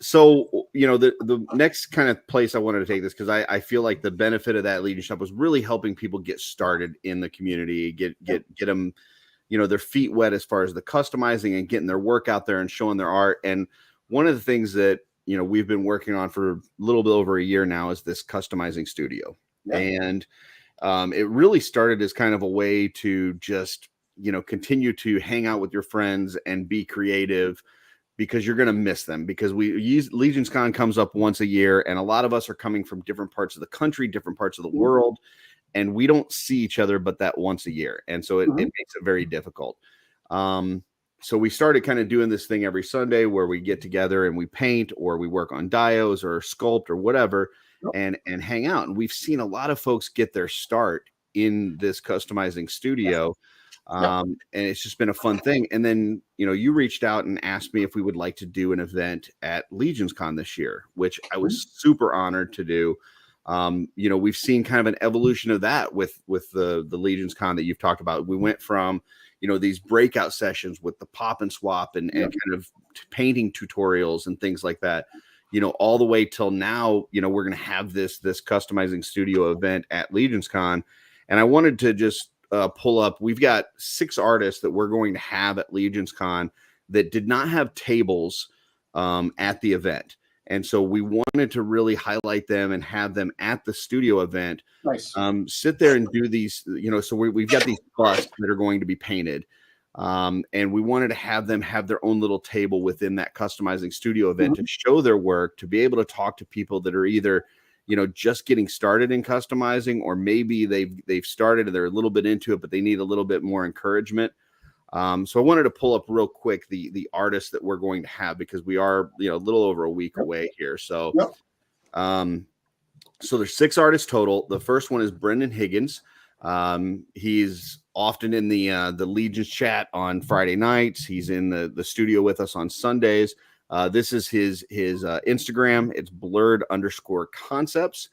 So, the next kind of place I wanted to take this, because I feel like the benefit of that Legion Shop was really helping people get started in the community, get them, their feet wet as far as the customizing and getting their work out there and showing their art. And one of the things that, we've been working on for a little bit over a year now is this customizing studio. Yeah. And it really started as kind of a way to just, continue to hang out with your friends and be creative, because you're going to miss them, because LegionsCon comes up once a year, and a lot of us are coming from different parts of the country, different parts of the world, and we don't see each other but that once a year. And so it makes it very difficult. So we started kind of doing this thing every Sunday where we get together and we paint, or we work on dios or sculpt or whatever, and hang out. And we've seen a lot of folks get their start in this customizing studio. And it's just been a fun thing. And then, you reached out and asked me if we would like to do an event at LegionsCon this year, which I was super honored to do. We've seen kind of an evolution of that with the LegionsCon that you've talked about. We went from, these breakout sessions with the pop and swap and kind of painting tutorials and things like that, all the way till now, we're going to have this customizing studio event at LegionsCon. And I wanted to just pull up, we've got 6 artists that we're going to have at LegionsCon that did not have tables at the event. And so we wanted to really highlight them and have them at the studio event. Nice. Sit there and do these, so we've got these busts that are going to be painted. And we wanted to have them have their own little table within that customizing studio event to show their work, to be able to talk to people that are either just getting started in customizing, or maybe they've started and they're a little bit into it, but they need a little bit more encouragement. So I wanted to pull up real quick the artists that we're going to have, because we are, a little over a week away here. So, so there's 6 artists total. The first one is Brendan Higgins. He's often in the Legions chat on Friday nights. He's in the studio with us on Sundays. This is his Instagram. It's blurred_concepts.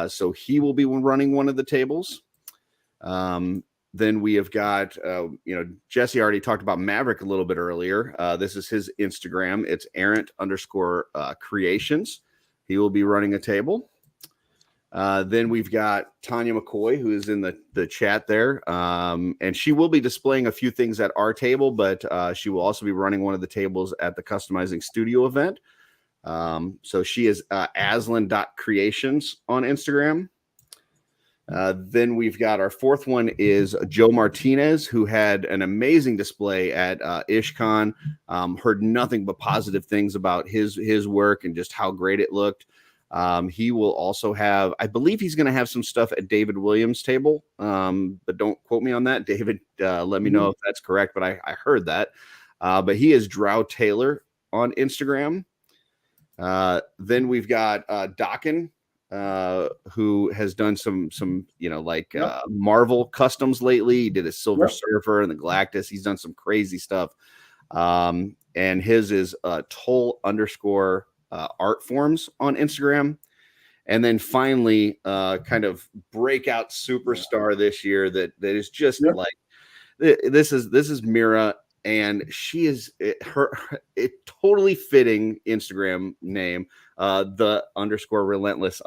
So he will be running one of the tables. Then we have got, Jesse already talked about Maverick a little bit earlier. This is his Instagram. It's errant_creations. He will be running a table. Then we've got Tanya McCoy, who is in the chat there. And she will be displaying a few things at our table, but she will also be running one of the tables at the Customizing Studio event. So she is Aslan.creations on Instagram. Then we've got our fourth one is Joe Martinez, who had an amazing display at IshCon. Heard nothing but positive things about his work and just how great it looked. He will also have, I believe he's going to have some stuff at David Williams' table, but don't quote me on that. David, let me know if that's correct, but I heard that. But he is Drow Taylor on Instagram. Then we've got Dokken, who has done some Marvel customs lately. He did a Silver Surfer and the Galactus. He's done some crazy stuff. And his is Toll _ art forms on Instagram. And then finally, kind of breakout superstar this year that is just like this is Mira, and she is her totally fitting Instagram name, the _relentless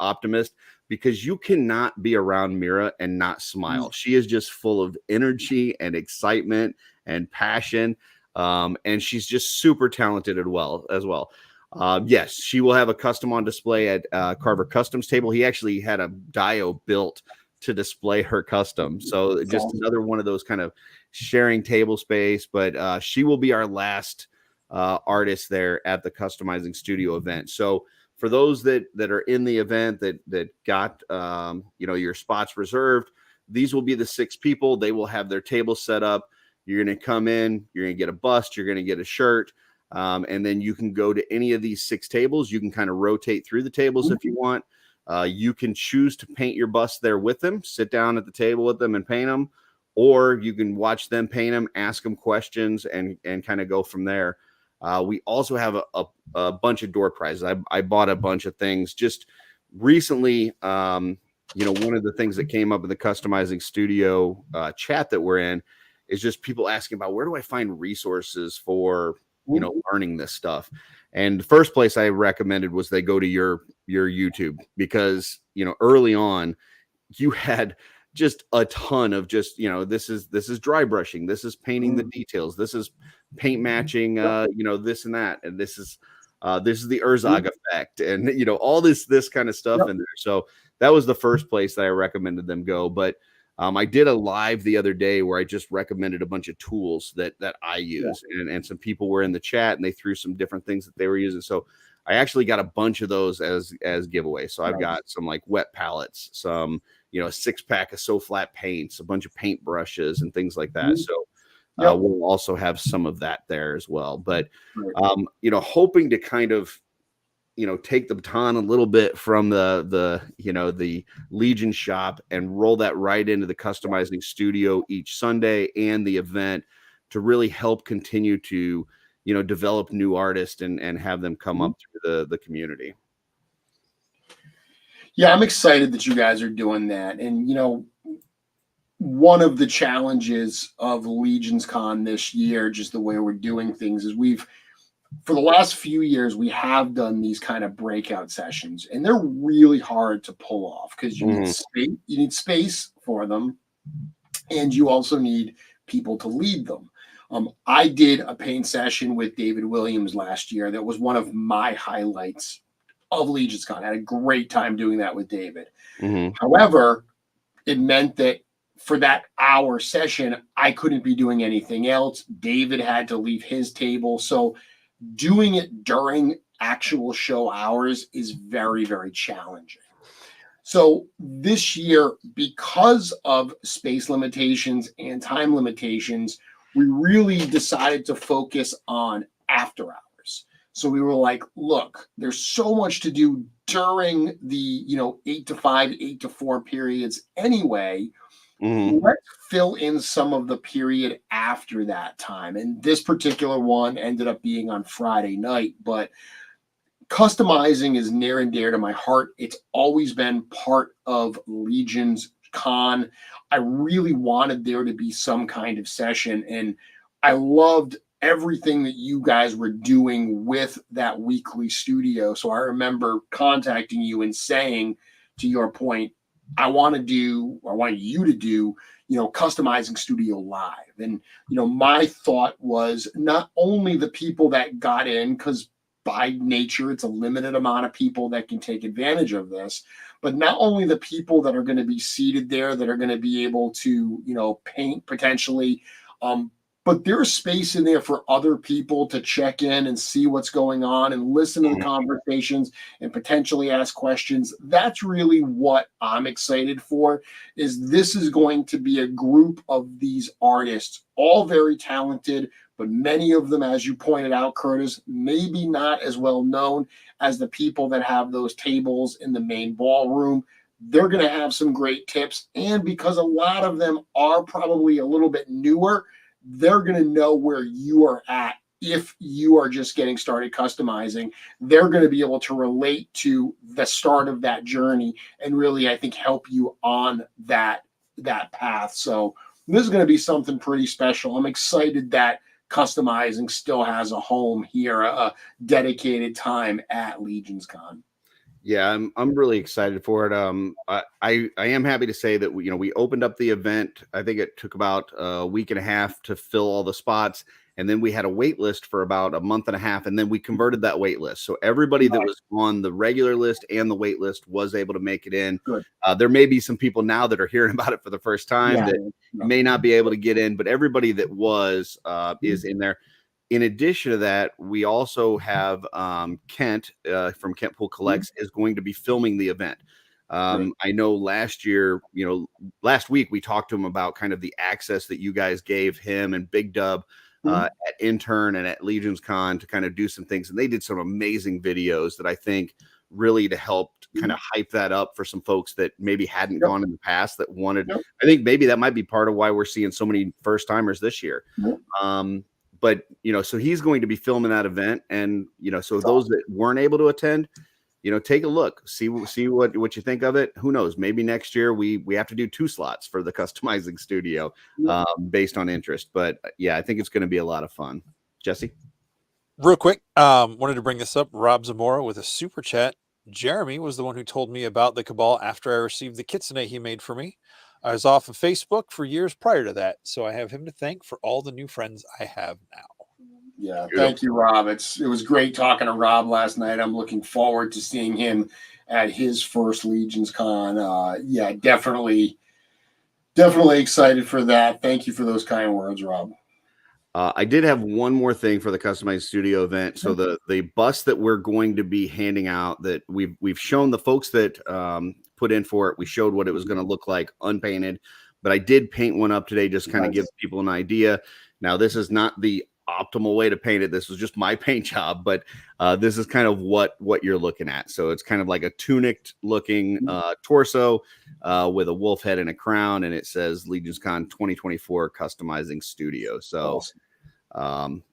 _optimist, because you cannot be around Mira and not smile. She is just full of energy and excitement and passion. And she's just super talented as well. Yes, she will have a custom on display at Carver Customs table. He actually had a Dio built to display her custom. So just another one of those kind of sharing table space. But she will be our last artist there at the customizing studio event. So for those that are in the event that got your spots reserved, these will be the 6 people. They will have their table set up. You're going to come in, you're going to get a bust, you're going to get a shirt. And then you can go to any of these 6 tables. You can kind of rotate through the tables if you want. You can choose to paint your bust there with them, sit down at the table with them and paint them, or you can watch them paint them, ask them questions, and kind of go from there. We also have a bunch of door prizes. I bought a bunch of things just recently. One of the things that came up in the customizing studio chat that we're in is just people asking about, where do I find resources for learning this stuff? And the first place I recommended was they go to your YouTube, because early on you had just a ton of just this is dry brushing, this is painting the details, this is paint matching, this and that, and this is the Urzog effect, and all this kind of stuff in there. So that was the first place that I recommended them go. But I did a live the other day where I just recommended a bunch of tools that I use, and some people were in the chat and they threw some different things that they were using. So I actually got a bunch of those as giveaways. So I've got some like wet palettes, some a 6-pack of So Flat paints, a bunch of paint brushes and things like that. So we'll also have some of that there as well. But hoping to kind of take the baton a little bit from the Legion shop and roll that right into the customizing studio each Sunday and the event, to really help continue to develop new artists and have them come up through the community. Yeah, I'm excited that you guys are doing that. And one of the challenges of LegionsCon this year, just the way we're doing things, is for the last few years, we have done these kind of breakout sessions, and they're really hard to pull off because you need space for them, and you also need people to lead them. I did a paint session with David Williams last year. That was one of my highlights of LegionsCon. I had a great time doing that with David. However, it meant that for that hour session, I couldn't be doing anything else. David had to leave his table. So doing it during actual show hours is very, very challenging. So this year, because of space limitations and time limitations, we really decided to focus on after hours. So we were like, look, there's so much to do during the 8 to 5, 8 to 4 periods anyway. Let's fill in some of the period after that time. And this particular one ended up being on Friday night, but customizing is near and dear to my heart. It's always been part of LegionsCon. I really wanted there to be some kind of session, and I loved everything that you guys were doing with that weekly studio. So I remember contacting you and saying, to your point, I want you to do, customizing studio live. And, my thought was not only the people that got in, because by nature, it's a limited amount of people that can take advantage of this. But not only the people that are going to be seated there that are going to be able to, paint potentially, but there's space in there for other people to check in and see what's going on and listen to the conversations and potentially ask questions. That's really what I'm excited for, is this is going to be a group of these artists, all very talented, but many of them, as you pointed out, Curtis, maybe not as well known as the people that have those tables in the main ballroom. They're going to have some great tips. And because a lot of them are probably a little bit newer, they're going to know where you are at. If you are just getting started customizing, they're going to be able to relate to the start of that journey and really, I think, help you on that path. So this is going to be something pretty special. I'm excited that customizing still has a home here, a dedicated time at LegionsCon. Yeah, I'm really excited for it. I am happy to say that we opened up the event. I think it took about a week and a half to fill all the spots, and then we had a wait list for about a month and a half, and then we converted that wait list. So everybody that was on the regular list and the wait list was able to make it in. Good. There may be some people now that are hearing about it for the first time that may not be able to get in, but everybody that was is in there. In addition to that, we also have Kent from Kent Pool Collects is going to be filming the event. I know last week we talked to him about kind of the access that you guys gave him and Big Dub at Intern and at LegionsCon to kind of do some things. And they did some amazing videos that I think really to help kind of hype that up for some folks that maybe hadn't gone in the past that wanted. I think maybe that might be part of why we're seeing so many first timers this year. But, so he's going to be filming that event. And, so those that weren't able to attend, take a look, see what you think of it. Who knows? Maybe next year we have to do 2 slots for the customizing studio based on interest. But yeah, I think it's going to be a lot of fun. Jesse? Real quick, wanted to bring this up. Rob Zamora with a super chat. Jeremy was the one who told me about the Cabal after I received the kitsune he made for me. I was off of Facebook for years prior to that, so I have him to thank for all the new friends I have now. Yeah, thank you, Rob. It was great talking to Rob last night. I'm looking forward to seeing him at his first LegionsCon. Yeah, definitely excited for that. Thank you for those kind words, Rob. I did have one more thing for the customized studio event. So the bus that we're going to be handing out, that we've shown the folks that put in for it, we showed what it was going to look like unpainted, but I did paint one up today, just kind of give people an idea. Now, this is not the optimal way to paint it. This was just my paint job, but this is kind of what you're looking at. So it's kind of like a tunicked looking torso with a wolf head and a crown, and it says LegionsCon 2024 Customizing Studio. So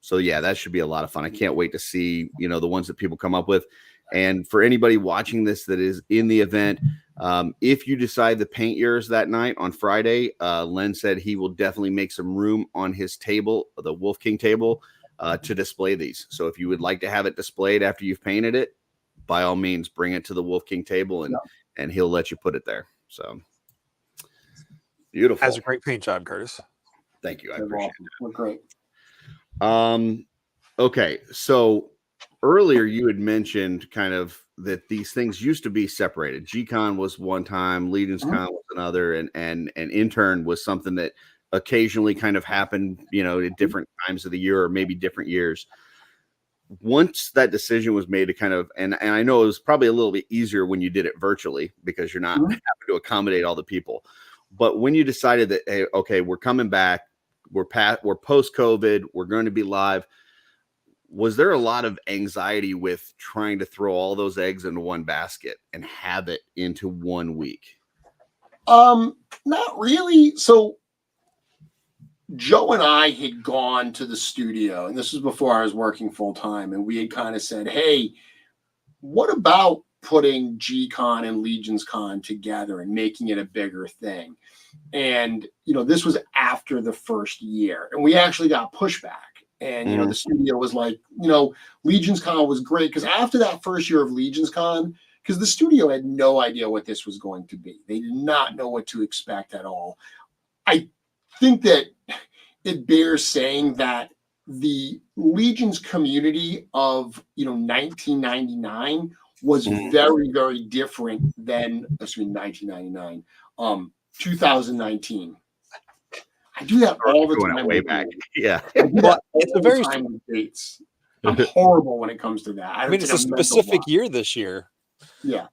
so yeah, that should be a lot of fun. I can't wait to see the ones that people come up with. And for anybody watching this that is in the event, if you decide to paint yours that night on Friday, Len said he will definitely make some room on his table, the Wolf King table, to display these. So if you would like to have it displayed after you've painted it, by all means, bring it to the Wolf King table and he'll let you put it there. So beautiful. Has a great paint job, Curtis. Thank you. I appreciate it. We're great. Okay. So earlier you had mentioned kind of that these things used to be separated. G-Con was one time, LegionsCon was another, and Intern was something that occasionally kind of happened, at different times of the year or maybe different years. Once that decision was made to kind of, and I know it was probably a little bit easier when you did it virtually because you're not having to accommodate all the people. But when you decided that, hey, okay, we're coming back, we're post-COVID, we're going to be live, was there a lot of anxiety with trying to throw all those eggs into one basket and have it into 1 week? Not really. So Joe and I had gone to the studio, and this was before I was working full time, and we had kind of said, hey, what about putting G-Con and LegionsCon together and making it a bigger thing? And, this was after the first year, and we actually got pushback. And, the studio was like, LegionsCon was great because after that first year of LegionsCon, because the studio had no idea what this was going to be. They did not know what to expect at all. I think that it bears saying that the Legion's community of 1999 was very, very different than 1999, 2019. I do that all the time. Way back. Yeah. It's a very dates. I'm horrible when it comes to that. I mean, it's a specific year this year. Yeah.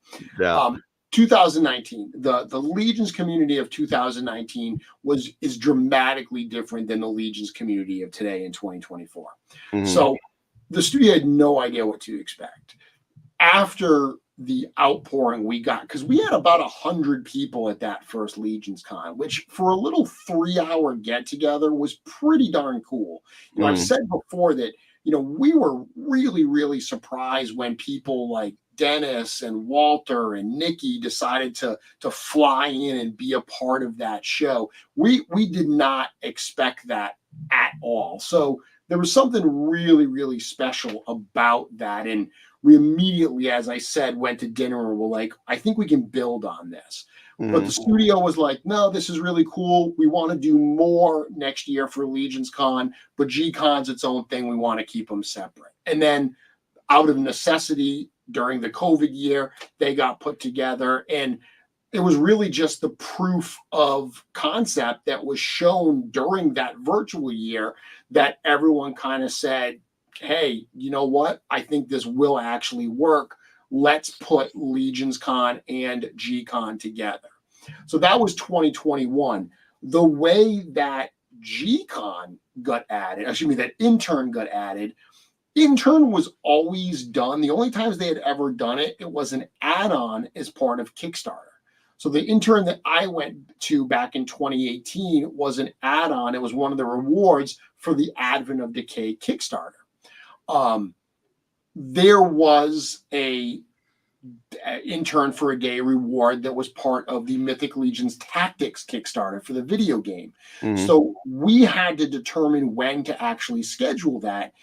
2019, the Legion's community of 2019 is dramatically different than the Legion's community of today in 2024. So the studio had no idea what to expect. After the outpouring we got, because we had about 100 people at that first LegionsCon, which for a little 3-hour get together was pretty darn cool. I've said before that we were really, really surprised when people like Dennis and Walter and Nikki decided to fly in and be a part of that show. We did not expect that at all. So there was something really, really special about that. And we immediately, as I said, went to dinner and were like, I think we can build on this. But the studio was like, no, this is really cool. We want to do more next year for LegionsCon, but G-Con's its own thing. We want to keep them separate. And then out of necessity, during the COVID year, they got put together. And it was really just the proof of concept that was shown during that virtual year that everyone kind of said, hey, you know what? I think this will actually work. Let's put LegionsCon and G-Con together. So that was 2021. The way that G-Con got added, that Intern got added, Intern was always done. The only times they had ever done it, it was an add-on as part of Kickstarter. So the Intern that I went to back in 2018 was an add-on. It was one of the rewards for the Advent of Decay Kickstarter. There was a Intern for a Day reward that was part of the Mythic Legions Tactics Kickstarter for the video game. So we had to determine when to actually schedule that.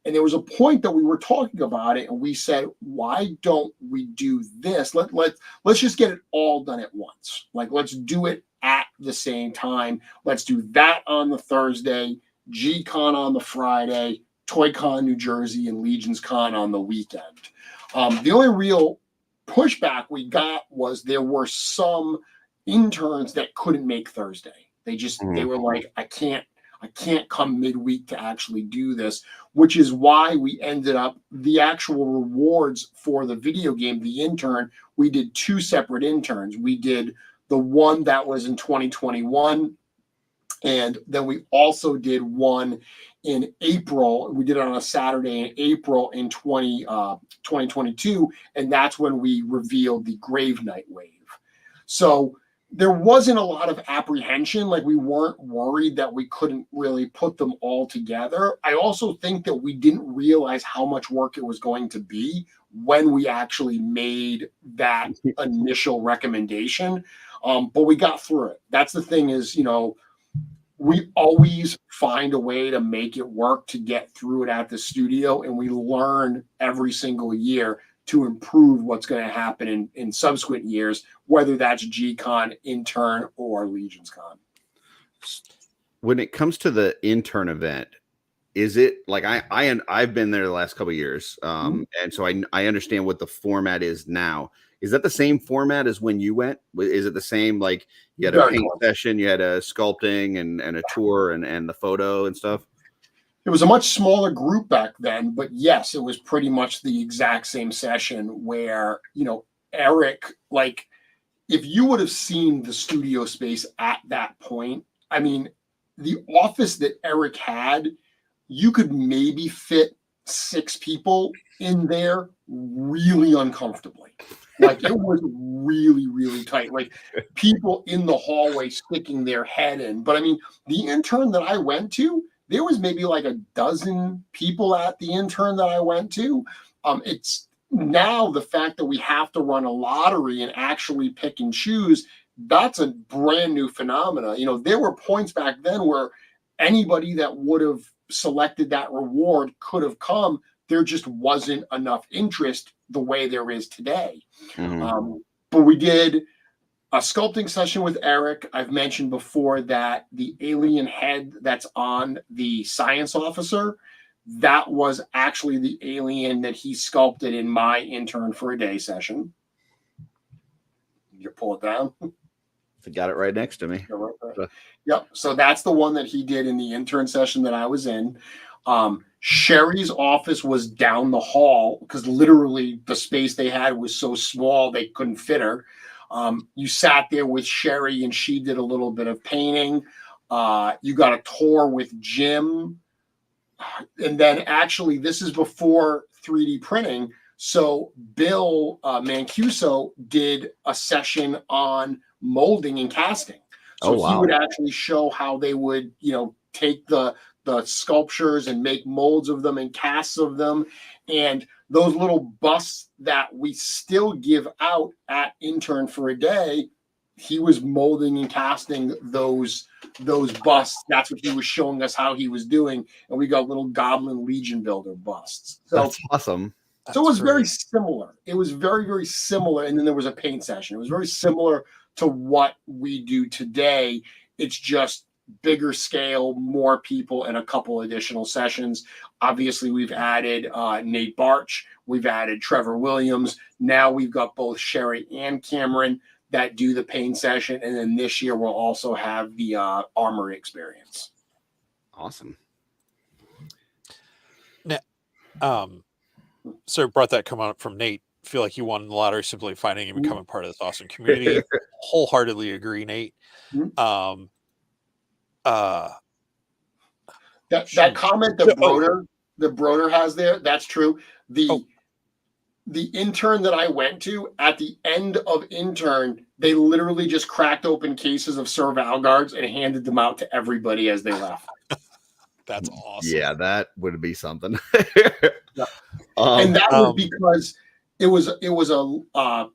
And there was a point that we were talking about it, and we said, why don't we do this? Let's just get it all done at once. Like, let's do it at the same time. Let's do that on the Thursday, G-Con on the Friday, ToyCon New Jersey, and LegionsCon on the weekend. The only real pushback we got was there were some interns that couldn't make Thursday. They were like, I can't come midweek to actually do this, which is why we ended up the actual rewards for the video game, the Intern. We did 2 separate interns. We did the one that was in 2021, and then we also did one in April. We did it on a Saturday in April in 2022, and that's when we revealed the Grave Knight wave. So there wasn't a lot of apprehension. Like, we weren't worried that we couldn't really put them all together. I also think that we didn't realize how much work it was going to be when we actually made that initial recommendation. But we got through it. That's the thing is, we always find a way to make it work to get through it at the studio. And we learn every single year to improve what's going to happen in subsequent years, whether that's G-Con, Intern, or LegionsCon. When it comes to the Intern event, is it like I've been there the last couple of years, and so I understand what the format is now. Is that the same format as when you went? Is it the same? Like, you had a paint session, you had a sculpting and a tour and the photo and stuff? It was a much smaller group back then, but yes, it was pretty much the exact same session where, Eric, like, if you would have seen the studio space at that point, I mean, the office that Eric had, you could maybe fit 6 people in there really uncomfortably. Like, it was really, really tight. Like, people in the hallway sticking their head in. But I mean, the Intern that I went to, there was maybe like a dozen people at the Intern that I went to. It's now the fact that we have to run a lottery and actually pick and choose. That's a brand new phenomena. There were points back then where anybody that would have selected that reward could have come. There just wasn't enough interest the way there is today. But we did a sculpting session with Eric. I've mentioned before that the alien head that's on the science officer, that was actually the alien that he sculpted in my intern for a day session. You pull it down. I got it right next to me. Yep. So that's the one that he did in the intern session that I was in. Sherry's office was down the hall because literally the space they had was so small they couldn't fit her. You sat there with Sherry and she did a little bit of painting. You got a tour with Jim. And then actually this is before 3D printing. So Bill Mancuso did a session on molding and casting. So he would actually show how they would, take the sculptures and make molds of them and casts of them. And those little busts that we still give out at Intern for a Day, he was molding and casting those busts. That's what he was showing us how he was doing. And we got little Goblin Legion Builder busts. So that's awesome. So it was very similar. It was very, very similar. And then there was a paint session. It was very similar to what we do today. It's just bigger scale, more people, and a couple additional sessions. Obviously, we've added Nate Barch. We've added Trevor Williams. Now we've got both Sherry and Cameron that do the paint session. And then this year we'll also have the armory experience. Awesome. Now, so brought that come up from Nate. Feel like you won the lottery simply finding and becoming part of this awesome community. Wholeheartedly agree, Nate. That comment that Broder has there, that's true. The intern that I went to, at the end of intern, they literally just cracked open cases of Sir Valgards and handed them out to everybody as they left. That's awesome. Yeah, that would be something. And that was because it was a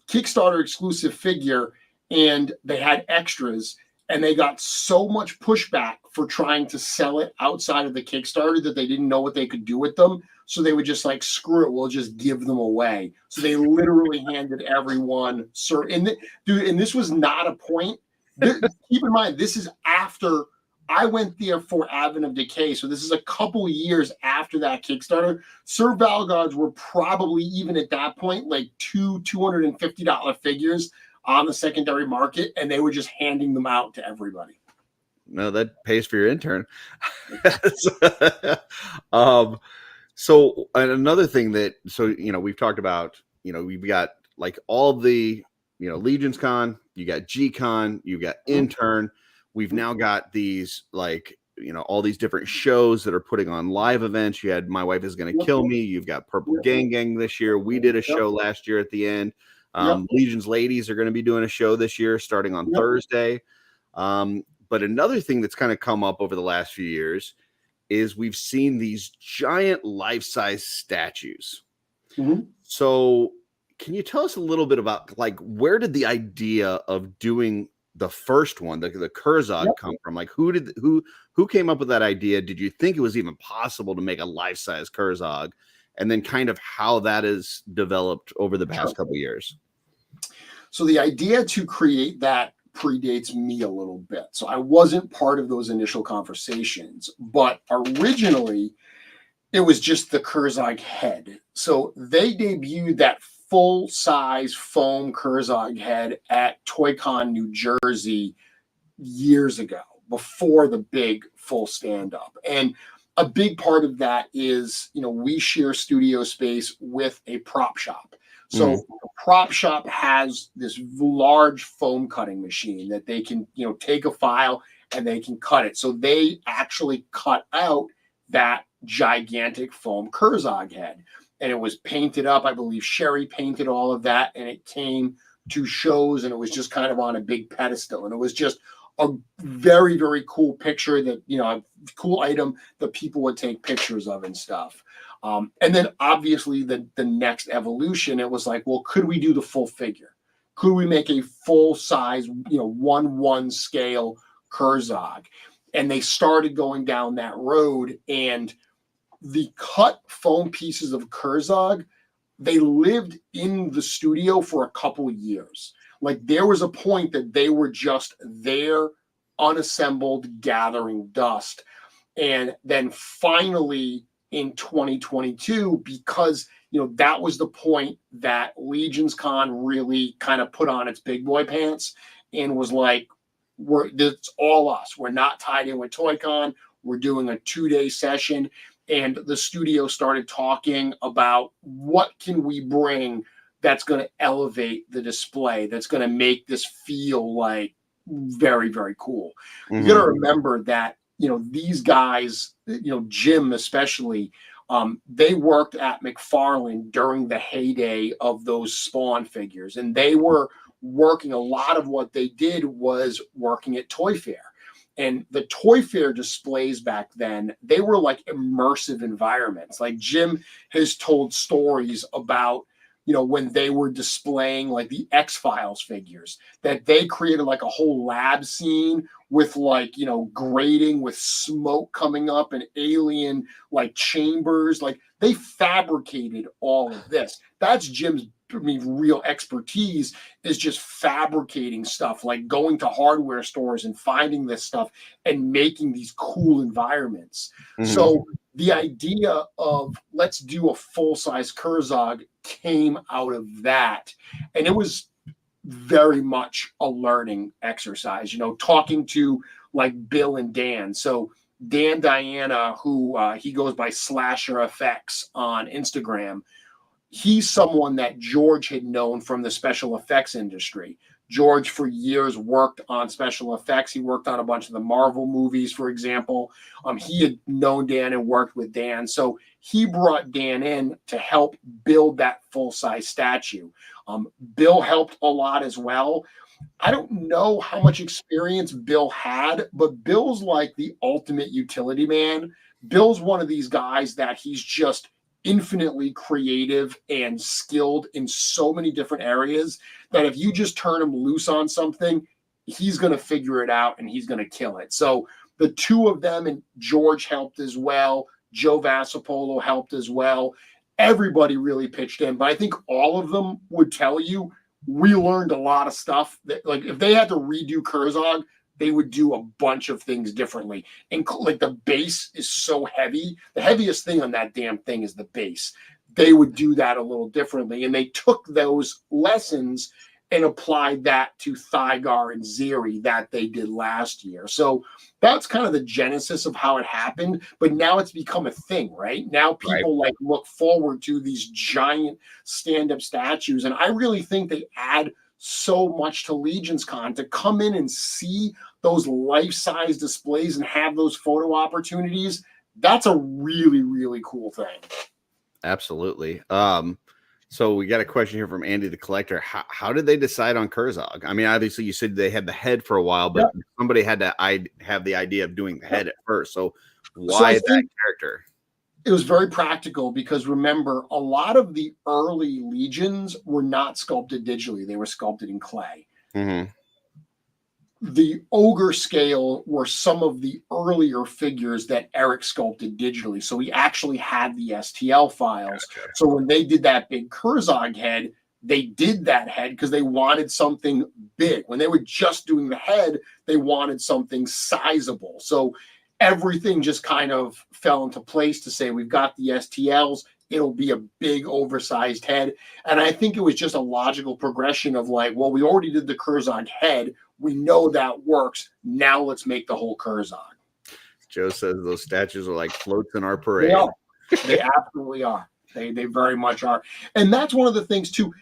Kickstarter exclusive figure, and they had extras, and they got so much pushback for trying to sell it outside of the Kickstarter that they didn't know what they could do with them. So they would just like, screw it, we'll just give them away. So they literally handed everyone, and this was not a point. Keep in mind, this is after I went there for Advent of Decay. So this is a couple years after that Kickstarter. Sir Valgards were probably, even at that point, like $250 figures on the secondary market, and they were just handing them out to everybody. No, that pays for your intern. So and another thing that, we've talked about, we've got like all the, LegionsCon, you got G-Con, you got Intern. We've now got these all these different shows that are putting on live events. You had My Wife Is Gonna Kill Me. You've got Purple Gang this year. We did a show last year at the end. Legion's Ladies are going to be doing a show this year starting on Thursday. But another thing that's kind of come up over the last few years is we've seen these giant life-size statues. So can you tell us a little bit about where did the idea of doing the first one, the Kurzog, come from? Like who came up with that idea? Did you think it was even possible to make a life-size Kurzog? And then kind of how that has developed over the past couple of years. So the idea to create that predates me a little bit. So I wasn't part of those initial conversations, but originally it was just the Kurzog head. So they debuted that full-size foam Kurzog head at ToyCon, New Jersey years ago, before the big full stand-up. And a big part of that is, we share studio space with a prop shop. So the prop shop has this large foam cutting machine that they can, take a file and they can cut it. So they actually cut out that gigantic foam Kurzog head. And it was painted up. I believe Sherry painted all of that, and it came to shows, and it was just kind of on a big pedestal. And it was just a very, very cool picture that, a cool item that people would take pictures of and stuff. And then obviously the next evolution, it was like, well, could we do the full figure? Could we make a full size, 1/1 scale Kurzog? And they started going down that road, and the cut foam pieces of Kurzog, they lived in the studio for a couple of years. Like there was a point that they were just there, unassembled, gathering dust. And then finally in 2022, because that was the point that LegionsCon really kind of put on its big boy pants and was like, it's all us. We're not tied in with ToyCon. We're doing a 2-day session. And the studio started talking about what can we bring that's going to elevate the display, that's going to make this feel like very, very cool. You got to remember that, these guys, Jim especially, they worked at McFarlane during the heyday of those Spawn figures, and they were working. A lot of what they did was working at Toy Fair. And the Toy Fair displays back then, they were like immersive environments. Like Jim has told stories about, when they were displaying like the X-Files figures, that they created like a whole lab scene with like, grating with smoke coming up and alien like chambers. Like they fabricated all of this. That's Jim's real expertise, is just fabricating stuff, like going to hardware stores and finding this stuff and making these cool environments. So the idea of let's do a full-size Kurzog came out of that. And it was very much a learning exercise, talking to like Bill and Dan. So Dan Diana, who he goes by Slasher Effects on Instagram, he's someone that George had known from the special effects industry. George for years worked on special effects. He worked on a bunch of the Marvel movies, for example. He had known Dan and worked with Dan. So he brought Dan in to help build that full-size statue. Bill helped a lot as well. I don't know how much experience Bill had, but Bill's like the ultimate utility man. Bill's one of these guys that he's just infinitely creative and skilled in so many different areas that if you just turn him loose on something, he's going to figure it out and he's going to kill it. So the two of them, and George helped as well. Joe Vassapolo helped as well. Everybody really pitched in, but I think all of them would tell you we learned a lot of stuff that, like, if they had to redo Kurzog, they would do a bunch of things differently. And like the base is so heavy. The heaviest thing on that damn thing is the base. They would do that a little differently. And they took those lessons and applied that to Thygar and Ziri that they did last year. So that's kind of the genesis of how it happened. But now it's become a thing, right? Now people like look forward to these giant stand-up statues. And I really think they add so much to LegionsCon to come in and see those life-size displays and have those photo opportunities. That's a really, really cool thing. Absolutely. So we got a question here from Andy the Collector. How did they decide on Kurzog? I mean, obviously you said they had the head for a while, but somebody had to have the idea of doing the head at first. So why that character? It was very practical because remember, a lot of the early Legions were not sculpted digitally. They were sculpted in clay. The ogre scale were some of the earlier figures that Eric sculpted digitally. So he actually had the STL files. Gotcha. So when they did that big Kurzog head, they did that head because they wanted something big. When they were just doing the head, they wanted something sizable. So everything just kind of fell into place to say, we've got the STLs. It'll be a big oversized head. And I think it was just a logical progression of like, well, we already did the Kurzog head. We know that works. Now let's make the whole Kurzog. Joe says those statues are like floats in our parade. They are. They absolutely are. They very much are. And that's one of the things too.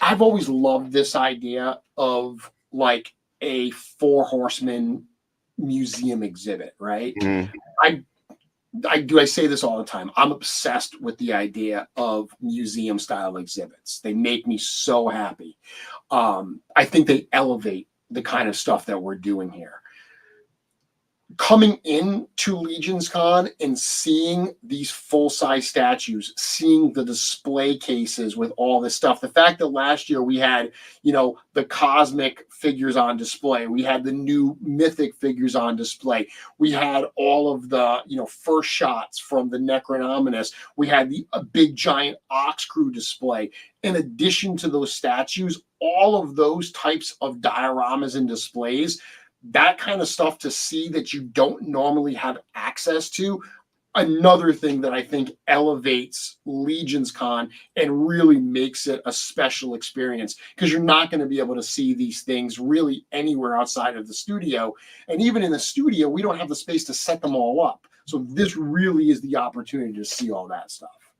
I've always loved this idea of like a 4 Horsemen museum exhibit, right? I say this all the time. I'm obsessed with the idea of museum style exhibits. They make me so happy. I think they elevate the kind of stuff that we're doing here. coming into LegionsCon and seeing these full-size statues, seeing the display cases with all this stuff. The fact that last year we had, the cosmic figures on display. We had the new mythic figures on display. We had all of the, first shots from the Necronominous. We had a big giant ox crew display. In addition to those statues, all of those types of dioramas and displays, that kind of stuff to see that you don't normally have access to. Another thing that I think elevates LegionsCon and really makes it a special experience, because you're not going to be able to see these things really anywhere outside of the studio. And even in the studio, we don't have the space to set them all up. So this really is the opportunity to see all that stuff.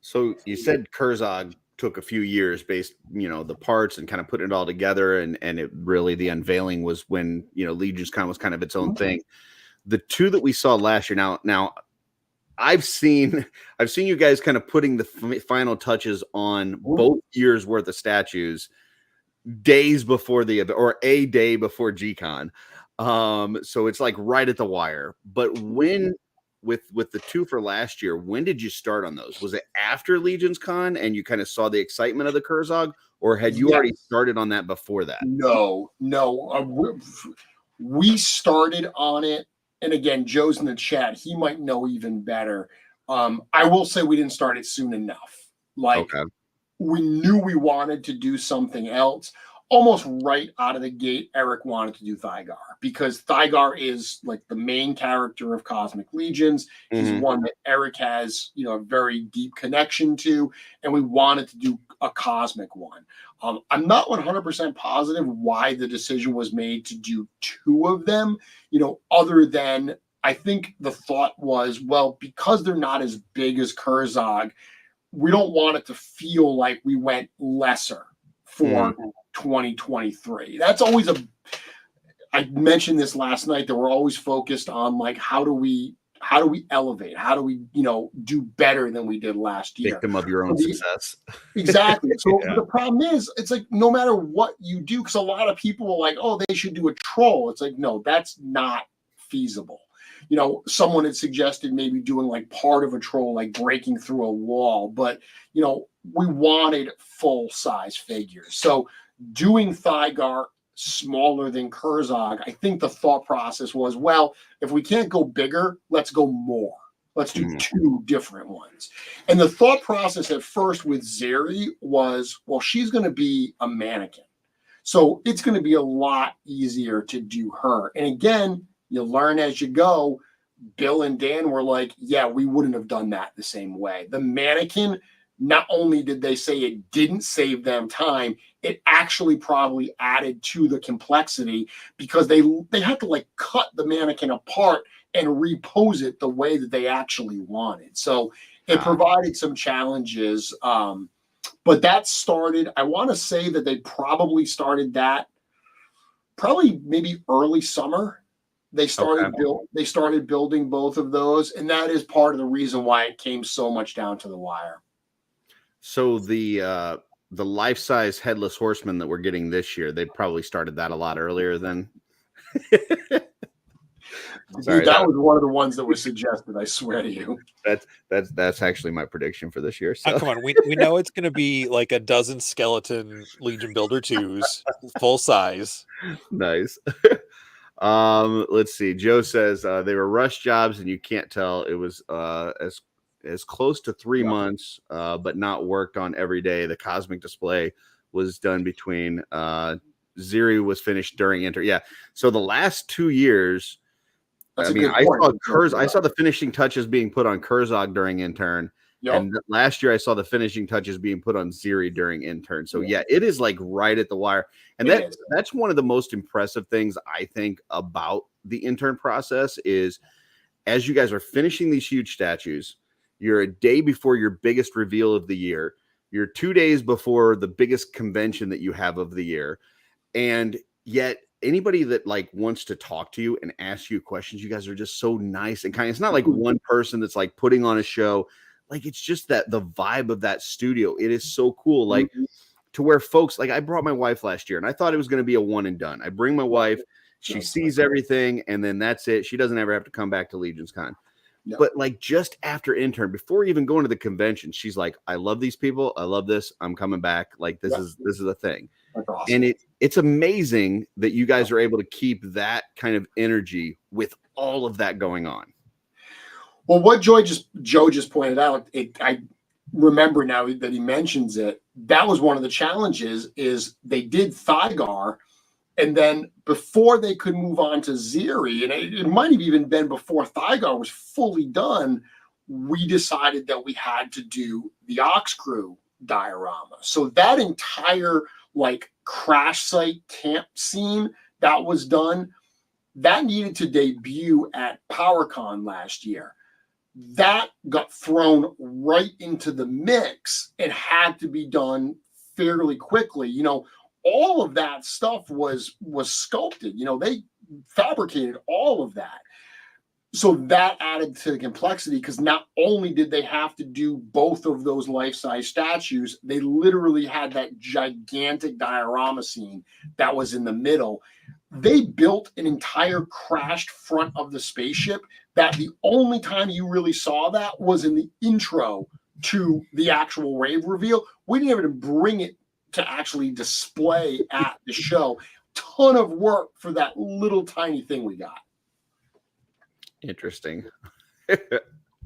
So you said Kurzog took a few years based, the parts and kind of putting it all together. And it really, the unveiling was when, LegionsCon was kind of its own thing. The two that we saw last year. Now I've seen you guys kind of putting the final touches on both years worth of statues days before the event, or a day before G-Con. So it's like right at the wire. But when, with the two for last year, when did you start on those? Was it after LegionsCon and you kind of saw the excitement of the Kurzog, or had you already started on that before that? No. We started on it. And again, Joe's in the chat. He might know even better. I will say we didn't start it soon enough. We knew we wanted to do something else. Almost right out of the gate, Eric wanted to do Thygar, because Thygar is like the main character of Cosmic Legions. He's one that Eric has, a very deep connection to, and we wanted to do a cosmic one. I'm not 100% positive why the decision was made to do two of them, other than I think the thought was, well, because they're not as big as Kurzog, we don't want it to feel like we went lesser for 2023. That's always I mentioned this last night, that we're always focused on like, how do we elevate? How do we, do better than we did last year? Victim of your own success. Exactly. So the problem is, it's like, no matter what you do, because a lot of people are like, oh, they should do a troll. It's like, no, that's not feasible. Someone had suggested maybe doing like part of a troll, like breaking through a wall, but, we wanted full-size figures. So doing Thygar smaller than Kurzog, I think the thought process was, well, if we can't go bigger, let's go more. Let's do two different ones. And the thought process at first with Zeri was, well, she's going to be a mannequin, so it's going to be a lot easier to do her. And again, you learn as you go. Bill and Dan were like, yeah, we wouldn't have done that the same way. The mannequin, not only did they say it didn't save them time, it actually probably added to the complexity, because they had to like cut the mannequin apart and repose it the way that they actually wanted. So it provided some challenges. But that started, I want to say that they probably started that probably maybe early summer. They started building both of those, and that is part of the reason why it came so much down to the wire. So the life-size headless horseman that we're getting this year, they probably started that a lot earlier than. Sorry, that was one of the ones that was suggested. I swear to you. That's actually my prediction for this year. So. Oh, come on, we know it's going to be like a dozen skeleton Legion Builder 2s, full size. Nice. Let's see. Joe says they were rush jobs, and you can't tell. It was as close to 3 months, but not worked on every day. The cosmic display was done between Zeri was finished during Intern. Yeah. So the last 2 years, I saw the finishing touches being put on Kurzog during Intern. Yep. And last year I saw the finishing touches being put on Zeri during Intern. So yeah, it is like right at the wire. And that's one of the most impressive things I think about the Intern process is, as you guys are finishing these huge statues, you're a day before your biggest reveal of the year. You're 2 days before the biggest convention that you have of the year. And yet anybody that like wants to talk to you and ask you questions, you guys are just so nice and kind. It's not like one person that's like putting on a show. Like, it's just that the vibe of that studio. It is so cool. Like to where folks, like I brought my wife last year and I thought it was going to be a one and done. I bring my wife. She sees everything, and then that's it. She doesn't ever have to come back to LegionsCon. Yep. But like just after Intern, before even going to the convention, she's like, I love these people. I love this. I'm coming back. Like this is a thing. That's awesome. And it's amazing that you guys are able to keep that kind of energy with all of that going on. Well, what Joe just pointed out, I remember now that he mentions it, that was one of the challenges is they did Thygar, and then before they could move on to Zeri, and it might have even been before Thygar was fully done, we decided that we had to do the Ox Crew diorama. So that entire like crash site camp scene that was done, that needed to debut at PowerCon last year. That got thrown right into the mix and had to be done fairly quickly. You know, all of that stuff was sculpted. You know, they fabricated all of that. So that added to the complexity because not only did they have to do both of those life-size statues, they literally had that gigantic diorama scene that was in the middle. They built an entire crashed front of the spaceship that the only time you really saw that was in the intro to the actual rave reveal. We didn't even bring it to actually display at the show. Ton of work for that little tiny thing we got. Interesting.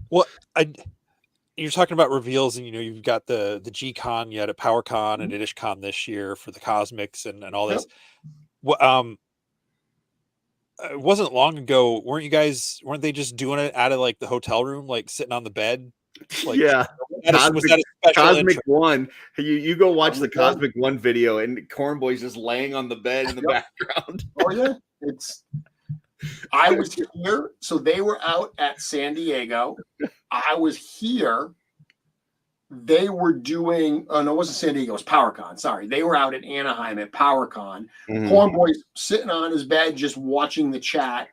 Well, you're talking about reveals, and you know you've got the G-Con, you had a PowerCon and IdishCon this year for the Cosmics and all this. Well, it wasn't long ago. Weren't they just doing it out of like the hotel room, like sitting on the bed? Like, yeah, was that a special Cosmic intro? One. You go watch the Cosmic One video, and Cornboy's just laying on the bed in the background. Oh yeah, I was here, so they were out at San Diego. I was here. They were doing, oh no, it wasn't San Diego, it was PowerCon. Sorry. They were out at Anaheim at PowerCon. Cornboy's sitting on his bed just watching the chat.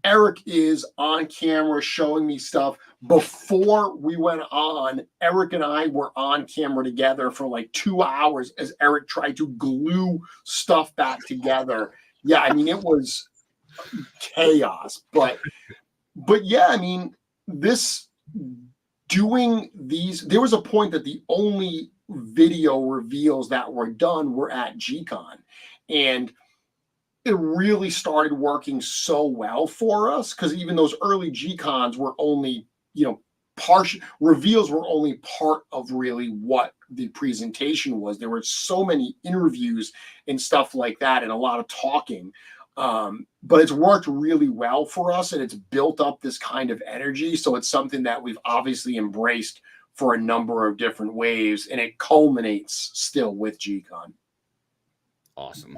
Eric is on camera showing me stuff. Before we went on, Eric and I were on camera together for like 2 hours as Eric tried to glue stuff back together. Yeah, I mean, it was chaos. But yeah, I mean, doing these, there was a point that the only video reveals that were done were at G-Con. And it really started working so well for us because even those early G-Cons were only, you know, partial reveals were only part of really what the presentation was. There were so many interviews and stuff like that and a lot of talking. But it's worked really well for us and it's built up this kind of energy. So it's something that we've obviously embraced for a number of different waves and it culminates still with G-Con. Awesome.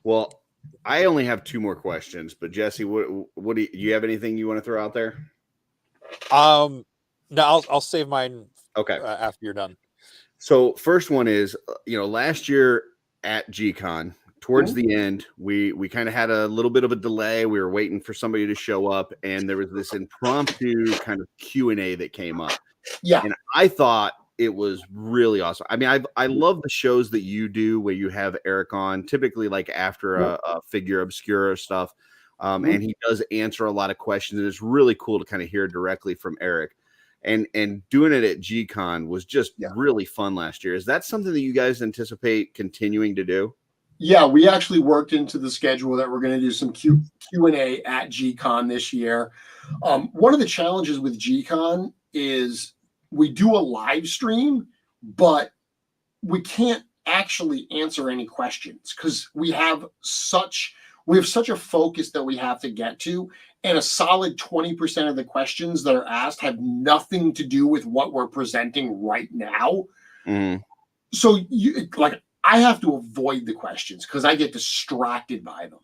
Well, I only have 2 more questions, but Jesse, what do you have anything you want to throw out there? No, I'll save mine. Okay. After you're done. So first one is, you know, last year at G-Con, towards the end, we kind of had a little bit of a delay. We were waiting for somebody to show up, and there was this impromptu kind of Q&A that came up. Yeah. And I thought it was really awesome. I mean, I love the shows that you do where you have Eric on, typically like after a figure obscura stuff. And he does answer a lot of questions. And it's really cool to kind of hear directly from Eric. And doing it at G-Con was just really fun last year. Is that something that you guys anticipate continuing to do? Yeah, we actually worked into the schedule that we're going to do some Q&A at G-Con this year. One of the challenges with G-Con is we do a live stream, but we can't actually answer any questions because we have such a focus that we have to get to, and a solid 20% of the questions that are asked have nothing to do with what we're presenting right now. So I have to avoid the questions because I get distracted by them.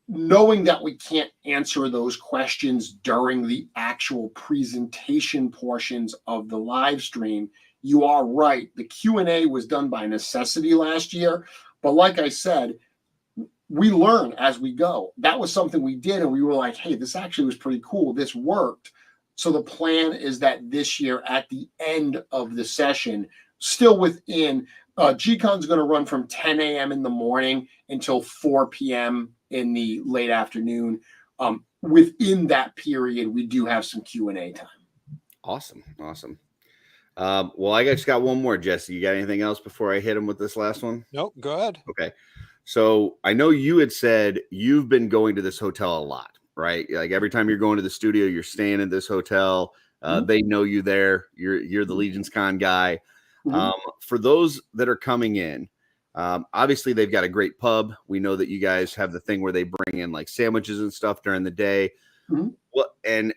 Knowing that we can't answer those questions during the actual presentation portions of the live stream, you are right. The Q&A was done by necessity last year. But like I said, we learn as we go. That was something we did, and we were like, hey, this actually was pretty cool. This worked. So the plan is that this year at the end of the session, still within, G-Con's going to run from 10 a.m. in the morning until 4 p.m. in the late afternoon. Within that period, we do have some Q&A time. Awesome. Well, I just got one more, Jesse. You got anything else before I hit him with this last one? Nope, go ahead. Okay. So I know you had said you've been going to this hotel a lot, right? Like every time you're going to the studio, you're staying at this hotel. They know you there. You're the LegionsCon guy. For those that are coming in, obviously they've got a great pub. We know that you guys have the thing where they bring in like sandwiches and stuff during the day. Well, and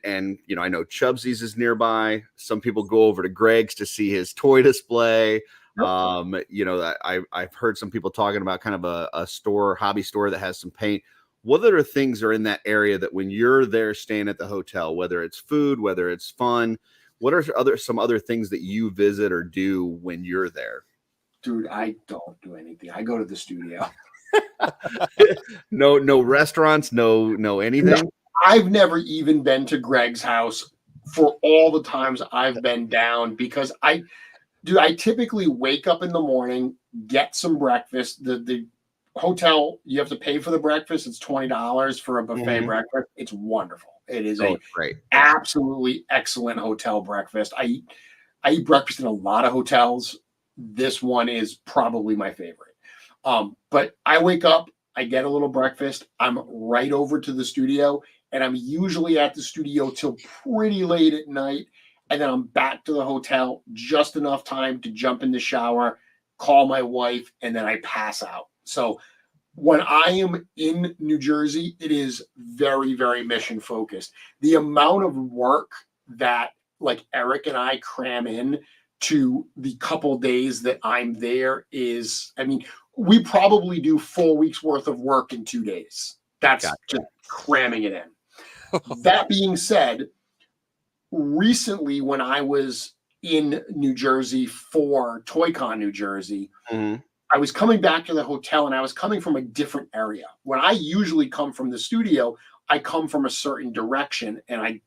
you know, I know Chubsy's is nearby. Some people go over to Greg's to see his toy display. You know, I've heard some people talking about kind of a store, hobby store that has some paint. What other things are in that area that when you're there staying at the hotel, whether it's food, whether it's fun, what are some other things that you visit or do when you're there? Dude, I don't do anything. I go to the studio. No restaurants, no anything. No, I've never even been to Greg's house for all the times I've been down because I typically wake up in the morning, get some breakfast. The hotel, you have to pay for the breakfast. It's $20 for a buffet breakfast. It's wonderful. It is great, absolutely excellent hotel breakfast. I eat breakfast in a lot of hotels. This one is probably my favorite. But I wake up, I get a little breakfast. I'm right over to the studio, and I'm usually at the studio till pretty late at night. And then I'm back to the hotel, just enough time to jump in the shower, call my wife, and then I pass out. So when I am in New Jersey, it is very, very mission focused. The amount of work that like Eric and I cram in to the couple days that I'm there is, I mean, we probably do 4 weeks worth of work in 2 days. That's just cramming it in. That being said, recently when I was in New Jersey for ToyCon New Jersey, I was coming back to the hotel and I was coming from a different area. When I usually come from the studio, I come from a certain direction and I,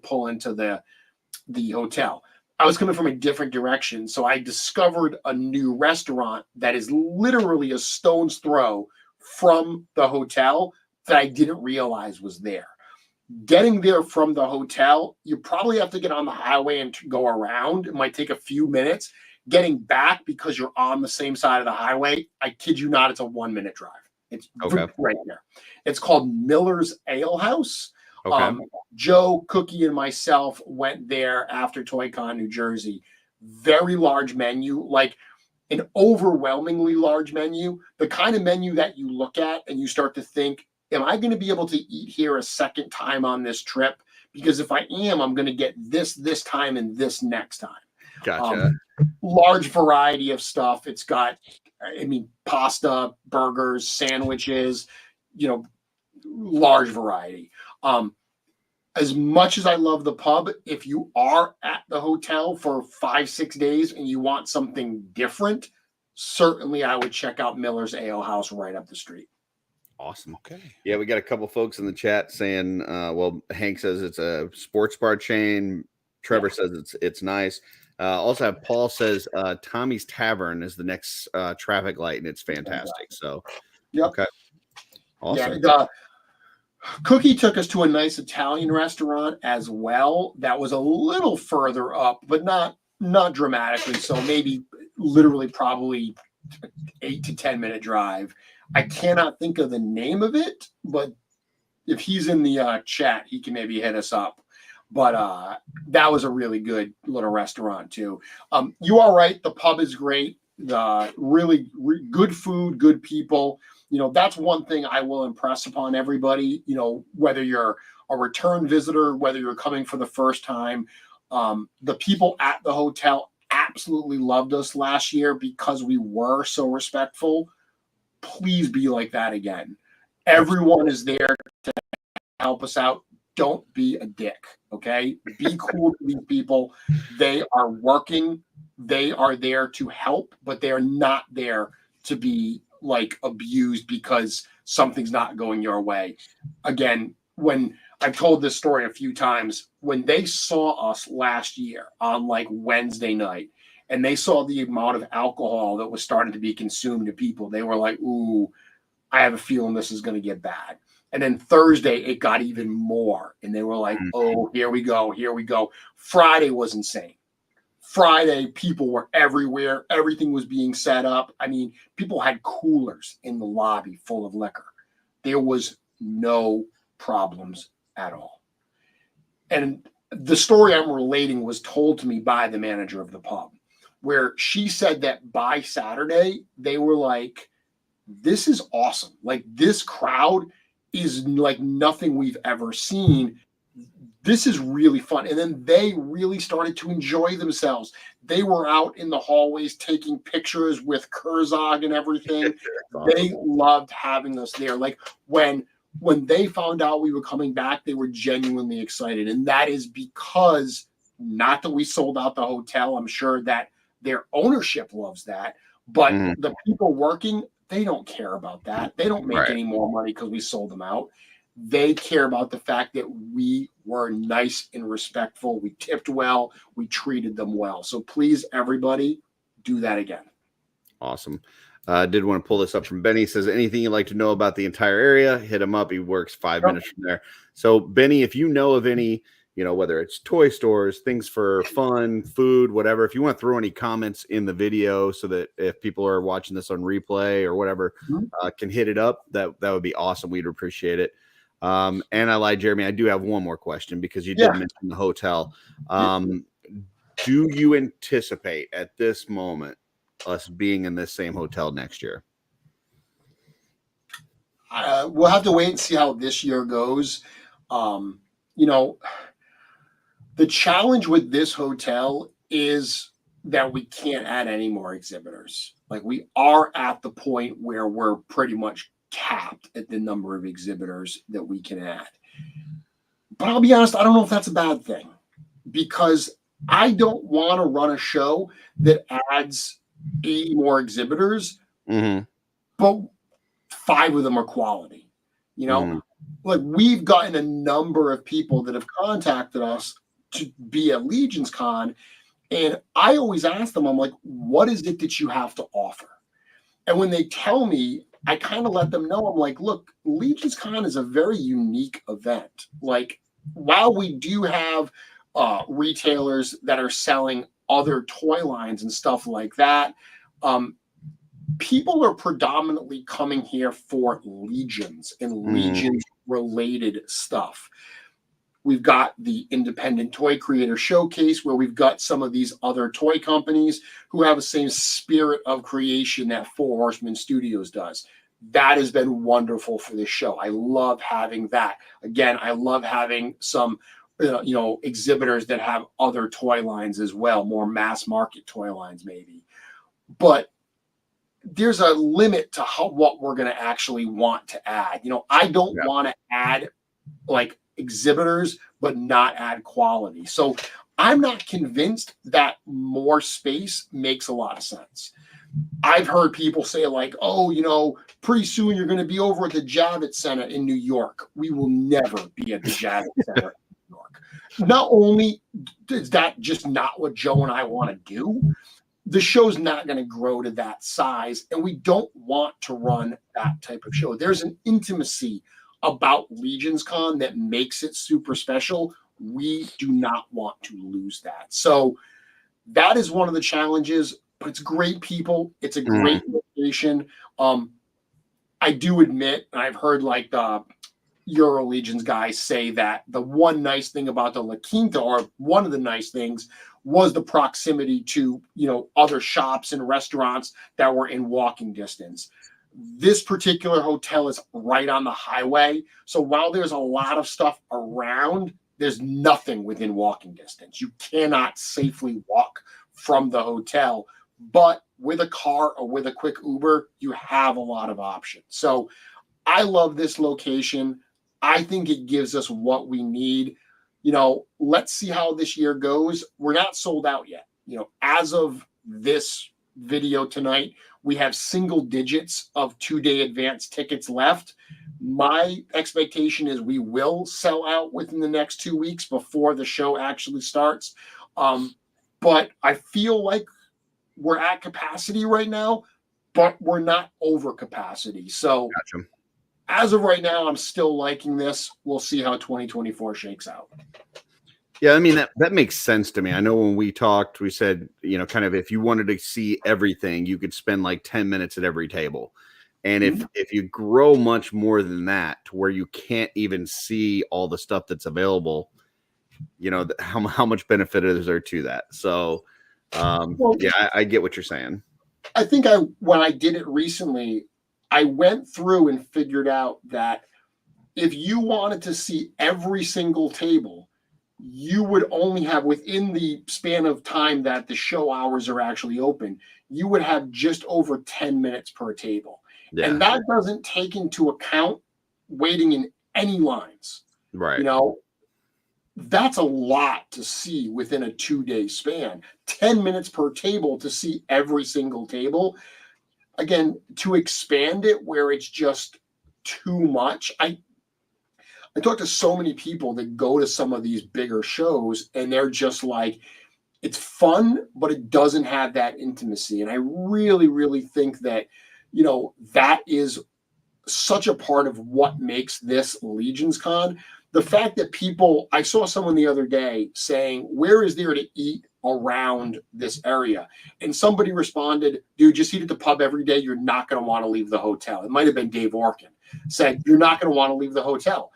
pull into the hotel. I was coming from a different direction. So I discovered a new restaurant that is literally a stone's throw from the hotel that I didn't realize was there. Getting there from the hotel, you probably have to get on the highway and go around. It might take a few minutes. Getting back because you're on the same side of the highway, I kid you not, it's a 1 minute drive. It's right there. It's called Miller's Ale House. Joe, Cookie, and myself went there after ToyCon New Jersey. Very large menu, like an overwhelmingly large menu. The kind of menu that you look at and you start to think, am I going to be able to eat here a second time on this trip? Because if I am, I'm going to get this time and this next time. Gotcha. Large variety of stuff. It's got, pasta, burgers, sandwiches, large variety. As much as I love the pub, if you are at the hotel for 5-6 days and you want something different, certainly I would check out Miller's Ale House right up the street. Awesome. Okay. Yeah, we got a couple folks in the chat saying, Hank says it's a sports bar chain. Trevor says it's nice. Also have Paul says Tommy's Tavern is the next traffic light, and it's fantastic. So, okay. Awesome. Yeah, Cookie took us to a nice Italian restaurant as well. That was a little further up, but not dramatically. So maybe literally probably 8 to 10 minute drive. I cannot think of the name of it, but if he's in the chat, he can maybe hit us up. But that was a really good little restaurant too. You are right. The pub is great. The really good food, good people. That's one thing I will impress upon everybody, whether you're a return visitor, whether you're coming for the first time. The people at the hotel absolutely loved us last year because we were so respectful. Please be like that again. Everyone is there to help us out. Don't be a dick, okay? Be cool to these people. They are working. They are there to help, but they are not there to be abused because something's not going your way. Again, when I've told this story a few times, when they saw us last year on Wednesday night and they saw the amount of alcohol that was starting to be consumed to people, they were like, ooh, I have a feeling this is going to get bad. And then Thursday, it got even more. And they were like, oh, here we go. Here we go. Friday was insane. Friday, people were everywhere. Everything was being set up. I mean, people had coolers in the lobby full of liquor. There was no problems at all. And the story I'm relating was told to me by the manager of the pub, where she said that by Saturday, they were like, this is awesome. Like, this crowd is like nothing we've ever seen. This is really fun. And then they really started to enjoy themselves. They were out in the hallways taking pictures with Kurzog and everything. Awesome. They loved having us there. Like, when they found out we were coming back, they were genuinely excited. And that is because, not that we sold out the hotel, I'm sure that their ownership loves that, but the people working, they don't care about that. They don't make any more money because we sold them out. They care about the fact that we were nice and respectful. We tipped well. We treated them well. So please, everybody, do that again. Awesome. Did want to pull this up from Benny. Says, anything you'd like to know about the entire area, hit him up. He works 5 minutes from there. So Benny, if you know of any, whether it's toy stores, things for fun, food, whatever, if you want to throw any comments in the video so that if people are watching this on replay or whatever, can hit it up, that would be awesome. We'd appreciate it. And I lied, Jeremy, I do have one more question because you did mention the hotel. Do you anticipate at this moment us being in this same hotel next year? We'll have to wait and see how this year goes. The challenge with this hotel is that we can't add any more exhibitors. Like, we are at the point where we're pretty much capped at the number of exhibitors that we can add. But I'll be honest, I don't know if that's a bad thing, because I don't want to run a show that adds 80 more exhibitors, but 5 of them are quality. Like, we've gotten a number of people that have contacted us to be at LegionsCon, and I always ask them, I'm like, what is it that you have to offer? And when they tell me, I kind of let them know, I'm like, look, LegionsCon is a very unique event. Like, while we do have retailers that are selling other toy lines and stuff like that, people are predominantly coming here for Legions and Legions related stuff. We've got the Independent Toy Creator Showcase, where we've got some of these other toy companies who have the same spirit of creation that Four Horsemen Studios does. That has been wonderful for this show. I love having that. Again, I love having some exhibitors that have other toy lines as well, more mass market toy lines maybe. But there's a limit to what we're going to actually want to add. I don't want to add like exhibitors but not add quality. So I'm not convinced that more space makes a lot of sense. I've heard people say like, oh, pretty soon you're going to be over at the Javits Center in New York. We will never be at the Javits Center in New York. Not only is that just not what Joe and I want to do, the show's not going to grow to that size, and we don't want to run that type of show. There's an intimacy about LegionsCon that makes it super special. We do not want to lose that. So that is one of the challenges, but it's great people. It's a great location. I do admit, and I've heard like the Euro Legions guys say that the one nice thing about the La Quinta, or one of the nice things, was the proximity to, other shops and restaurants that were in walking distance. This particular hotel is right on the highway. So while there's a lot of stuff around, there's nothing within walking distance. You cannot safely walk from the hotel, but with a car or with a quick Uber, you have a lot of options. So I love this location. I think it gives us what we need. Let's see how this year goes. We're not sold out yet. As of this video tonight, we have single digits of 2-day advance tickets left. My expectation is we will sell out within the next 2 weeks before the show actually starts. But I feel like we're at capacity right now, but we're not over capacity. So Gotcha. as of right now, I'm still liking this. We'll see how 2024 shakes out. Yeah, I mean, that makes sense to me. I know when we talked, we said, you know, kind of if you wanted to see everything, you could spend like 10 minutes at every table. And if you grow much more than that to where you can't even see all the stuff that's available, you know, how much benefit is there to that? So, yeah, I get what you're saying. I think when I did it recently, I went through and figured out that if you wanted to see every single table, you would only have, within the span of time that the show hours are actually open, you would have just over 10 minutes per table. Yeah. And that doesn't take into account waiting in any lines. Right. You know, that's a lot to see within a 2-day span. 10 minutes per table to see every single table. Again, to expand it where it's just too much. I talk to so many people that go to some of these bigger shows and they're just like, it's fun, but it doesn't have that intimacy. And I really, really think that, you know, that is such a part of what makes this LegionsCon. The fact that people, I saw someone the other day saying, where is there to eat around this area? And somebody responded, dude, just eat at the pub every day. You're not going to want to leave the hotel. It might have been Dave Orkin said, you're not going to want to leave the hotel.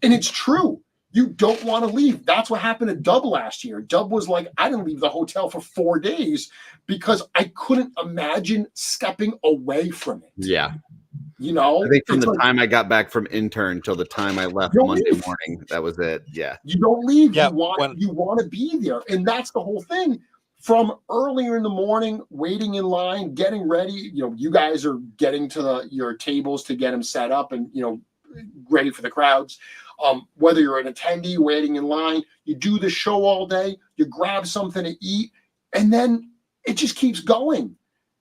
And it's true. You don't want to leave. That's what happened to Dub last year. Dub was like, I didn't leave the hotel for 4 days because I couldn't imagine stepping away from it. Yeah. You know, I think from the time I got back from Intern till the time I left Monday morning, that was it. Yeah. You don't leave. Yeah, you want to be there. And that's the whole thing. From earlier in the morning, waiting in line, getting ready, you know, you guys are getting to your tables to get them set up and, you know, ready for the crowds. Whether you're an attendee waiting in line, you do the show all day, you grab something to eat, and then it just keeps going.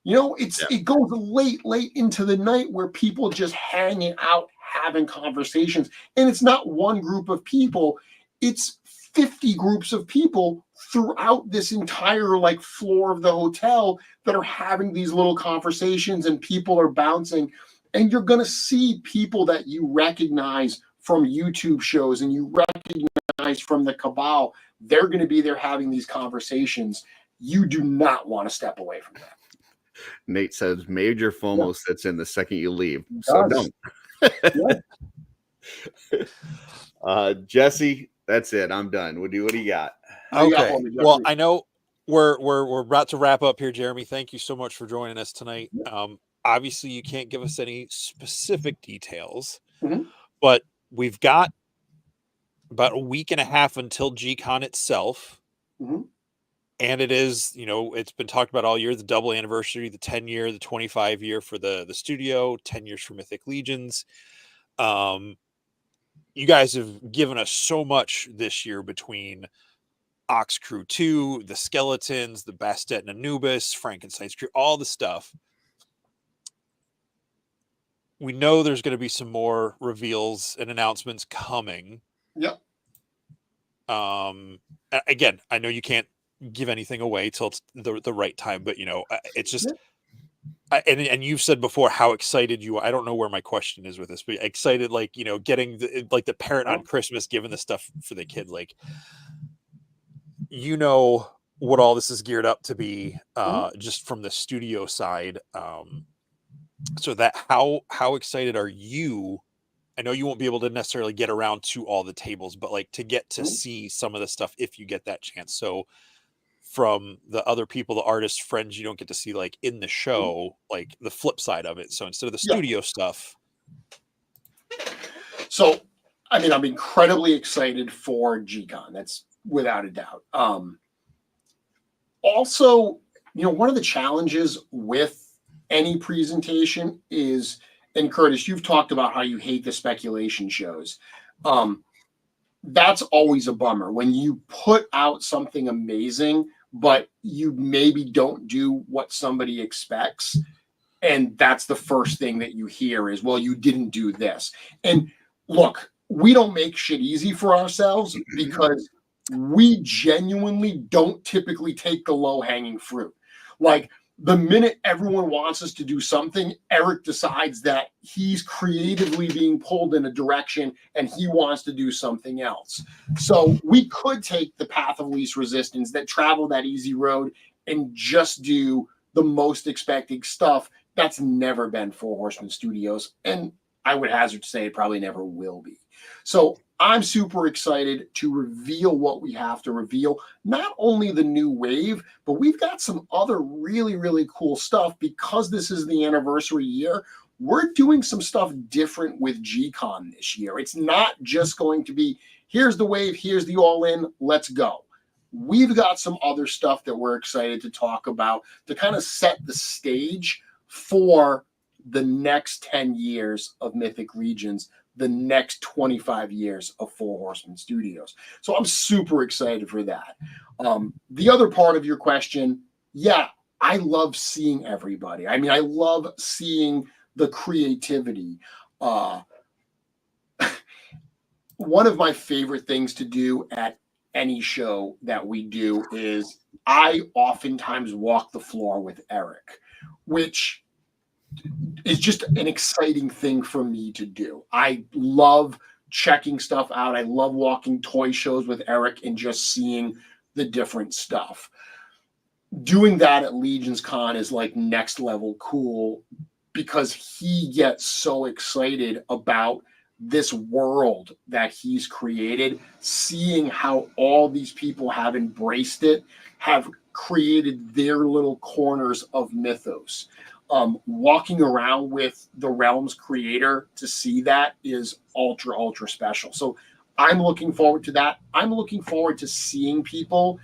You know, it goes late into the night where people just hanging out, having conversations. And it's not one group of people, it's 50 groups of people throughout this entire like floor of the hotel that are having these little conversations, and people are bouncing. And you're going to see people that you recognize from YouTube shows and you recognize from the Cabal. They're going to be there having these conversations. You do not want to step away from that. Nate says major FOMO sets in the second you leave. So don't. Jesse, that's it. I'm done. What do you got? Okay. Well, I know we're about to wrap up here, Jeremy. Thank you so much for joining us tonight. Obviously, you can't give us any specific details, but we've got about a week and a half until G-Con itself. And it is, you know, it's been talked about all year, the double anniversary, the 10-year, the 25-year for the studio, 10 years for Mythic Legions. You guys have given us so much this year between Ox Crew 2, the Skeletons, the Bastet and Anubis, Frankenstein's Crew, all the stuff. We know there's going to be some more reveals and announcements coming. Yep. Again, I know you can't give anything away till it's the right time, but you know, it's just, and you've said before how excited you are. I don't know where my question is with this, but excited, like, you know, getting the parent on Christmas, giving the stuff for the kid, like, you know, what all this is geared up to be, just from the studio side. So that how excited are you? I know you won't be able to necessarily get around to all the tables, but like to get to see some of the stuff if you get that chance. So from the other people, the artists, friends you don't get to see like in the show, like the flip side of it. So instead of the studio stuff. So, I mean, I'm incredibly excited for G-Con. That's without a doubt. Also, you know, one of the challenges with any presentation is, and Curtis, you've talked about how you hate the speculation shows. That's always a bummer when you put out something amazing, but you maybe don't do what somebody expects. And that's the first thing that you hear is, well, you didn't do this. And look, we don't make shit easy for ourselves because we genuinely don't typically take the low-hanging fruit. Like, the minute everyone wants us to do something, Eric decides that he's creatively being pulled in a direction and he wants to do something else. So we could take the path of least resistance, that travel that easy road and just do the most expected stuff. That's never been Four Horsemen Studios. And I would hazard to say it probably never will be. So I'm super excited to reveal what we have to reveal. Not only the new wave, but we've got some other really, really cool stuff. Because this is the anniversary year, we're doing some stuff different with G-Con this year. It's not just going to be, here's the wave, here's the all-in, let's go. We've got some other stuff that we're excited to talk about to kind of set the stage for the next 10 years of Mythic Legions, the next 25 years of Four Horsemen Studios. So I'm super excited for that. The other part of your question, yeah, I love seeing everybody. I mean, I love seeing the creativity. One of my favorite things to do at any show that we do is I oftentimes walk the floor with Eric, which is just an exciting thing for me to do. I love checking stuff out. I love walking toy shows with Eric and just seeing the different stuff. Doing that at LegionsCon is like next level cool because he gets so excited about this world that he's created, seeing how all these people have embraced it, have created their little corners of mythos. Walking around with the Realm's creator to see that is ultra, ultra special. So I'm looking forward to that. I'm looking forward to seeing people.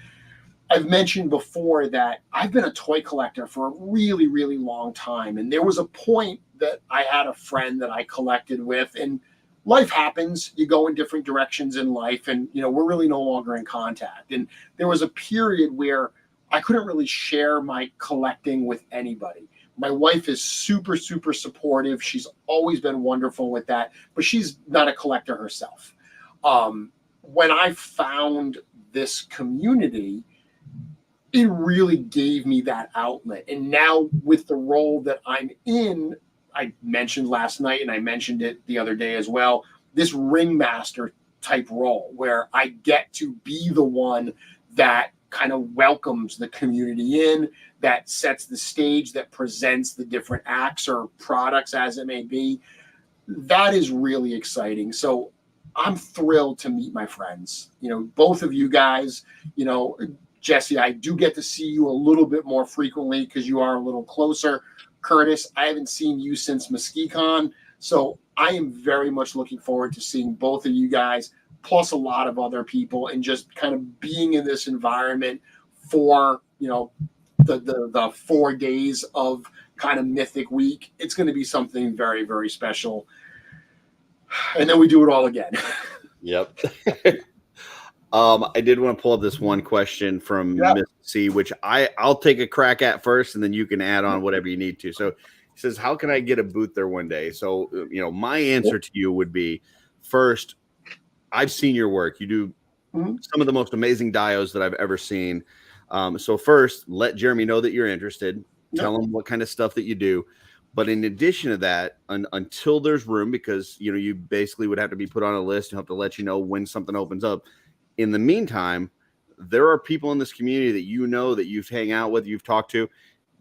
I've mentioned before that I've been a toy collector for a really, really long time. And there was a point that I had a friend that I collected with, and life happens. You go in different directions in life, and, you know, we're really no longer in contact. And there was a period where I couldn't really share my collecting with anybody. My wife is super, super supportive. She's always been wonderful with that, but she's not a collector herself. When I found this community, it really gave me that outlet. And now with the role that I'm in, I mentioned last night and I mentioned it the other day as well, this ringmaster type role where I get to be the one that kind of welcomes the community in, that sets the stage, that presents the different acts or products as it may be. That is really exciting. So I'm thrilled to meet my friends. You know, both of you guys, you know, Jesse, I do get to see you a little bit more frequently because you are a little closer. Curtis, I haven't seen you since MesquiCon. So I am very much looking forward to seeing both of you guys, plus a lot of other people, and just kind of being in this environment for, you know, the 4 days of kind of Mythic Week. It's going to be something very, very special. And then we do it all again. Yep. I did want to pull up this one question from Miss C, which I'll take a crack at first, and then you can add on whatever you need to. So he says, how can I get a booth there one day? So, you know, my answer to you would be, first, I've seen your work. You do some of the most amazing dios that I've ever seen. So first, let Jeremy know that you're interested. Tell him what kind of stuff that you do. But in addition to that, until there's room, because, you know, you basically would have to be put on a list and have to let you know when something opens up. In the meantime, there are people in this community that you know, that you've hang out with, you've talked to.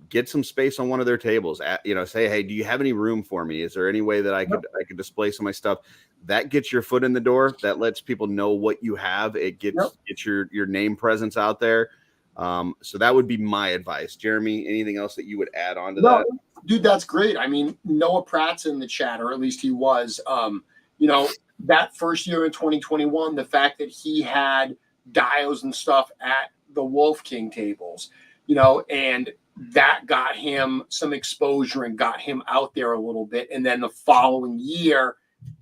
Get some space on one of their tables. You know, say, hey, do you have any room for me? Is there any way that I could display some of my stuff? That gets your foot in the door. That lets people know what you have. It gets your name presence out there. So that would be my advice. Jeremy, anything else that you would add on to that? Dude, that's great. I mean, Noah Pratt's in the chat, or at least he was. You know, that first year in 2021, the fact that he had dios and stuff at the Wolf King tables, you know, and that got him some exposure and got him out there a little bit. And then the following year,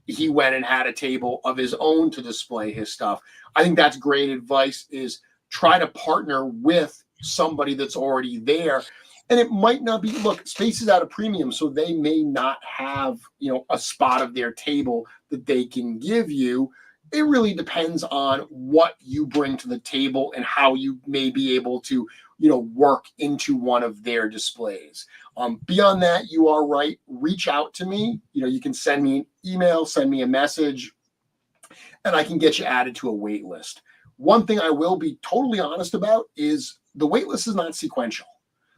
he went and had a table of his own to display his stuff. I think that's great advice, is try to partner with somebody that's already there. And it might not be, look, space is at a premium, so they may not have, you know, a spot of their table that they can give you. it really depends on what you bring to the table and how you may be able to, work into one of their displays. Beyond that, you are right. Reach out to me. You can send me an email, send me a message, and I can get you added to a wait list. One thing I will be totally honest about is the wait list is not sequential.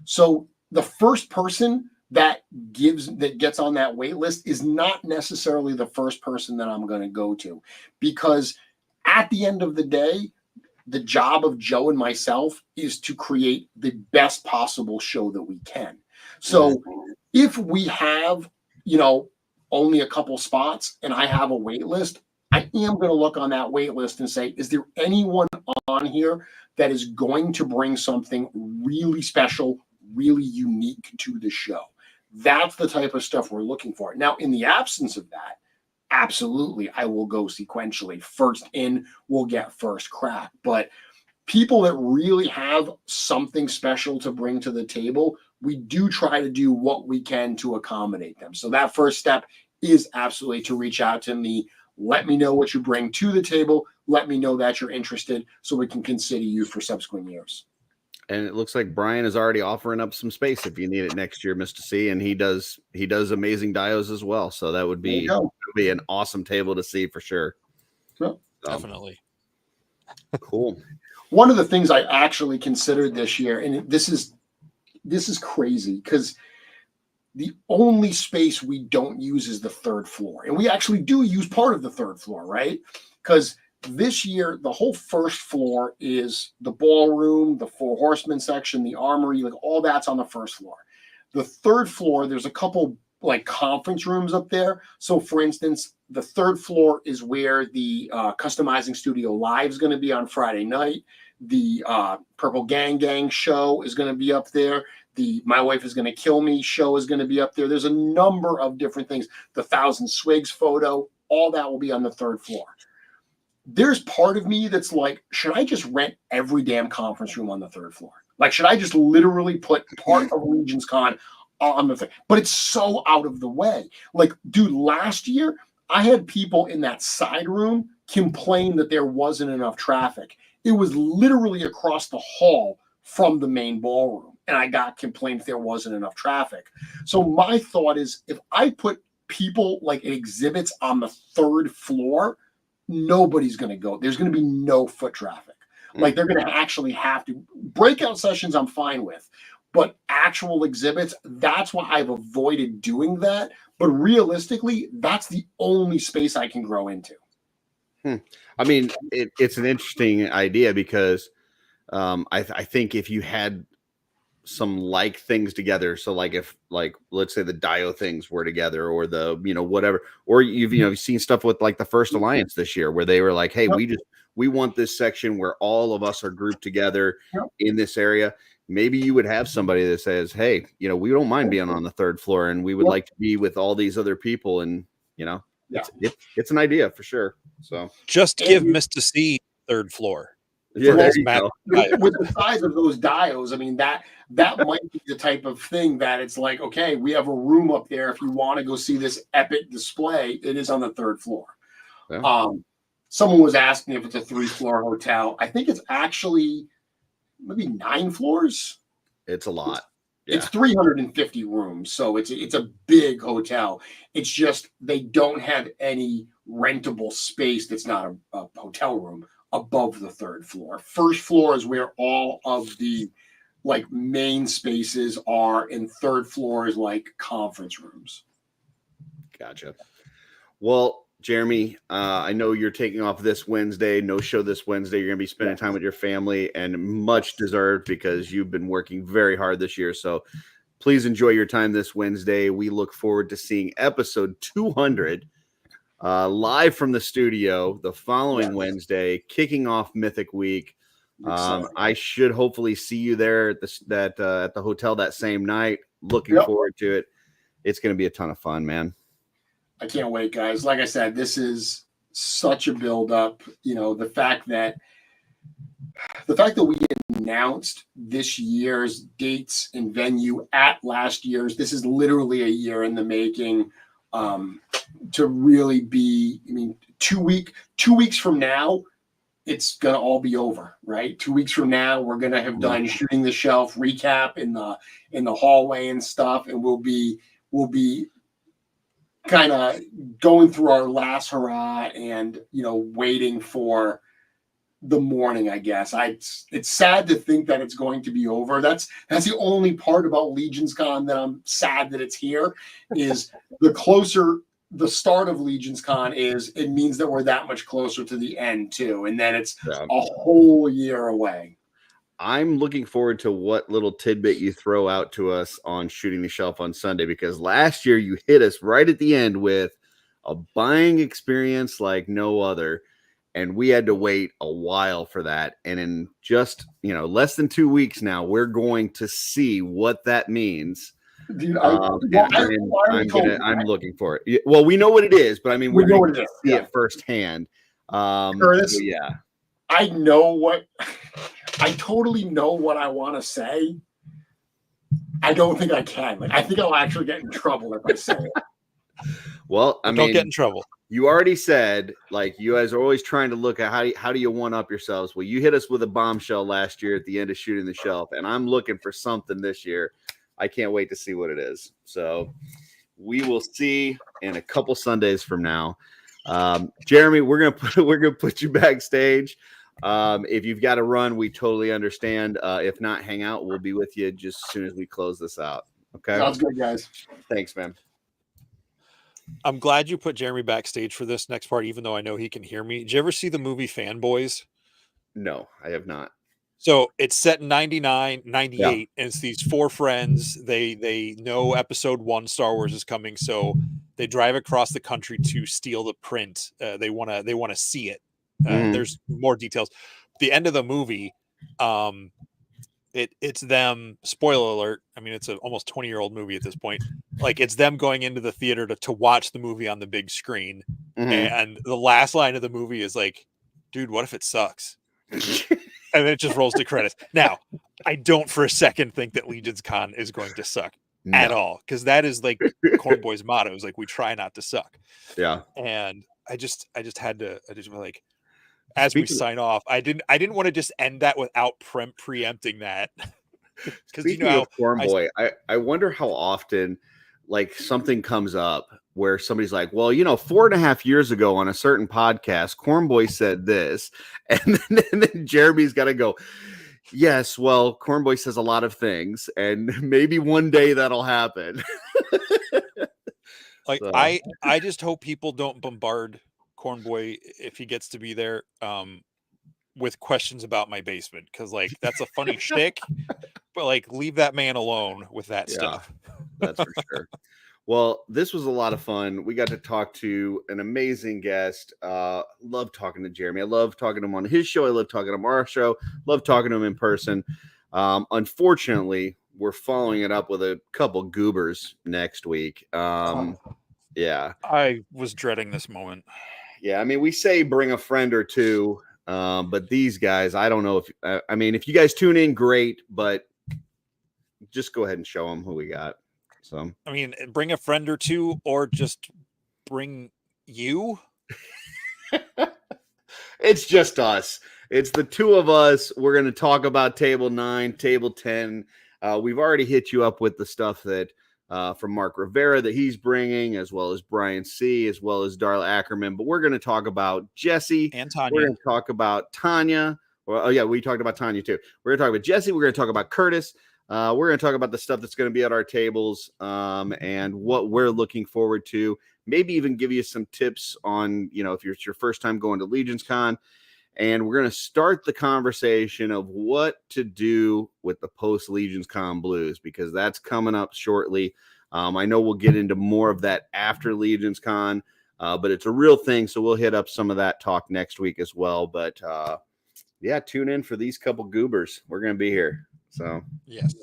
So the first person that gets on that wait list is not necessarily the first person that I'm going to go to, because at the end of the day, the job of Joe and myself is to create the best possible show that we can. So if we have, only a couple spots and I have a wait list, I am going to look on that wait list and say, is there anyone on here that is going to bring something really special, really unique to the show? That's the type of stuff we're looking for. Now, in the absence of that, absolutely, I will go sequentially. First in will get first crack. But people that really have something special to bring to the table, we do try to do what we can to accommodate them. So that first step is absolutely to reach out to me. Let me know what you bring to the table. Let me know that you're interested so we can consider you for subsequent years. And it looks like Brian is already offering up some space if you need it next year, Mr. C. And he does amazing dios as well. So that would be an awesome table to see for sure. Yep. Definitely. Cool. One of the things I actually considered this year, and this is crazy, because the only space we don't use is the third floor. And we actually do use part of the third floor, right? Because this year, the whole first floor is the ballroom, the four horsemen section, the armory, like all that's on the first floor. The third floor, there's a couple like conference rooms up there. So for instance, the third floor is where the Customizing Studio Live is going to be on Friday night. The Purple Gang show is going to be up there. The My Wife Is Going to Kill Me show is going to be up there. There's a number of different things. The 1,000 Swigs photo, all that will be on the third floor. There's part of me that's like, should I just rent every damn conference room on the third floor? Like, should I just literally put part of LegionsCon on the thing? But it's so out of the way. Like, dude, last year, I had people in that side room complain that there wasn't enough traffic. It was literally across the hall from the main ballroom, and I got complaints there wasn't enough traffic. So my thought is, if I put people like exhibits on the third floor, nobody's going to go. There's going to be no foot traffic. Like, they're going to actually have to. Breakout sessions I'm fine with, but actual exhibits, that's why I've avoided doing that. But realistically, that's the only space I can grow into. I mean, it's an interesting idea because I think if you had some like things together, so like if let's say the dio things were together, or the whatever, or you've seen stuff with like the First Alliance this year where they were like, hey, we want this section where all of us are grouped together in this area. Maybe you would have somebody that says, hey, we don't mind being on the third floor, and we would like to be with all these other people, and it's an idea for sure. So just give Mr. C third floor. Yeah, there you go. With the size of those dios, I mean, that might be the type of thing that it's like, okay, we have a room up there. If you want to go see this epic display, it is on the third floor. Yeah. Someone was asking if it's a 3-floor hotel. I think it's actually maybe 9 floors. It's a lot. It's 350 rooms, so it's a big hotel. It's just they don't have any rentable space that's not a hotel room above the third floor. First floor is where all of the like main spaces are, and third floor is like conference rooms. Gotcha. Well, Jeremy, I know you're taking off this Wednesday, no show this Wednesday. You're going to be spending time with your family, and much deserved because you've been working very hard this year. So please enjoy your time this Wednesday. We look forward to seeing episode 200 live from the studio the following Wednesday, kicking off Mythic Week. I should hopefully see you there at the hotel that same night. Looking forward to it. It's going to be a ton of fun, man. I can't wait, guys. Like I said, this is such a build-up. The fact that we announced this year's dates and venue at last year's, this is literally a year in the making. to really be. I mean, 2 weeks from now, it's gonna all be over, right? 2 weeks from now, we're gonna have done shooting the shelf recap in the hallway and stuff, and we'll be kind of going through our last hurrah and waiting for the morning, I guess. It's sad to think that it's going to be over. That's the only part about LegionsCon that I'm sad that it's here, is the closer the start of LegionsCon is, it means that we're that much closer to the end too. And then it's a whole year away. I'm looking forward to what little tidbit you throw out to us on Shooting the Shelf on Sunday, because last year you hit us right at the end with a buying experience like no other. And we had to wait a while for that. And in just, less than 2 weeks now, we're going to see what that means. Dude, I'm looking for it. Well, we know what it is, but I mean, we're going to see it firsthand. Curtis, I totally know what I want to say. I don't think I can. I think I'll actually get in trouble if I say it. Well, don't get in trouble. You already said, you guys are always trying to look at how do you one up yourselves. Well, you hit us with a bombshell last year at the end of Shooting the Shelf, and I'm looking for something this year. I can't wait to see what it is. So we will see in a couple Sundays from now. Jeremy, we're gonna put you backstage. If you've got to run, we totally understand. If not, hang out. We'll be with you just as soon as we close this out. Okay. Sounds good, guys. Thanks, man. I'm glad you put Jeremy backstage for this next part, even though I know he can hear me. Did you ever see the movie Fanboys? No, I have not. So it's set in 99, 98, and it's these four friends. They know episode 1 Star Wars is coming, so they drive across the country to steal the print. They want to see it. There's more details. The end of the movie, it's them. Spoiler alert! I mean, it's an almost 20-year-old movie at this point. It's them going into the theater to watch the movie on the big screen, and the last line of the movie is like, "Dude, what if it sucks?" And then it just rolls to credits. Now, I don't for a second think that LegionsCon is going to suck at all, because that is Cornboy's motto is we try not to suck. Yeah. And I just had to as we sign off, I didn't want to just end that without preempting that. Because of Cornboy, I wonder how often something comes up where somebody's like, well, 4.5 years ago on a certain podcast, Cornboy said this, and then Jeremy's got to go, yes, well, Cornboy says a lot of things, and maybe one day that'll happen. I just hope people don't bombard Cornboy if he gets to be there with questions about my basement, because that's a funny shtick, but leave that man alone with that stuff. That's for sure. Well, this was a lot of fun. We got to talk to an amazing guest. Love talking to Jeremy. I love talking to him on his show. I love talking to him on our show. Love talking to him in person. Unfortunately, we're following it up with a couple goobers next week. Yeah. I was dreading this moment. Yeah, I mean, we say bring a friend or two, but these guys, I don't know if you guys tune in, great, but just go ahead and show them who we got. So, I mean, bring a friend or two, or just bring you. It's just us. It's the two of us. We're going to talk about Table 9, Table 10. We've already hit you up with the stuff that from Mark Rivera that he's bringing, as well as Brian C., as well as Darla Ackerman. But we're going to talk about Jesse and Tanya. We're going to talk about Tanya. Well, we talked about Tanya too. We're going to talk about Jesse. We're going to talk about Curtis. We're going to talk about the stuff that's going to be at our tables and what we're looking forward to. Maybe even give you some tips on, if it's your first time going to LegionsCon. And we're going to start the conversation of what to do with the post LegionsCon blues, because that's coming up shortly. I know we'll get into more of that after LegionsCon, but it's a real thing. So we'll hit up some of that talk next week as well. But tune in for these couple goobers. We're going to be here. So, yes.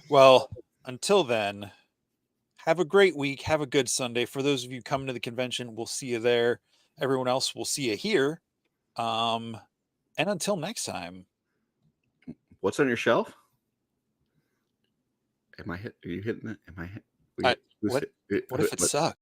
Well, until then, have a great week. Have a good Sunday. For those of you coming to the convention, we'll see you there. Everyone else, we'll see you here. And until next time. What's on your shelf? Are you hitting it? Am I hit? What if it sucks?